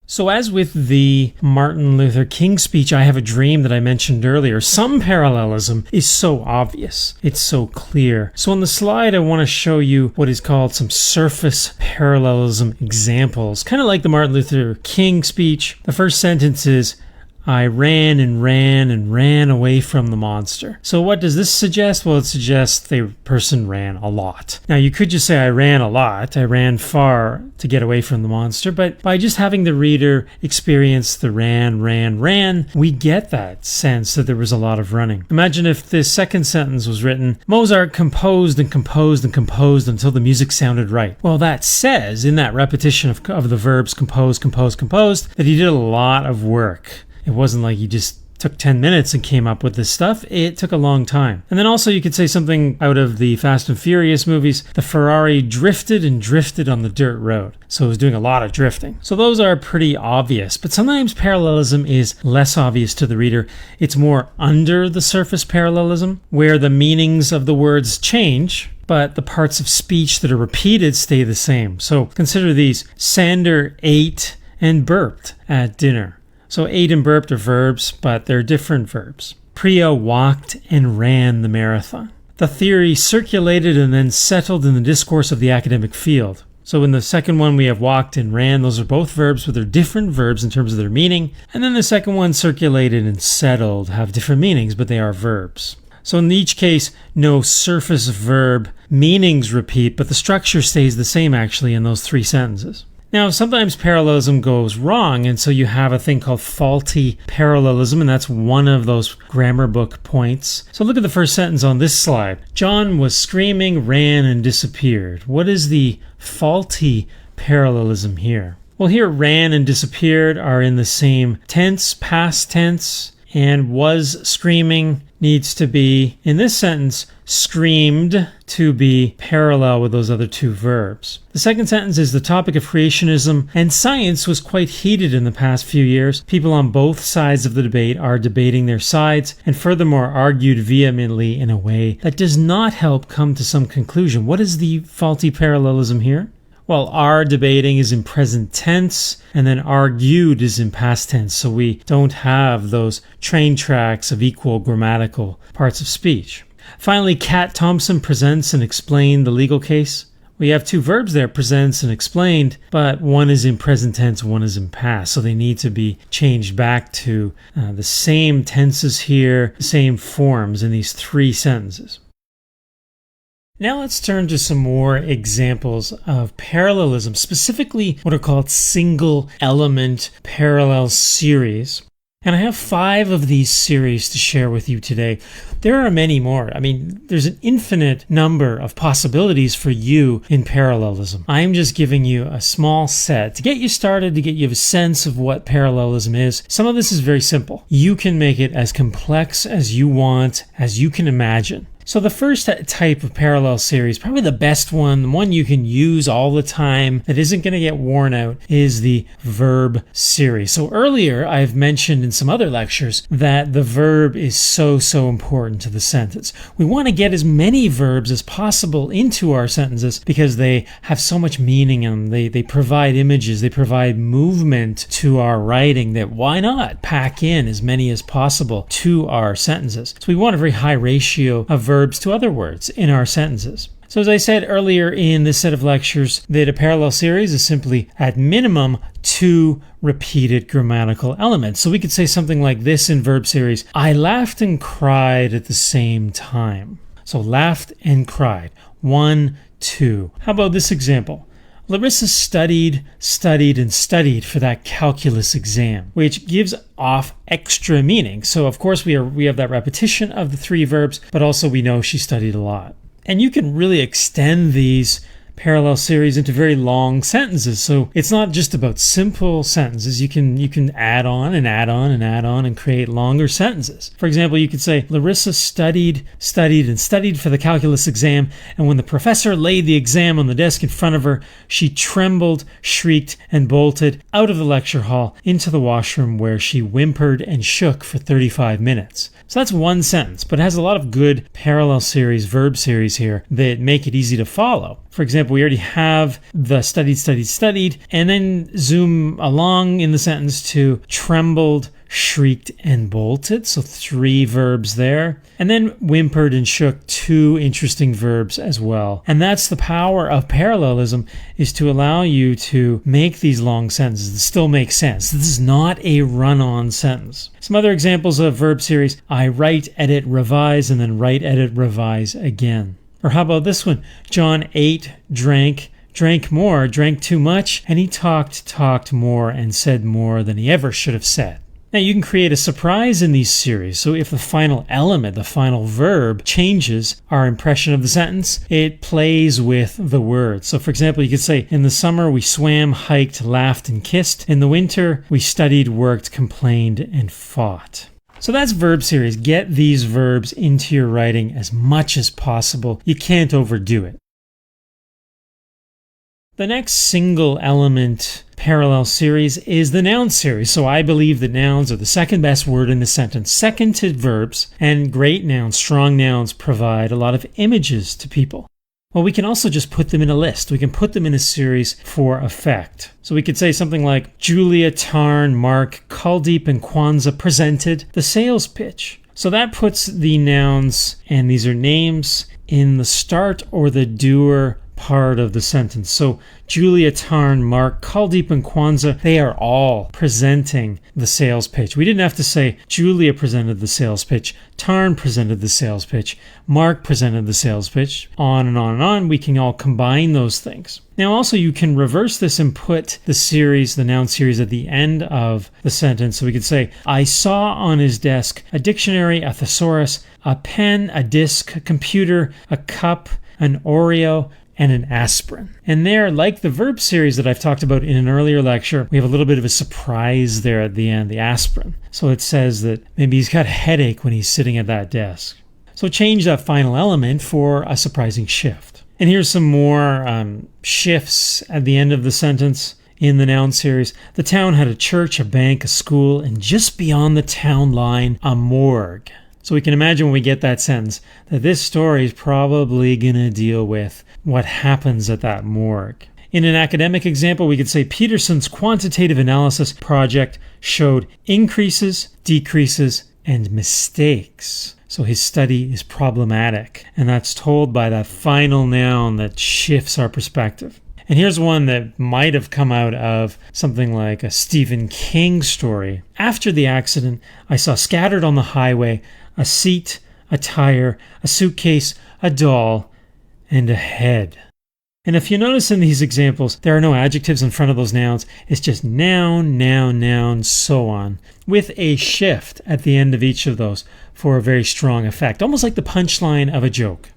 So as with the Martin Luther King speech, I Have a Dream that I mentioned earlier, some parallelism is so obvious. It's so clear. So on the slide, I want to show you what is called some surface parallelism examples. Kind of like the Martin Luther King speech. The first sentence is, I ran and ran and ran away from the monster. So what does this suggest? Well, it suggests the person ran a lot. Now, you could just say I ran a lot. I ran far to get away from the monster. But by just having the reader experience the ran, we get that sense that there was a lot of running. Imagine if the second sentence was written, Mozart composed and composed and composed until the music sounded right. Well, that says, in that repetition of the verbs compose, that he did a lot of work. It wasn't like he just took 10 minutes and came up with this stuff. It took a long time. And then also you could say something out of the Fast and Furious movies. The Ferrari drifted and drifted on the dirt road. So it was doing a lot of drifting. So those are pretty obvious. But sometimes parallelism is less obvious to the reader. It's more under the surface parallelism, where the meanings of the words change, but the parts of speech that are repeated stay the same. So consider these. Sander ate and burped at dinner. So ate and burped are verbs, but they're different verbs. Priya walked and ran the marathon. The theory circulated and then settled in the discourse of the academic field. So in the second one, we have walked and ran. Those are both verbs, but they're different verbs in terms of their meaning. And then the second one, circulated and settled, have different meanings, but they are verbs. So in each case, no surface verb meanings repeat, but the structure stays the same actually in those 3 sentences. Now, sometimes parallelism goes wrong, and so you have a thing called faulty parallelism, and that's one of those grammar book points. So look at the first sentence on this slide. John was screaming, ran, and disappeared. What is the faulty parallelism here? Well, here ran and disappeared are in the same tense, past tense, and was screaming needs to be, in this sentence, screamed to be parallel with those other 2 verbs. The second sentence is the topic of creationism, and science was quite heated in the past few years. People on both sides of the debate are debating their sides, and furthermore argued vehemently in a way that does not help come to some conclusion. What is the faulty parallelism here? Well, are debating is in present tense, and then argued is in past tense, so we don't have those train tracks of equal grammatical parts of speech. Finally, Kat Thompson presents and explained the legal case. We have 2 verbs there, presents and explained, but one is in present tense, one is in past, so they need to be changed back to the same tenses here, the same forms in these 3 sentences. Now let's turn to some more examples of parallelism, specifically what are called single element parallel series. And I have 5 of these series to share with you today. There are many more. I mean, there's an infinite number of possibilities for you in parallelism. I'm just giving you a small set to get you started, to get you a sense of what parallelism is. Some of this is very simple. You can make it as complex as you want, as you can imagine. So the first type of parallel series, probably the best one, the one you can use all the time that isn't going to get worn out, is the verb series. So earlier I've mentioned in some other lectures that the verb is so important to the sentence. We want to get as many verbs as possible into our sentences because they have so much meaning in them. They provide images, they provide movement to our writing, that why not pack in as many as possible to our sentences. So we want a very high ratio of verbs to other words in our sentences. So as I said earlier in this set of lectures, that a parallel series is simply, at minimum, 2 repeated grammatical elements. So we could say something like this in verb series: I laughed and cried at the same time. So laughed and cried. 1, 2. How about this example? Larissa studied for that calculus exam, which gives off extra meaning. So of course we have that repetition of the 3 verbs, but also we know she studied a lot. And you can really extend these parallel series into very long sentences. So it's not just about simple sentences. You can add on and add on and add on and create longer sentences. For example, you could say Larissa studied for the calculus exam, and when the professor laid the exam on the desk in front of her, she trembled, shrieked, and bolted out of the lecture hall into the washroom, where she whimpered and shook for 35 minutes. So that's one sentence, but it has a lot of good parallel series, verb series here that make it easy to follow. For example, we already have the studied, and then zoom along in the sentence to trembled, shrieked, and bolted. So 3 verbs there. And then whimpered and shook, 2 interesting verbs as well. And that's the power of parallelism, is to allow you to make these long sentences that still make sense. This is not a run-on sentence. Some other examples of verb series: I write, edit, revise, and then write, edit, revise again. Or how about this one? John ate, drank more, drank too much, and he talked more and said more than he ever should have said. Now you can create a surprise in these series. So if the final element, the final verb, changes our impression of the sentence, it plays with the word. So for example, you could say, in the summer we swam, hiked, laughed, and kissed. In the winter we studied, worked, complained, and fought. So that's verb series. Get these verbs into your writing as much as possible. You can't overdo it. The next single element parallel series is the noun series. So I believe that nouns are the second best word in the sentence, second to verbs, and great nouns, strong nouns, provide a lot of images to people. Well, we can also just put them in a list. We can put them in a series for effect. So we could say something like, Julia, Tarn, Mark, Kuldeep, and Kwanzaa presented the sales pitch. So that puts the nouns, and these are names, in the start or the doer part of the sentence. So Julia, Tarn, Mark, Kuldeep, and Kwanzaa, they are all presenting the sales pitch. We didn't have to say Julia presented the sales pitch, Tarn presented the sales pitch, Mark presented the sales pitch, on and on and on. We can all combine those things. Now also you can reverse this and put the series, the noun series, at the end of the sentence. So we could say, I saw on his desk a dictionary, a thesaurus, a pen, a disc, a computer, a cup, an Oreo, and an aspirin. And there, like the verb series that I've talked about in an earlier lecture, we have a little bit of a surprise there at the end, the aspirin. So it says that maybe he's got a headache when he's sitting at that desk. So change that final element for a surprising shift. And here's some more shifts at the end of the sentence in the noun series. The town had a church, a bank, a school, and just beyond the town line, a morgue. So we can imagine when we get that sentence that this story is probably going to deal with what happens at that morgue. In an academic example, we could say Peterson's quantitative analysis project showed increases, decreases, and mistakes. So his study is problematic, and that's told by that final noun that shifts our perspective. And here's one that might have come out of something like a Stephen King story. After the accident, I saw scattered on the highway a seat, a tire, a suitcase, a doll, and a head. And if you notice in these examples, there are no adjectives in front of those nouns. It's just noun, noun, noun, so on, with a shift at the end of each of those for a very strong effect, almost like the punchline of a joke.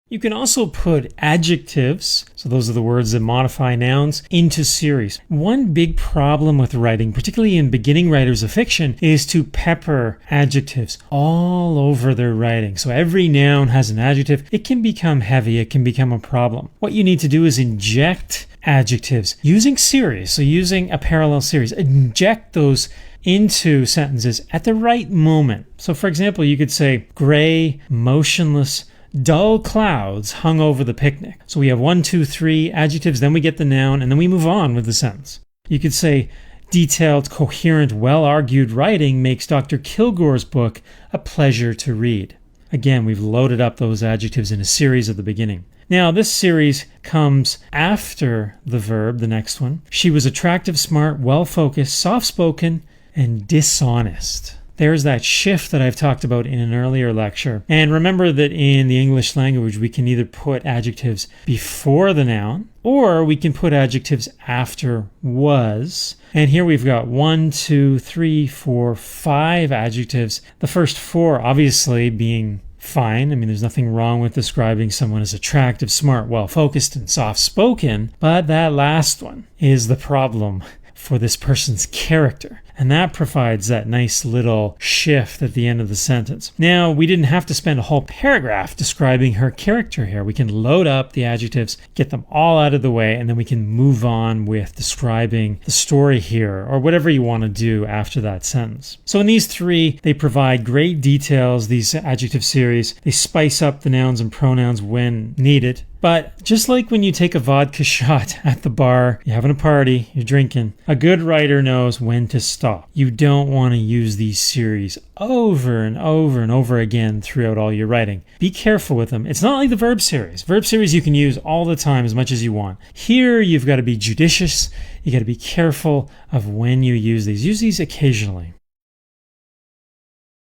You can also put adjectives, so those are the words that modify nouns, into series. One big problem with writing, particularly in beginning writers of fiction, is to pepper adjectives all over their writing. So every noun has an adjective. It can become heavy. It can become a problem. What you need to do is inject adjectives using series, so using a parallel series. Inject those into sentences at the right moment. So for example, you could say gray, motionless, dull clouds hung over the picnic. So we have 1, 2, 3 adjectives, then we get the noun, and then we move on with the sentence. You could say detailed, coherent, well-argued writing makes Dr. Kilgore's book a pleasure to read. Again, we've loaded up those adjectives in a series at the beginning. Now, this series comes after the verb, the next one. She was attractive, smart, well-focused, soft-spoken, and dishonest. There's that shift that I've talked about in an earlier lecture. And remember that in the English language, we can either put adjectives before the noun, or we can put adjectives after was. And here we've got 1, 2, 3, 4, 5 adjectives. The first 4 obviously being fine. I mean, there's nothing wrong with describing someone as attractive, smart, well-focused, and soft-spoken. But that last one is the problem for this person's character. And that provides that nice little shift at the end of the sentence. Now, we didn't have to spend a whole paragraph describing her character here. We can load up the adjectives, get them all out of the way, and then we can move on with describing the story here, or whatever you want to do after that sentence. So in these 3, they provide great details, these adjective series. They spice up the nouns and pronouns when needed. But just like when you take a vodka shot at the bar, you're having a party, you're drinking, a good writer knows when to stop. You don't want to use these series over and over and over again throughout all your writing. Be careful with them. It's not like the verb series. Verb series you can use all the time as much as you want. Here, you've got to be judicious. You got to be careful of when you use these. Use these occasionally.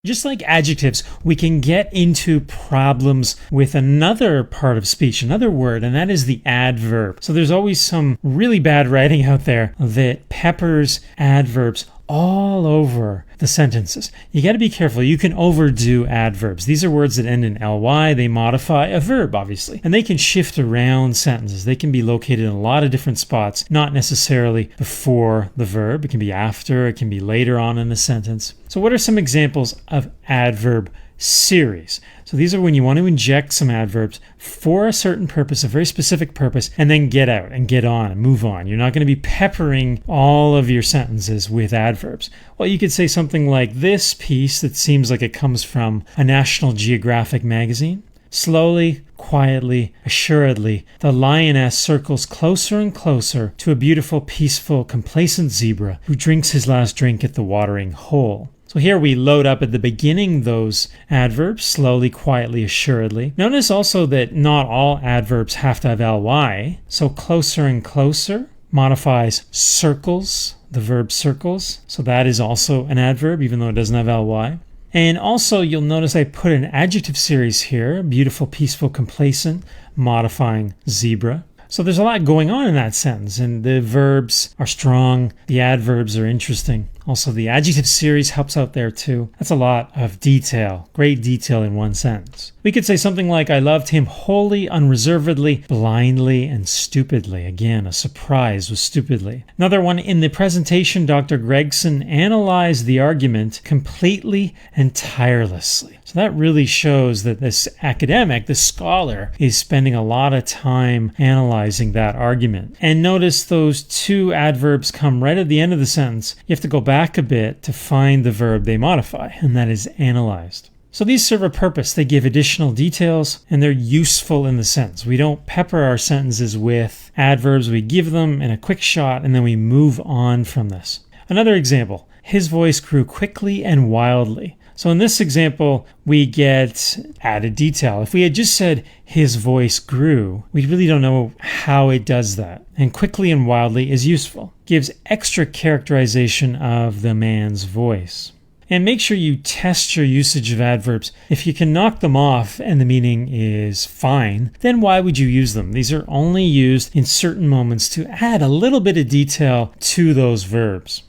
Just like adjectives, we can get into problems with another part of speech, another word, and that is the adverb. So there's always some really bad writing out there that peppers adverbs all over the sentences. You got to be careful. You can overdo adverbs. These are words that end in ly. They modify a verb, obviously, and they can shift around sentences. They can be located in a lot of different spots, not necessarily before the verb. It can be after, it can be later on in a sentence. So what are some examples of adverb series? So these are when you want to inject some adverbs for a certain purpose, a very specific purpose, and then get out and get on and move on. You're not going to be peppering all of your sentences with adverbs. Well, you could say something like this piece that seems like it comes from a National Geographic magazine. Slowly, quietly, assuredly, the lioness circles closer and closer to a beautiful, peaceful, complacent zebra who drinks his last drink at the watering hole. So here we load up at the beginning those adverbs, slowly, quietly, assuredly. Notice also that not all adverbs have to have ly. So closer and closer modifies circles, the verb circles. So that is also an adverb, even though it doesn't have ly. And also you'll notice I put an adjective series here, beautiful, peaceful, complacent, modifying zebra. So there's a lot going on in that sentence, and the verbs are strong, the adverbs are interesting. Also, the adjective series helps out there too. That's a lot of detail, great detail in one sentence. We could say something like, I loved him wholly, unreservedly, blindly, and stupidly. Again, a surprise with stupidly. Another one, in the presentation, Dr. Gregson analyzed the argument completely and tirelessly. So that really shows that this academic, this scholar, is spending a lot of time analyzing that argument. And notice those 2 adverbs come right at the end of the sentence. You have to go back a bit to find the verb they modify, and that is analyzed. So these serve a purpose. They give additional details, and they're useful in the sentence. We don't pepper our sentences with adverbs. We give them in a quick shot, and then we move on from this. Another example, his voice grew quickly and wildly. So in this example, we get added detail. If we had just said his voice grew, we really don't know how it does that. And quickly and wildly is useful. Gives extra characterization of the man's voice. And make sure you test your usage of adverbs. If you can knock them off and the meaning is fine, then why would you use them? These are only used in certain moments to add a little bit of detail to those verbs.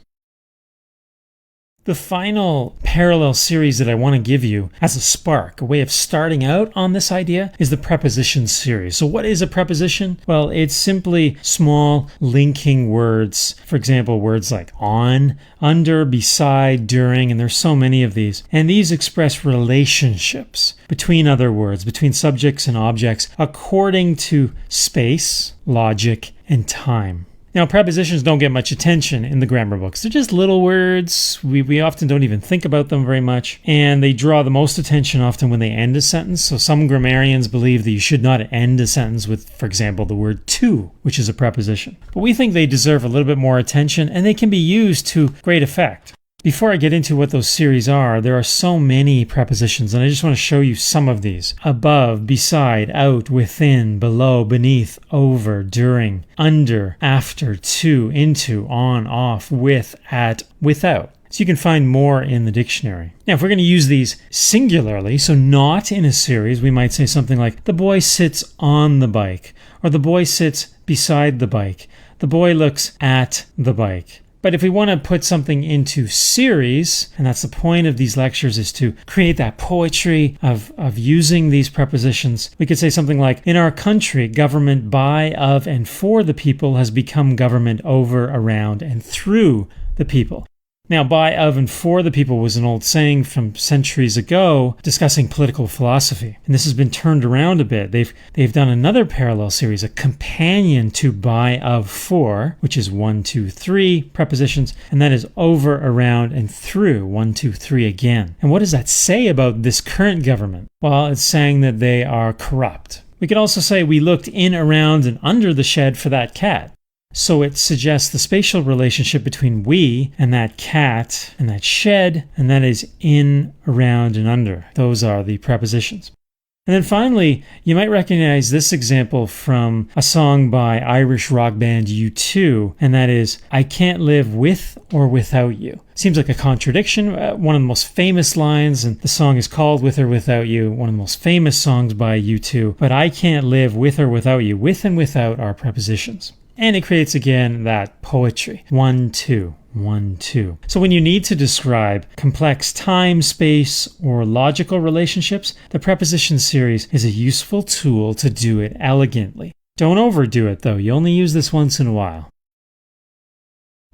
The final parallel series that I want to give you as a spark, a way of starting out on this idea, is the preposition series. So what is a preposition? Well, it's simply small linking words. For example, words like on, under, beside, during, and there's so many of these. And these express relationships between other words, between subjects and objects, according to space, logic, and time. Now, prepositions don't get much attention in the grammar books. They're just little words. We often don't even think about them very much. And they draw the most attention often when they end a sentence. So some grammarians believe that you should not end a sentence with, for example, the word to, which is a preposition. But we think they deserve a little bit more attention, and they can be used to great effect. Before I get into what those series are, there are so many prepositions, and I just want to show you some of these. Above, beside, out, within, below, beneath, over, during, under, after, to, into, on, off, with, at, without. So you can find more in the dictionary. Now, if we're going to use these singularly, so not in a series, we might say something like, the boy sits on the bike, or the boy sits beside the bike, the boy looks at the bike. But if we want to put something into series, and that's the point of these lectures, is to create that poetry of using these prepositions, we could say something like, in our country, government by, of, and for the people has become government over, around, and through the people. Now, by, of, and for the people was an old saying from centuries ago discussing political philosophy. And this has been turned around a bit. They've done another parallel series, a companion to by, of, for, which is 1, 2, 3 prepositions, and that is over, around, and through, 1, 2, 3 again. And what does that say about this current government? Well, it's saying that they are corrupt. We could also say we looked in, around, and under the shed for that cat. So it suggests the spatial relationship between we and that cat and that shed, and that is in, around, and under. Those are the prepositions. And then finally, you might recognize this example from a song by Irish rock band U2, and that is, I can't live with or without you. Seems like a contradiction. One of the most famous lines, and the song is called With or Without You, one of the most famous songs by U2. But I can't live with or without you. With and without are prepositions. And it creates, again, that poetry. 1, 2, 1, 2. So when you need to describe complex time, space, or logical relationships, the preposition series is a useful tool to do it elegantly. Don't overdo it, though. You only use this once in a while.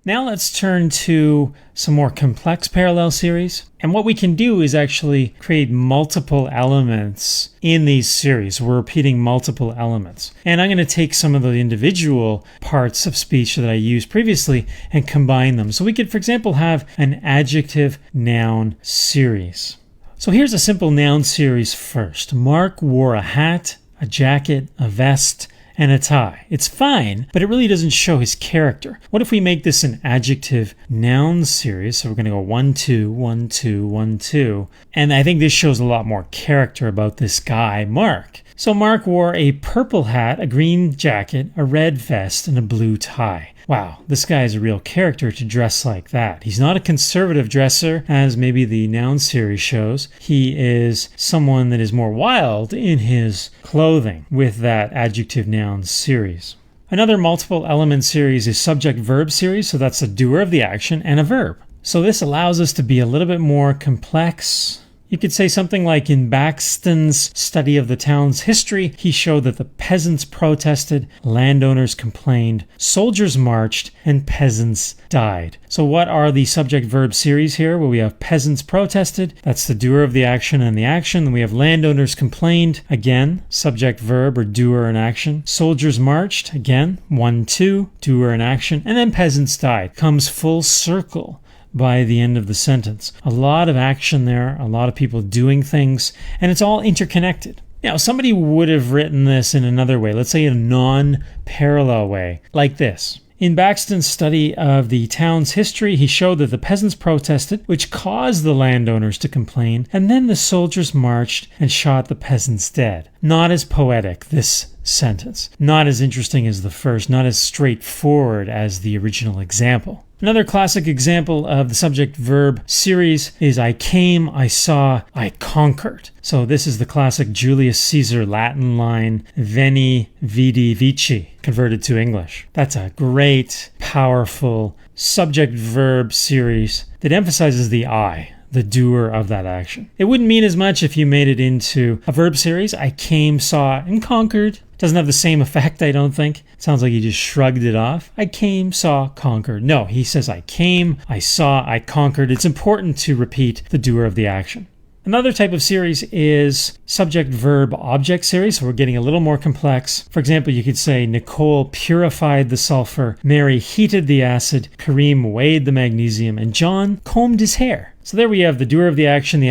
Now let's turn to some more complex parallel series. And what we can do is actually create multiple elements in these series. We're repeating multiple elements. And I'm going to take some of the individual parts of speech that I used previously and combine them. So we could, for example, have an adjective-noun series. So here's a simple noun series first. Mark wore a hat, a jacket, a vest, and a tie. It's fine, but it really doesn't show his character. What if we make this an adjective noun series? So we're going to go 1, 2, 1, 2, 1, 2. And I think this shows a lot more character about this guy, Mark. So Mark wore a purple hat, a green jacket, a red vest, and a blue tie. Wow, this guy is a real character to dress like that. He's not a conservative dresser, as maybe the noun series shows. He is someone that is more wild in his clothing with that adjective-noun series. Another multiple element series is subject-verb series, so that's a doer of the action and a verb. So this allows us to be a little bit more complex. You could say something like, in Baxton's study of the town's history, he showed that the peasants protested, landowners complained, soldiers marched, and peasants died. So what are the subject-verb series here? Well, we have peasants protested, that's the doer of the action and the action. Then we have landowners complained, again, subject-verb or doer and action. Soldiers marched, again, 1, 2, doer and action. And then peasants died. Comes full circle by the end of the sentence. A lot of action there, a lot of people doing things, and it's all interconnected. Now, somebody would have written this in another way, let's say in a non-parallel way, like this. In Baxton's study of the town's history, he showed that the peasants protested, which caused the landowners to complain, and then the soldiers marched and shot the peasants dead. Not as poetic, this sentence. Not as interesting as the first, not as straightforward as the original example. Another classic example of the subject-verb series is I came, I saw, I conquered. So this is the classic Julius Caesar Latin line, Veni, Vidi, Vici, converted to English. That's a great, powerful subject-verb series that emphasizes the I, the doer of that action. It wouldn't mean as much if you made it into a verb series. I came, saw, and conquered. Doesn't have the same effect, I don't think. Sounds like he just shrugged it off. I came, saw, conquered. No, he says I came, I saw, I conquered. It's important to repeat the doer of the action. Another type of series is subject-verb-object series, so we're getting a little more complex. For example, you could say Nicole purified the sulfur, Mary heated the acid, Kareem weighed the magnesium, and John combed his hair. So there we have the doer of the action,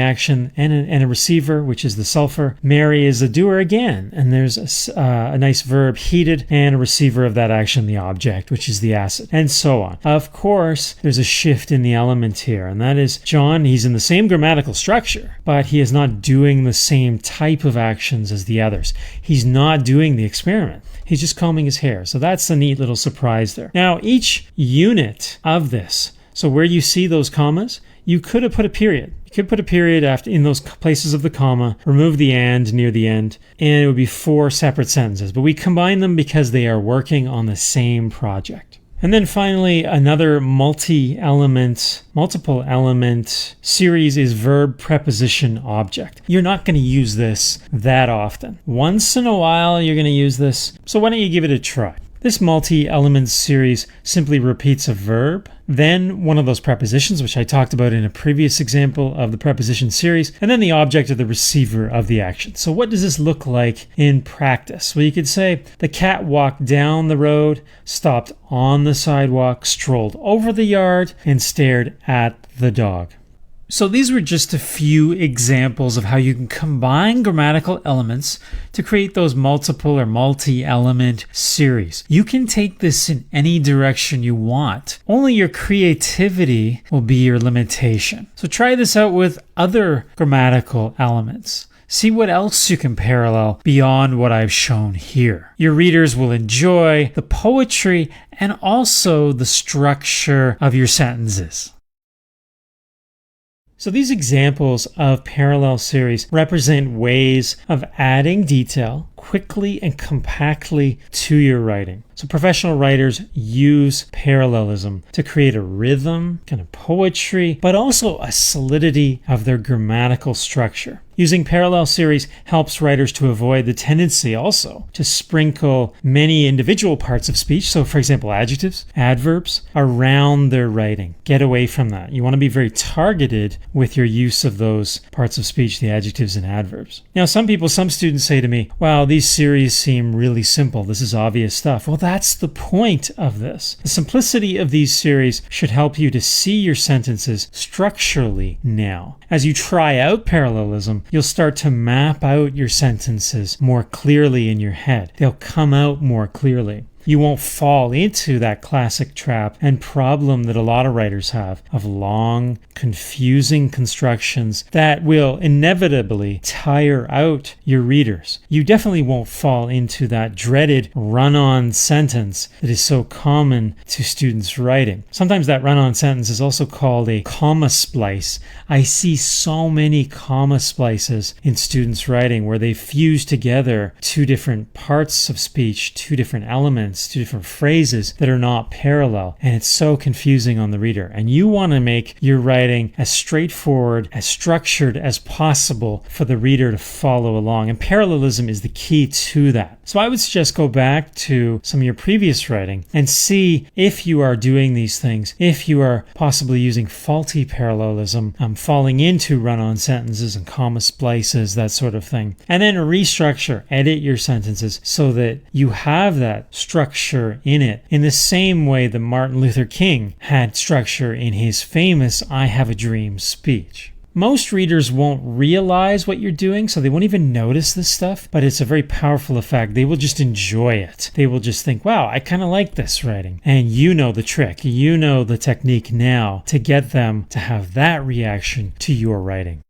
and a receiver, which is the sulfur. Mary is the doer again, and there's a nice verb, heated, and a receiver of that action, the object, which is the acid, and so on. Of course, there's a shift in the element here, and that is John, he's in the same grammatical structure, but he is not doing the same type of actions as the others. He's not doing the experiment. He's just combing his hair. So that's a neat little surprise there. Now, each unit of this, so where you see those commas, you could have put a period. You could put a period after in those places of the comma, remove the and near the end, and it would be 4 separate sentences. But we combine them because they are working on the same project. And then finally, another multiple element series is verb preposition object. You're not going to use this that often. Once in a while, you're going to use this. So why don't you give it a try? This multi-element series simply repeats a verb, then one of those prepositions, which I talked about in a previous example of the preposition series, and then the object or the receiver of the action. So what does this look like in practice? Well, you could say the cat walked down the road, stopped on the sidewalk, strolled over the yard, and stared at the dog. So these were just a few examples of how you can combine grammatical elements to create those multiple or multi-element series. You can take this in any direction you want. Only your creativity will be your limitation. So try this out with other grammatical elements. See what else you can parallel beyond what I've shown here. Your readers will enjoy the poetry and also the structure of your sentences. So these examples of parallel series represent ways of adding detail quickly and compactly to your writing. So professional writers use parallelism to create a rhythm, kind of poetry, but also a solidity of their grammatical structure. Using parallel series helps writers to avoid the tendency also to sprinkle many individual parts of speech, so for example adjectives, adverbs, around their writing. Get away from that. You want to be very targeted with your use of those parts of speech, the adjectives and adverbs. Now some students say to me, wow, these series seem really simple. This is obvious stuff. Well, that's the point of this. The simplicity of these series should help you to see your sentences structurally now. As you try out parallelism, you'll start to map out your sentences more clearly in your head. They'll come out more clearly. You won't fall into that classic trap and problem that a lot of writers have of long, confusing constructions that will inevitably tire out your readers. You definitely won't fall into that dreaded run-on sentence that is so common to students writing. Sometimes that run-on sentence is also called a comma splice. I see so many comma splices in students writing where they fuse together two different parts of speech, two different elements, two different phrases that are not parallel, and it's so confusing on the reader. And you want to make your writing as straightforward, as structured as possible for the reader to follow along, and parallelism is the key to that. So I would suggest go back to some of your previous writing and see if you are doing these things, if you are possibly using faulty parallelism, falling into run-on sentences and comma splices, that sort of thing, and then restructure, edit your sentences so that you have that structure in it in the same way that Martin Luther King had structure in his famous I Have a Dream speech. Most readers won't realize what you're doing, so they won't even notice this stuff, but it's a very powerful effect. They will just enjoy it. They will just think, wow, I kind of like this writing. And you know the trick. You know the technique now to get them to have that reaction to your writing.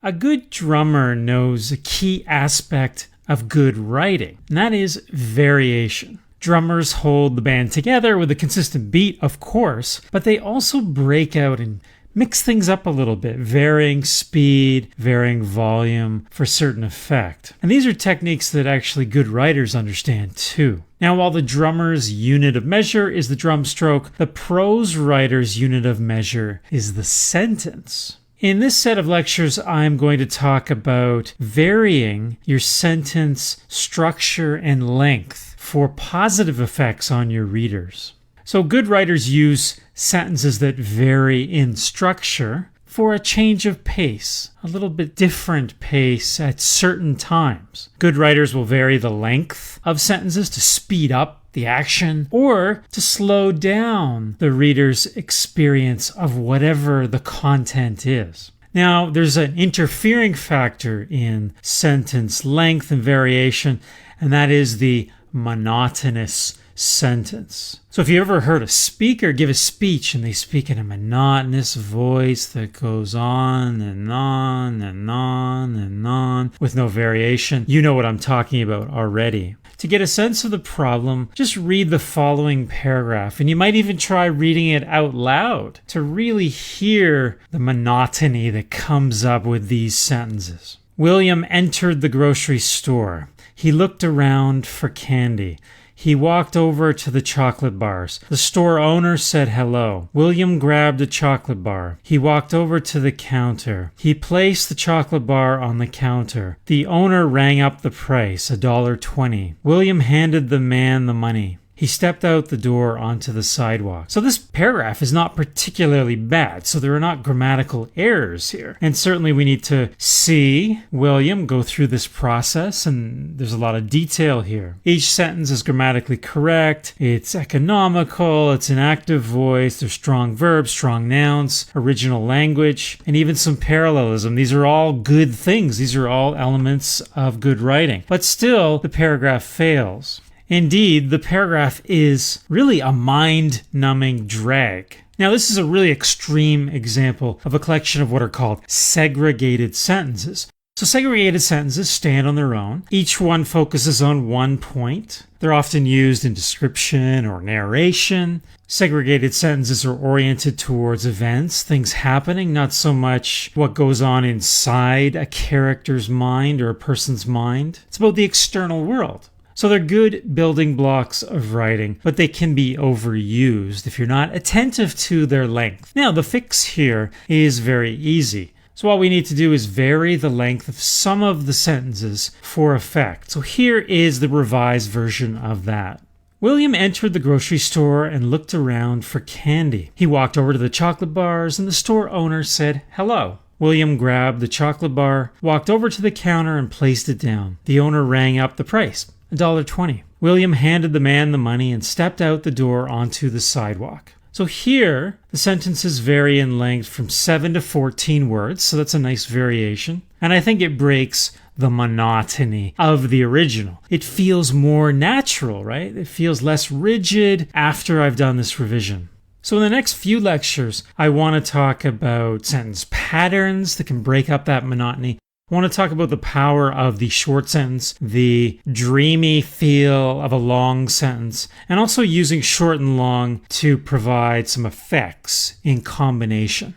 A good drummer knows a key aspect of good writing, and that is variation. Drummers hold the band together with a consistent beat, of course, but they also break out and mix things up a little bit, varying speed, varying volume for certain effect. And these are techniques that actually good writers understand too. Now, while the drummer's unit of measure is the drum stroke, the prose writer's unit of measure is the sentence. In this set of lectures, I'm going to talk about varying your sentence structure and length for positive effects on your readers. So good writers use sentences that vary in structure for a change of pace, a little bit different pace at certain times. Good writers will vary the length of sentences to speed up the action or to slow down the reader's experience of whatever the content is. Now, there's an interfering factor in sentence length and variation, and that is the monotonous sentence. So if you ever heard a speaker give a speech and they speak in a monotonous voice that goes on and on and on and on with no variation, you know what I'm talking about already. To get a sense of the problem, just read the following paragraph, and you might even try reading it out loud to really hear the monotony that comes up with these sentences. William entered the grocery store. He looked around for candy. He walked over to the chocolate bars. The store owner said hello. William grabbed a chocolate bar. He walked over to the counter. He placed the chocolate bar on the counter. The owner rang up the price, $1.20. William handed the man the money. He stepped out the door onto the sidewalk. So this paragraph is not particularly bad, so there are not grammatical errors here. And certainly we need to see William go through this process, and there's a lot of detail here. Each sentence is grammatically correct, it's economical, it's an active voice, there's strong verbs, strong nouns, original language, and even some parallelism. These are all good things. These are all elements of good writing. But still, the paragraph fails. Indeed, the paragraph is really a mind-numbing drag. Now, this is a really extreme example of a collection of what are called segregated sentences. So segregated sentences stand on their own. Each one focuses on one point. They're often used in description or narration. Segregated sentences are oriented towards events, things happening, not so much what goes on inside a character's mind or a person's mind. It's about the external world. So they're good building blocks of writing, but they can be overused if you're not attentive to their length. Now, the fix here is very easy. So all we need to do is vary the length of some of the sentences for effect. So here is the revised version of that. William entered the grocery store and looked around for candy. He walked over to the chocolate bars and the store owner said hello. William grabbed the chocolate bar, walked over to the counter and placed it down. The owner rang up the price. $1.20. William handed the man the money and stepped out the door onto the sidewalk. So here, the sentences vary in length from 7 to 14 words, so that's a nice variation. And I think it breaks the monotony of the original. It feels more natural, right? It feels less rigid after I've done this revision. So in the next few lectures, I want to talk about sentence patterns that can break up that monotony. I want to talk about the power of the short sentence, the dreamy feel of a long sentence, and also using short and long to provide some effects in combination.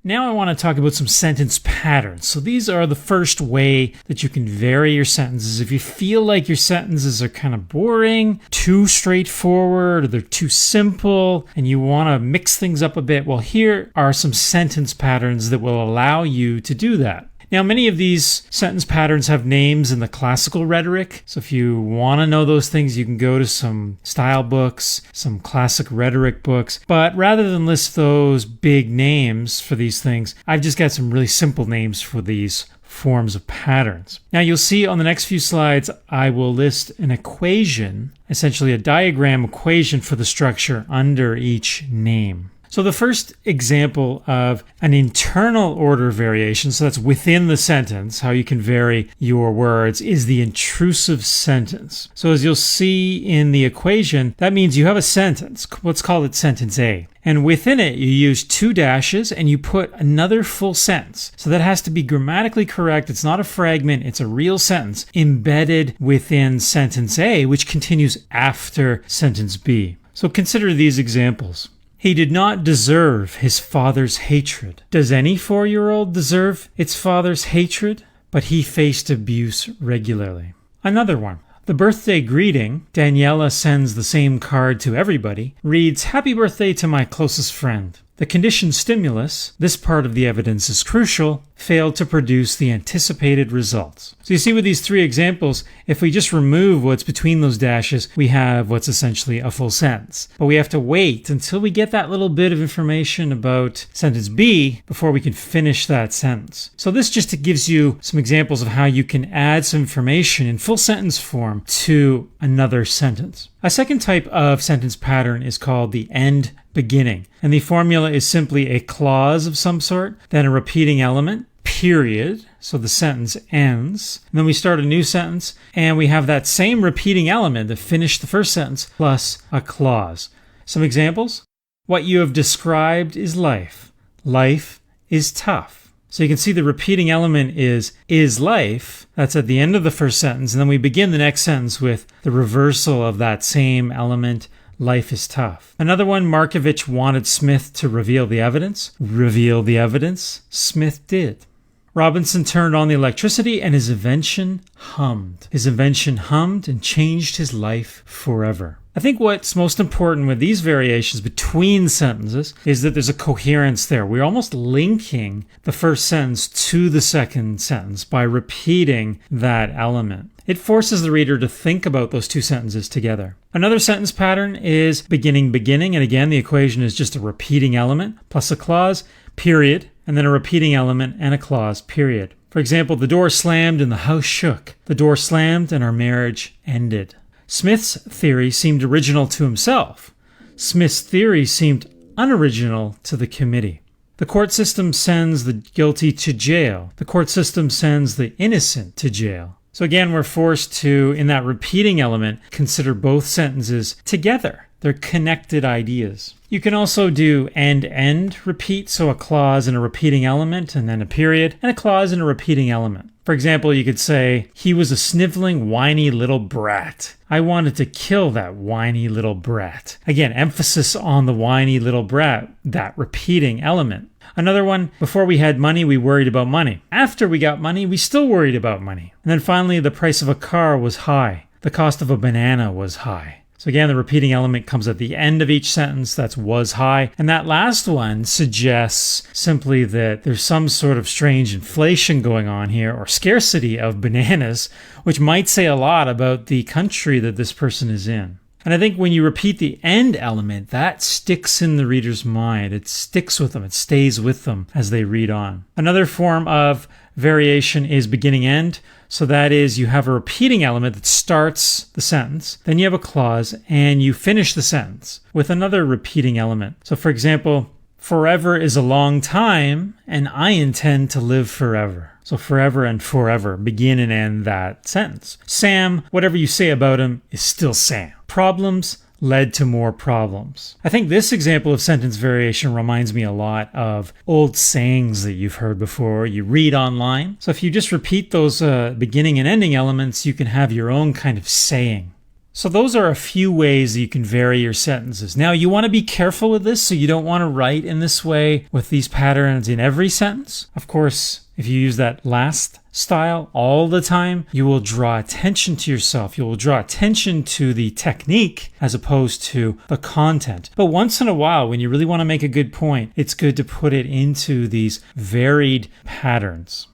Now I want to talk about some sentence patterns. So these are the first way that you can vary your sentences. If you feel like your sentences are kind of boring, too straightforward, or they're too simple, and you want to mix things up a bit, well, here are some sentence patterns that will allow you to do that. Now, many of these sentence patterns have names in the classical rhetoric. So if you want to know those things, you can go to some style books, some classic rhetoric books. But rather than list those big names for these things, I've just got some really simple names for these forms of patterns. Now, you'll see on the next few slides, I will list an equation, essentially a diagram equation for the structure under each name. So the first example of an internal order variation, so that's within the sentence, how you can vary your words, is the intrusive sentence. So as you'll see in the equation, that means you have a sentence. Let's call it sentence A. And within it, you use 2 dashes and you put another full sentence. So that has to be grammatically correct. It's not a fragment. It's a real sentence embedded within sentence A, which continues after sentence B. So consider these examples. He did not deserve his father's hatred. Does any 4-year-old deserve its father's hatred? But he faced abuse regularly. Another one. The birthday greeting, Daniela sends the same card to everybody, reads, "Happy birthday to my closest friend." The conditioned stimulus, this part of the evidence is crucial, failed to produce the anticipated results. So you see with these 3 examples, if we just remove what's between those dashes, we have what's essentially a full sentence. But we have to wait until we get that little bit of information about sentence B before we can finish that sentence. So this just gives you some examples of how you can add some information in full sentence form to another sentence. A second type of sentence pattern is called the end beginning. And the formula is simply a clause of some sort, then a repeating element, period. So the sentence ends. And then we start a new sentence, and we have that same repeating element that finished the first sentence plus a clause. Some examples. What you have described is life. Life is tough. So you can see the repeating element is life. That's at the end of the first sentence. And then we begin the next sentence with the reversal of that same element. Life is tough. Another one, Markovitch wanted Smith to reveal the evidence. Reveal the evidence. Smith did. Robinson turned on the electricity and his invention hummed. His invention hummed and changed his life forever. I think what's most important with these variations between sentences is that there's a coherence there. We're almost linking the first sentence to the second sentence by repeating that element. It forces the reader to think about those 2 sentences together. Another sentence pattern is beginning, beginning, and again, the equation is just a repeating element plus a clause, period, and then a repeating element and a clause, period. For example, the door slammed and the house shook. The door slammed and our marriage ended. Smith's theory seemed original to himself. Smith's theory seemed unoriginal to the committee. The court system sends the guilty to jail. The court system sends the innocent to jail. So again, we're forced to, in that repeating element, consider both sentences together. They're connected ideas. You can also do end-end repeat, so a clause and a repeating element, and then a period, and a clause and a repeating element. For example, you could say, he was a sniveling, whiny little brat. I wanted to kill that whiny little brat. Again, emphasis on the whiny little brat, that repeating element. Another one, before we had money, we worried about money. After we got money, we still worried about money. And then finally, the price of a car was high. The cost of a banana was high. So again, the repeating element comes at the end of each sentence. That's was high. And that last one suggests simply that there's some sort of strange inflation going on here or scarcity of bananas, which might say a lot about the country that this person is in. And I think when you repeat the end element, that sticks in the reader's mind. It sticks with them. It stays with them as they read on. Another form of variation is beginning end. So that is, you have a repeating element that starts the sentence, then you have a clause, and you finish the sentence with another repeating element. So for example, forever is a long time, and I intend to live forever. So forever and forever begin and end that sentence. Sam, whatever you say about him, is still Sam. Problems led to more problems. I think this example of sentence variation reminds me a lot of old sayings that you've heard before, you read online. So if you just repeat those beginning and ending elements, you can have your own kind of saying. So those are a few ways that you can vary your sentences. Now, you want to be careful with this, so you don't want to write in this way with these patterns in every sentence. Of course, if you use that last style all the time, you will draw attention to yourself. You will draw attention to the technique as opposed to the content. But once in a while, when you really want to make a good point, it's good to put it into these varied patterns.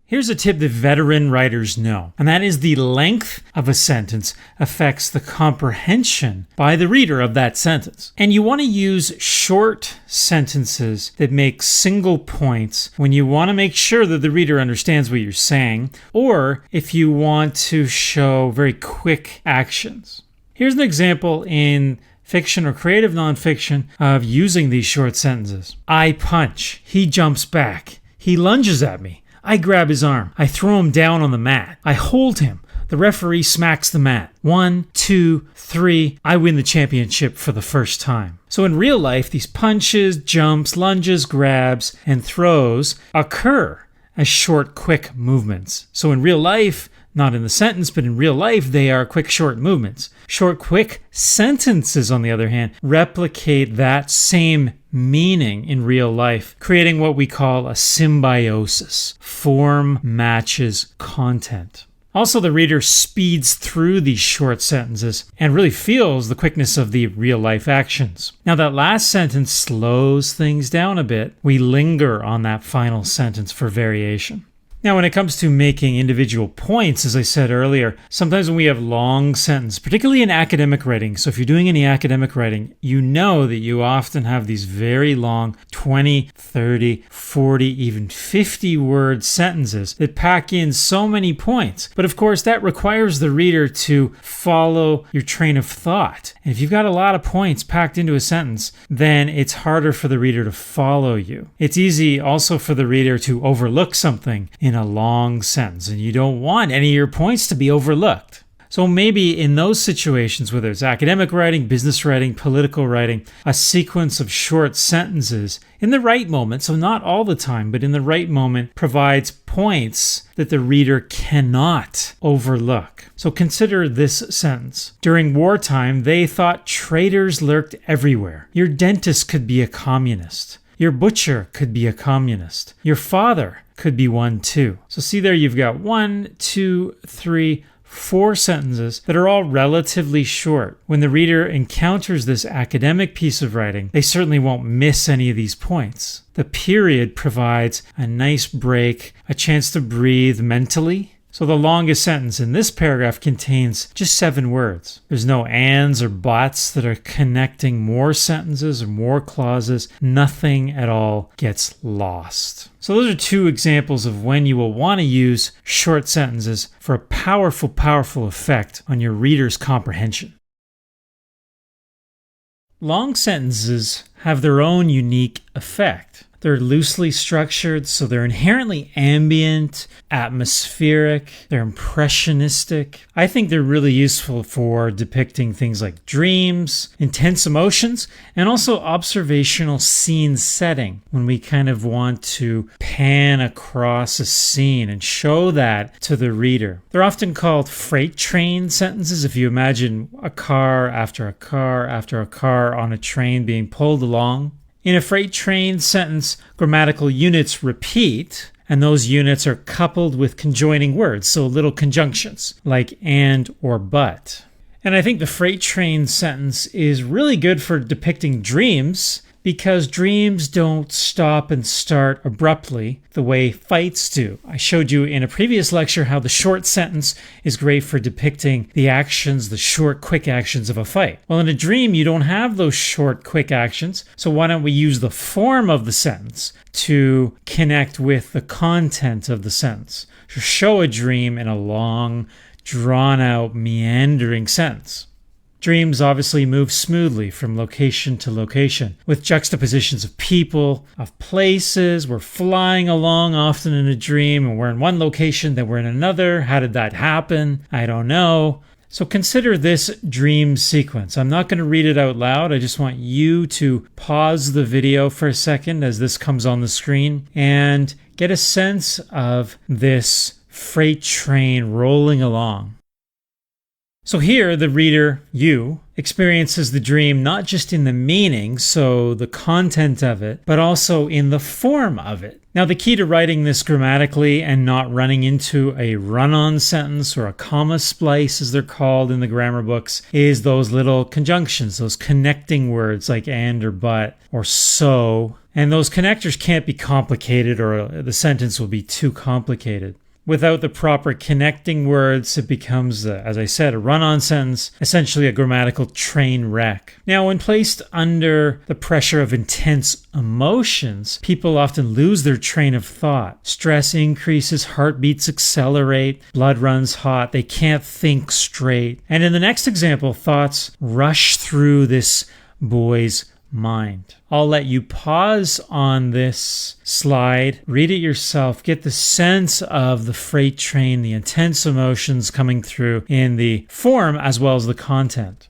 Here's a tip that veteran writers know, and that is the length of a sentence affects the comprehension by the reader of that sentence. And you want to use short sentences that make single points when you want to make sure that the reader understands what you're saying, or if you want to show very quick actions. Here's an example in fiction or creative nonfiction, of using these short sentences. I punch. He jumps back. He lunges at me. I grab his arm. I throw him down on the mat. I hold him. The referee smacks the mat. 1, 2, 3. I win the championship for the first time. So in real life, these punches, jumps, lunges, grabs, and throws occur as short, quick movements. So in real life, not in the sentence, but in real life, they are quick, short movements. Short, quick sentences, on the other hand, replicate that same meaning in real life, creating what we call a symbiosis. Form matches content. Also, the reader speeds through these short sentences and really feels the quickness of the real-life actions. Now, that last sentence slows things down a bit. We linger on that final sentence for variation. Now, when it comes to making individual points, as I said earlier, sometimes when we have long sentences, particularly in academic writing, so if you're doing any academic writing, you know that you often have these very long 20, 30, 40, even 50 word sentences that pack in so many points. But of course, that requires the reader to follow your train of thought. And if you've got a lot of points packed into a sentence, then it's harder for the reader to follow you. It's easy also for the reader to overlook something in a long sentence, and you don't want any of your points to be overlooked. So maybe in those situations, whether it's academic writing, business writing, political writing, a sequence of short sentences in the right moment, so not all the time, but in the right moment, provides points that the reader cannot overlook. So consider this sentence. During wartime, they thought traitors lurked everywhere. Your dentist could be a communist. Your butcher could be a communist. Your father could be one too. So see there, you've got 1, 2, 3, 4 sentences that are all relatively short. When the reader encounters this academic piece of writing, they certainly won't miss any of these points. The period provides a nice break, a chance to breathe mentally. So the longest sentence in this paragraph contains just 7 words. There's no ands or buts that are connecting more sentences or more clauses. Nothing at all gets lost. So those are 2 examples of when you will want to use short sentences for a powerful, powerful effect on your reader's comprehension. Long sentences have their own unique effect. They're loosely structured, so they're inherently ambient, atmospheric, they're impressionistic. I think they're really useful for depicting things like dreams, intense emotions, and also observational scene setting, when we kind of want to pan across a scene and show that to the reader. They're often called freight train sentences. If you imagine a car after a car after a car on a train being pulled along. In a freight train sentence, grammatical units repeat, and those units are coupled with conjoining words, so little conjunctions, like and or but. And I think the freight train sentence is really good for depicting dreams, because dreams don't stop and start abruptly the way fights do. I showed you in a previous lecture how the short sentence is great for depicting the actions, the short, quick actions of a fight. Well, in a dream, you don't have those short, quick actions, so why don't we use the form of the sentence to connect with the content of the sentence? To show a dream in a long, drawn-out, meandering sentence. Dreams obviously move smoothly from location to location, with juxtapositions of people, of places. We're flying along often in a dream, and we're in one location, then we're in another. How did that happen? I don't know. So consider this dream sequence. I'm not going to read it out loud. I just want you to pause the video for a second as this comes on the screen and get a sense of this freight train rolling along. So here, the reader, you, experiences the dream not just in the meaning, so the content of it, but also in the form of it. Now, the key to writing this grammatically and not running into a run-on sentence or a comma splice, as they're called in the grammar books, is those little conjunctions, those connecting words like and or but or so. And those connectors can't be complicated, or the sentence will be too complicated. Without the proper connecting words, it becomes, as I said, a run-on sentence, essentially a grammatical train wreck. Now, when placed under the pressure of intense emotions, people often lose their train of thought. Stress increases, heartbeats accelerate, blood runs hot, they can't think straight. And in the next example, thoughts rush through this boy's mind. I'll let you pause on this slide, read it yourself, get the sense of the freight train, the intense emotions coming through in the form as well as the content.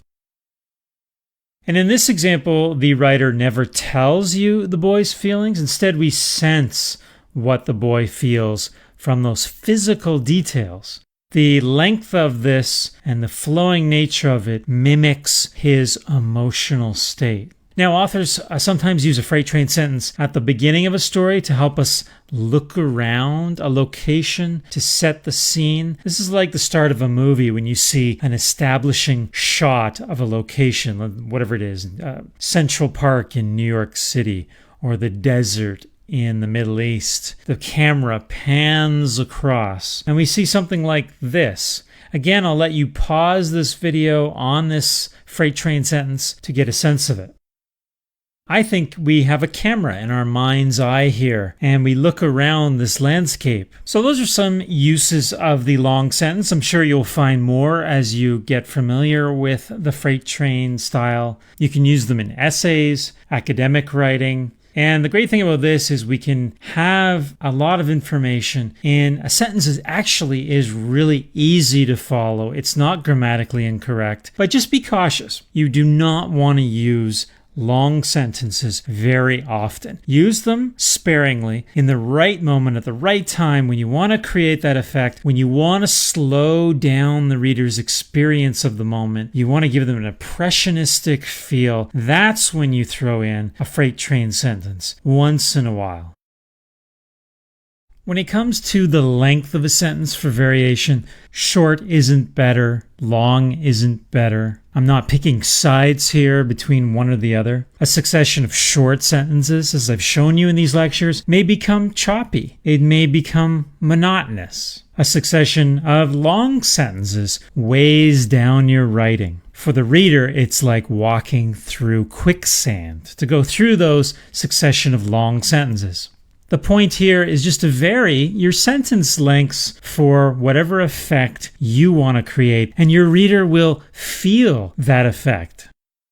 And in this example, the writer never tells you the boy's feelings. Instead, we sense what the boy feels from those physical details. The length of this and the flowing nature of it mimics his emotional state. Now, authors sometimes use a freight train sentence at the beginning of a story to help us look around a location to set the scene. This is like the start of a movie when you see an establishing shot of a location, whatever it is, Central Park in New York City or the desert in the Middle East. The camera pans across and we see something like this. Again, I'll let you pause this video on this freight train sentence to get a sense of it. I think we have a camera in our mind's eye here, and we look around this landscape. So those are some uses of the long sentence. I'm sure you'll find more as you get familiar with the freight train style. You can use them in essays, academic writing. And the great thing about this is we can have a lot of information in a sentence that actually is really easy to follow. It's not grammatically incorrect, but just be cautious. You do not want to use long sentences very often. Use them sparingly in the right moment at the right time when you want to create that effect, when you want to slow down the reader's experience of the moment, you want to give them an impressionistic feel. That's when you throw in a freight train sentence once in a while. When it comes to the length of a sentence for variation, short isn't better, long isn't better. I'm not picking sides here between one or the other. A succession of short sentences, as I've shown you in these lectures, may become choppy. It may become monotonous. A succession of long sentences weighs down your writing. For the reader, it's like walking through quicksand to go through those succession of long sentences. The point here is just to vary your sentence lengths for whatever effect you want to create, and your reader will feel that effect.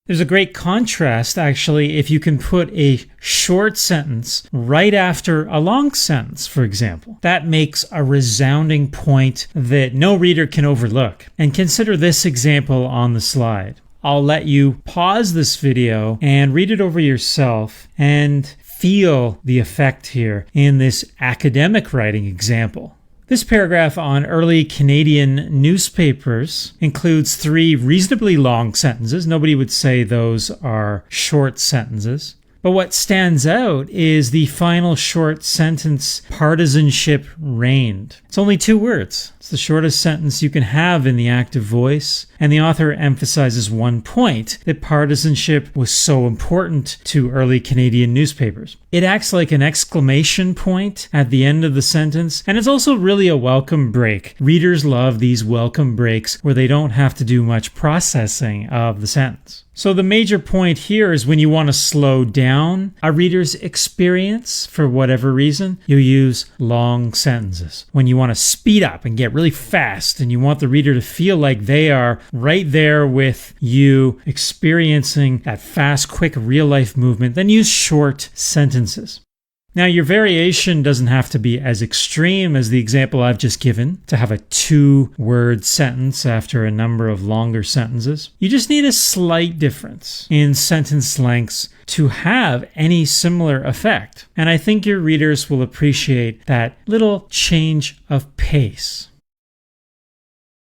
There's a great contrast, actually, if you can put a short sentence right after a long sentence, for example. That makes a resounding point that no reader can overlook. And consider this example on the slide. I'll let you pause this video and read it over yourself and feel the effect here in this academic writing example. This paragraph on early Canadian newspapers includes 3 reasonably long sentences. Nobody would say those are short sentences. But what stands out is the final short sentence, partisanship reigned. It's only 2 words. It's the shortest sentence you can have in the active voice. And the author emphasizes one point, that partisanship was so important to early Canadian newspapers. It acts like an exclamation point at the end of the sentence, and it's also really a welcome break. Readers love these welcome breaks where they don't have to do much processing of the sentence. So the major point here is when you want to slow down a reader's experience for whatever reason, you use long sentences. When you want to speed up and get really fast and you want the reader to feel like they are right there with you experiencing that fast, quick, real-life movement, then use short sentences. Now, your variation doesn't have to be as extreme as the example I've just given, to have a 2-word sentence after a number of longer sentences. You just need a slight difference in sentence lengths to have any similar effect. And I think your readers will appreciate that little change of pace.